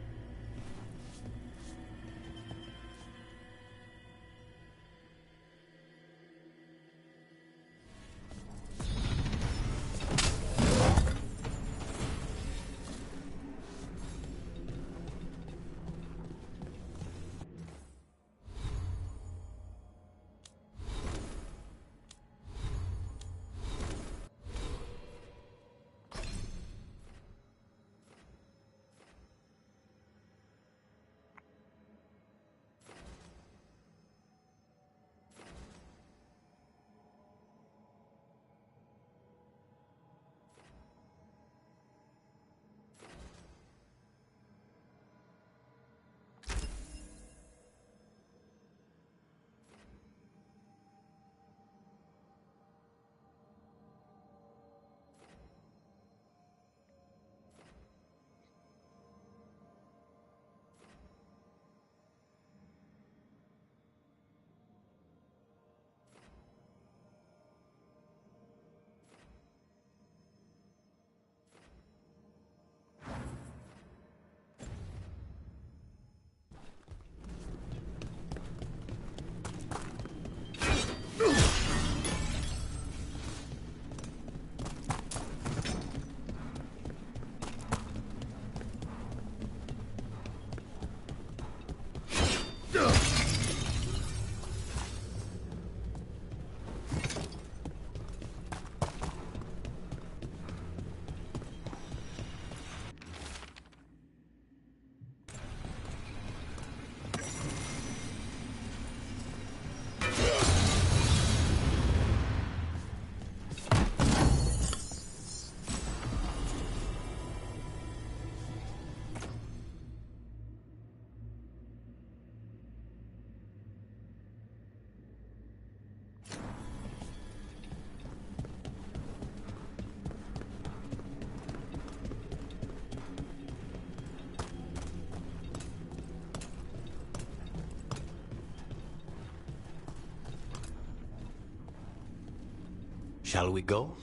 Shall we go?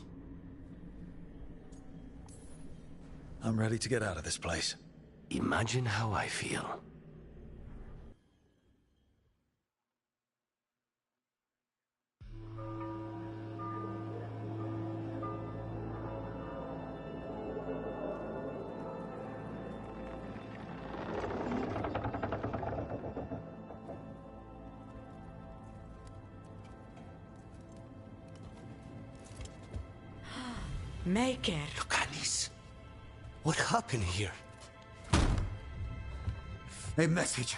I'm ready to get out of this place. Imagine how I feel. Maker. Lucanus, what happened here? A message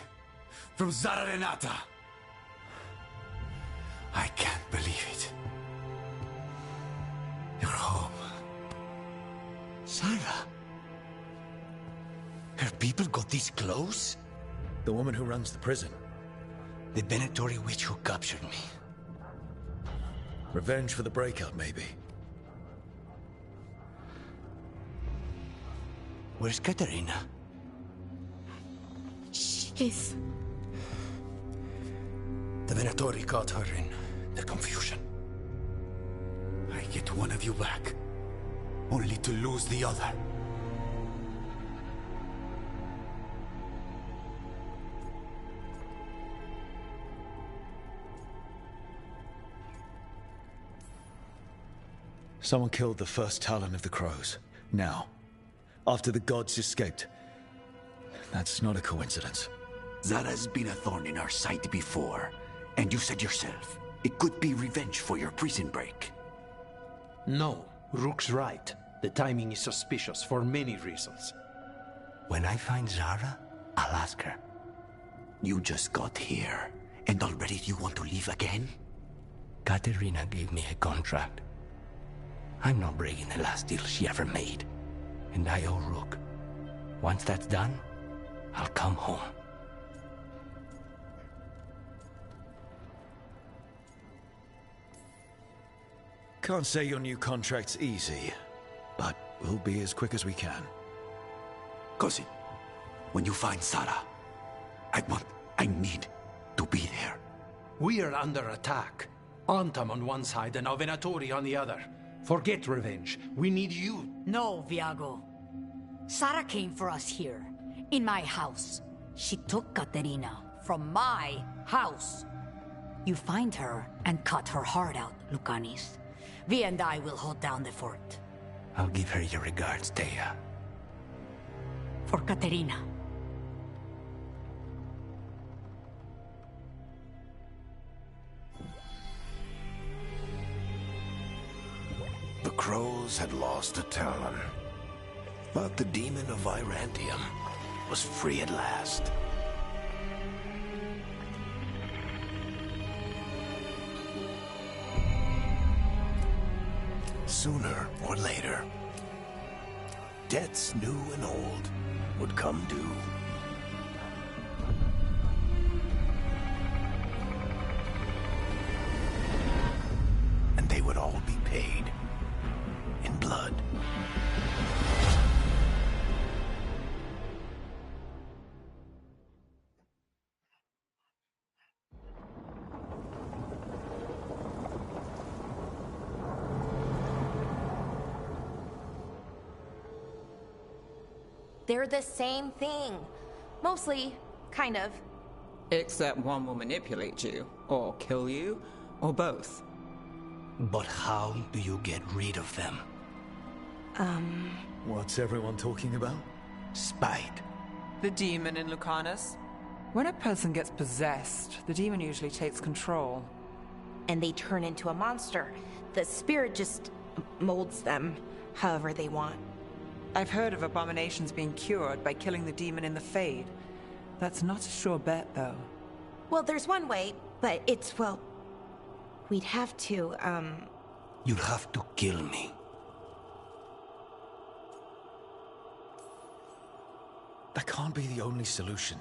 from Zara Renata. I can't believe it. You're home. Sarah? Her people got this close? The woman who runs the prison. The Venatori witch who captured me. Revenge for the breakup, maybe. Where's Katerina? She's... The Venatori caught her in the confusion. I get one of you back, only to lose the other. Someone killed the first Talon of the Crows. Now, after the gods escaped. That's not a coincidence. Zara's been a thorn in our side before, and you said yourself, it could be revenge for your prison break. No, Rook's right. The timing is suspicious for many reasons. When I find Zara, I'll ask her. You just got here, and already you want to leave again? Katerina gave me a contract. I'm not breaking the last deal she ever made. And I owe Rook. Once that's done, I'll come home. Can't say your new contract's easy, but we'll be as quick as we can. Cousin, when you find Zara, I need to be there. We are under attack. Antam on one side and Avenatori on the other. Forget revenge. We need you. No, Viago. Sara came for us here, in my house. She took Katerina from my house. You find her and cut her heart out, Lucanis. Vi and I will hold down the fort. I'll give her your regards, Thea. For Katerina. The Crows had lost a Talon, but the demon of Virantium was free at last. Sooner or later, debts new and old would come due. And they would all be paid in blood. They're the same thing. Mostly, kind of. Except one will manipulate you, or kill you, or both. But how do you get rid of them? What's everyone talking about? Spite. The demon in Lucanus. When a person gets possessed, the demon usually takes control. And they turn into a monster. The spirit just molds them however they want. I've heard of abominations being cured by killing the demon in the Fade. That's not a sure bet, though. Well, there's one way, but it's, well... We'd have to, You'd have to kill me. That can't be the only solution.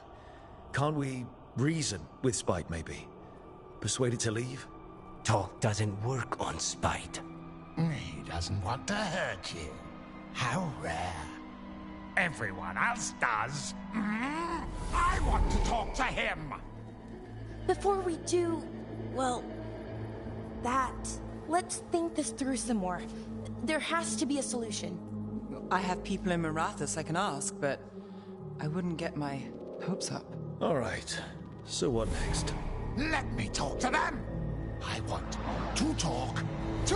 Can't we reason with Spite, maybe? Persuade it to leave? Talk doesn't work on Spite. He doesn't want to hurt you. How rare. Everyone else does. I want to talk to him. Before we do, well, that, let's think this through some more. There has to be a solution. I have people in Marathas I can ask, but I wouldn't get my hopes up. All right. So what next? Let me talk to them. I want to talk to...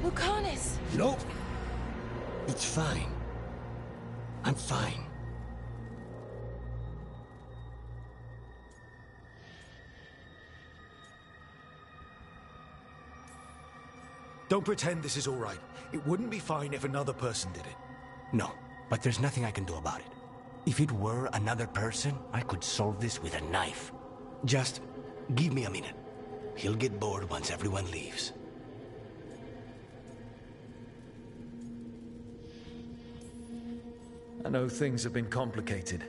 Lucanus! Nope. It's fine. I'm fine. Don't pretend this is all right. It wouldn't be fine if another person did it. No, but there's nothing I can do about it. If it were another person, I could solve this with a knife. Just give me a minute. He'll get bored once everyone leaves. I know things have been complicated,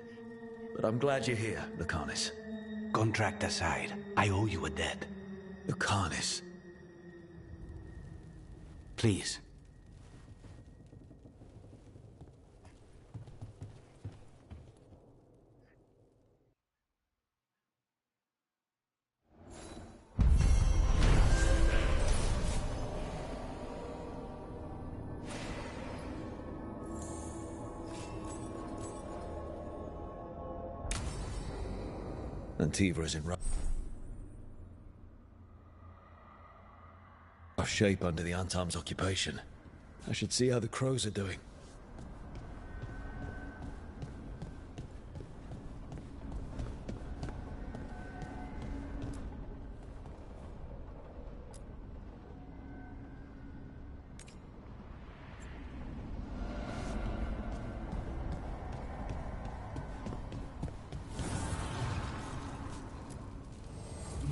but I'm glad you're here, Lucanis. Contract aside, I owe you a debt. Lucanis. Please. Antiva is in rough shape under the Antam's occupation. I should see how the crows are doing.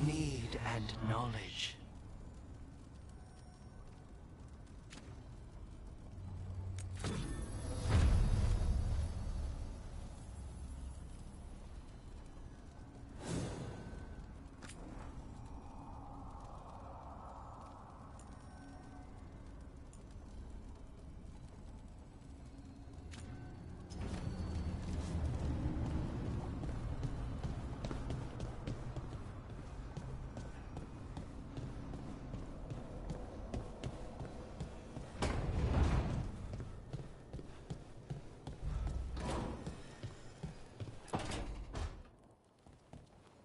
Need and knowledge.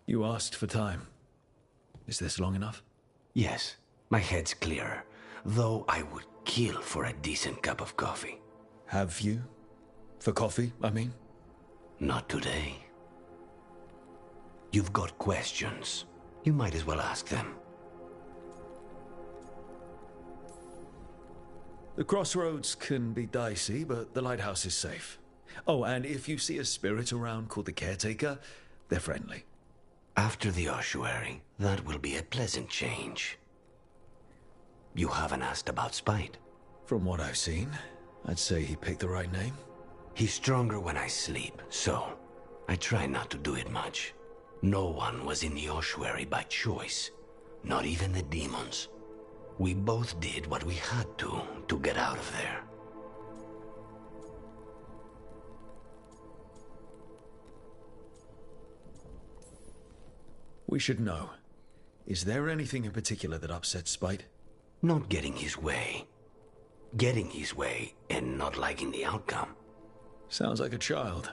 You asked for time. Is this long enough? Yes, my head's clearer, though I would kill for a decent cup of coffee. Have you? For coffee, I mean? Not today. You've got questions. You might as well ask them. The crossroads can be dicey, but the lighthouse is safe. Oh, and if you see a spirit around called the Caretaker, they're friendly. After the ossuary, that will be a pleasant change. You haven't asked about Spite? From what I've seen, I'd say he picked the right name. He's stronger when I sleep, so I try not to do it much. No one was in the ossuary by choice, not even the demons. We both did what we had to get out of there. We should know. Is there anything in particular that upsets Spite? Not getting his way. Getting his way and not liking the outcome. Sounds like a child.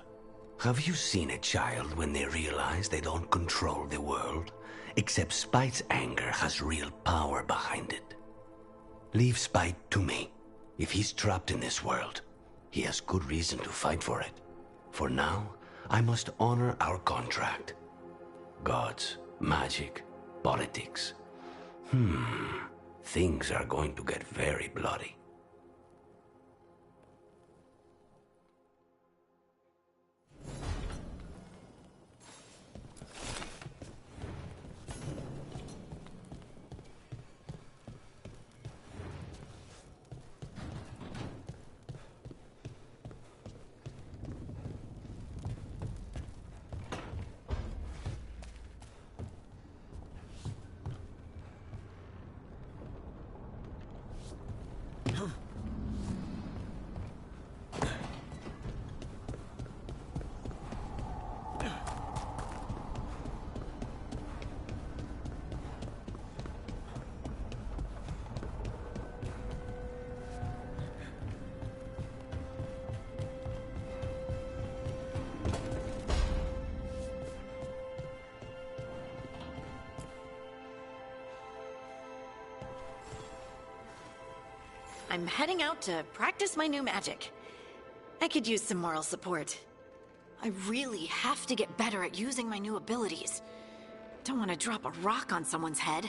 Have you seen a child when they realize they don't control the world? Except Spite's anger has real power behind it. Leave Spite to me. If he's trapped in this world, he has good reason to fight for it. For now, I must honor our contract. Gods, magic, politics. Things are going to get very bloody. I'm heading out to practice my new magic. I could use some moral support. I really have to get better at using my new abilities. Don't want to drop a rock on someone's head.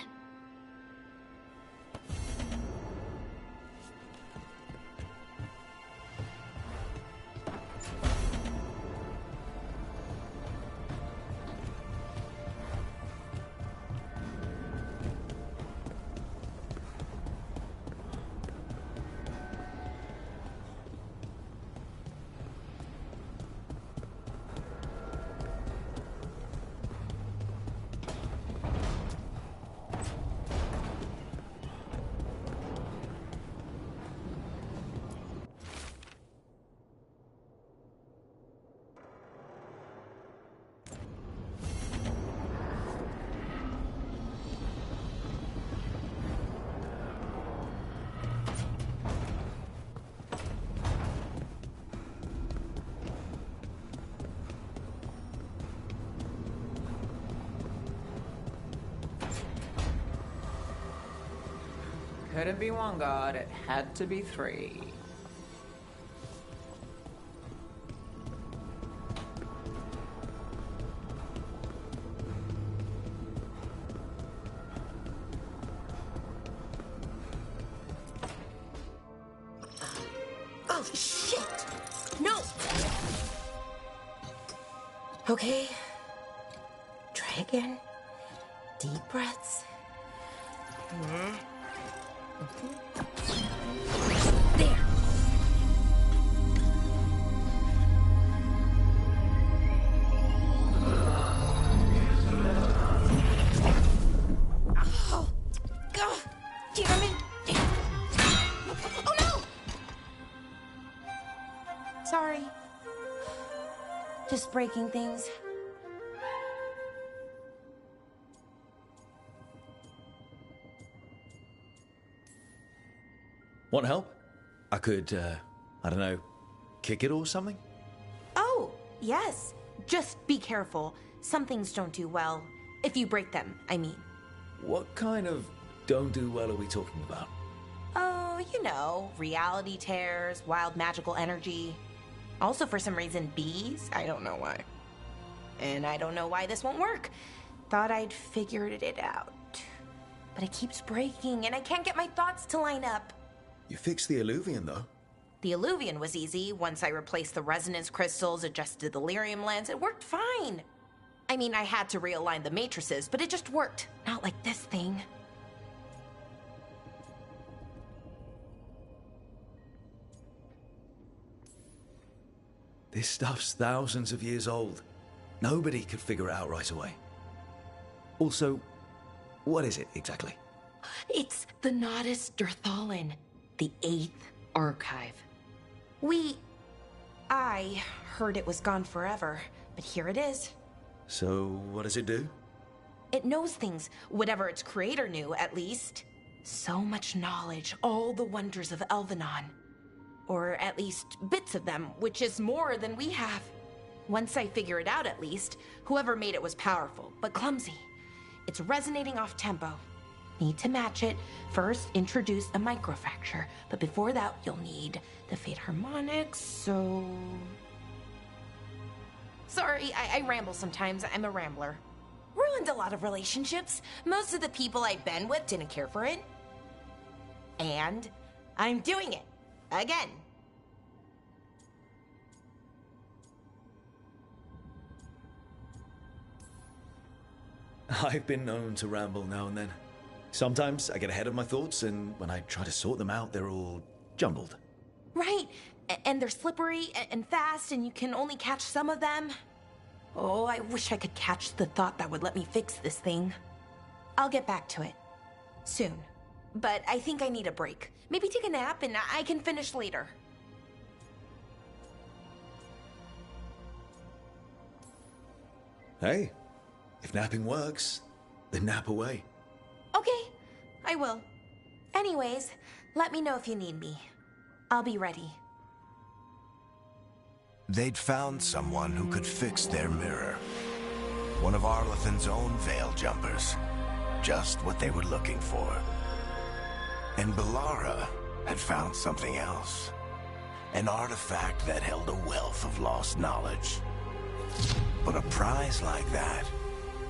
couldn't be one god, it had to be three. Oh, shit! No! Okay. Try again. Deep breaths. There. Oh, God, damn it. Oh, no! Sorry. Just breaking things. Want help? I could, I don't know, kick it or something? Oh, yes. Just be careful. Some things don't do well. If you break them, I mean. What kind of don't do well are we talking about? Oh, you know, reality tears, wild magical energy. Also, for some reason, bees. I don't know why. And I don't know why this won't work. Thought I'd figured it out. But it keeps breaking, and I can't get my thoughts to line up. You fixed the Illuvian, though. The Illuvian was easy. Once I replaced the resonance crystals, adjusted the lyrium lens, it worked fine. I mean, I had to realign the matrices, but it just worked. Not like this thing. This stuff's thousands of years old. Nobody could figure it out right away. Also, what is it exactly? It's the Nodus Dirthalin, the 8th archive. I heard it was gone forever, but here it is. So, what does it do? It knows things, whatever its creator knew, at least. So much knowledge, all the wonders of Elvenon. Or at least bits of them, which is more than we have. Once I figure it out, at least, whoever made it was powerful, but clumsy. It's resonating off tempo. Need to match it. First, introduce a microfracture, but before that, you'll need the Fate Harmonics, so... Sorry, I ramble sometimes. I'm a rambler. Ruined a lot of relationships. Most of the people I've been with didn't care for it. And I'm doing it. Again. I've been known to ramble now and then. Sometimes I get ahead of my thoughts, and when I try to sort them out, they're all jumbled. Right. And they're slippery and fast, and you can only catch some of them. Oh, I wish I could catch the thought that would let me fix this thing. I'll get back to it. Soon. But I think I need a break. Maybe take a nap, and I can finish later. Hey, if napping works, then nap away. Okay, I will. Anyways, let me know if you need me. I'll be ready. They'd found someone who could fix their mirror. One of Arlathan's own Veil Jumpers. Just what they were looking for. And Bellara had found something else. An artifact that held a wealth of lost knowledge. But a prize like that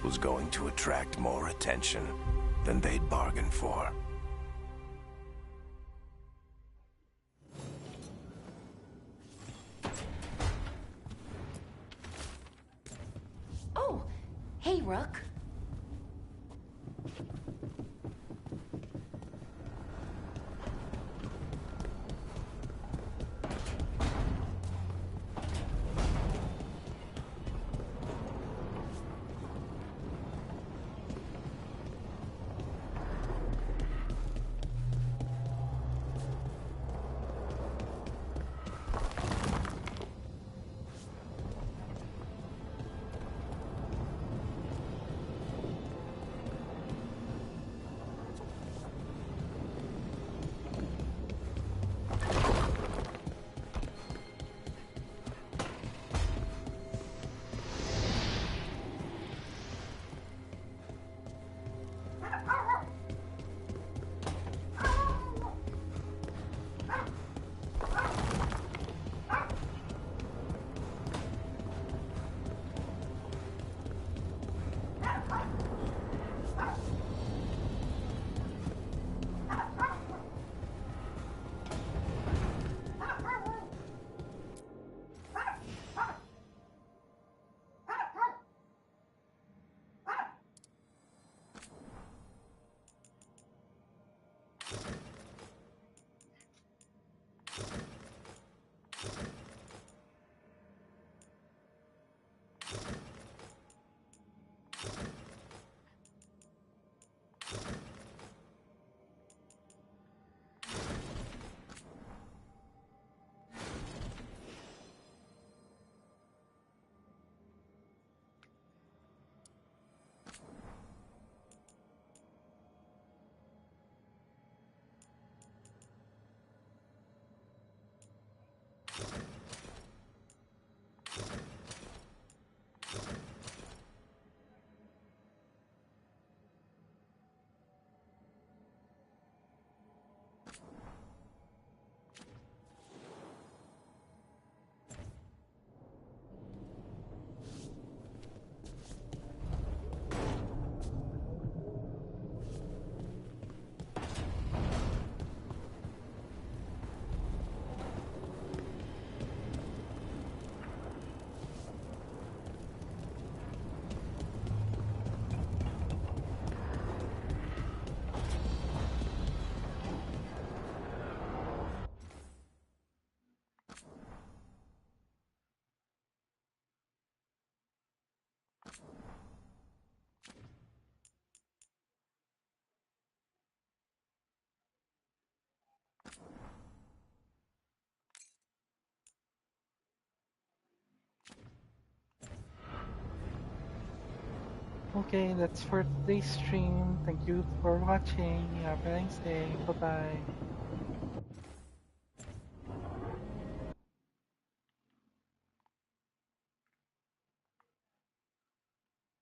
was going to attract more attention than they'd bargained for. Oh, hey, Rook. Okay, that's for today's stream. Thank you for watching. Have a nice day. Bye bye.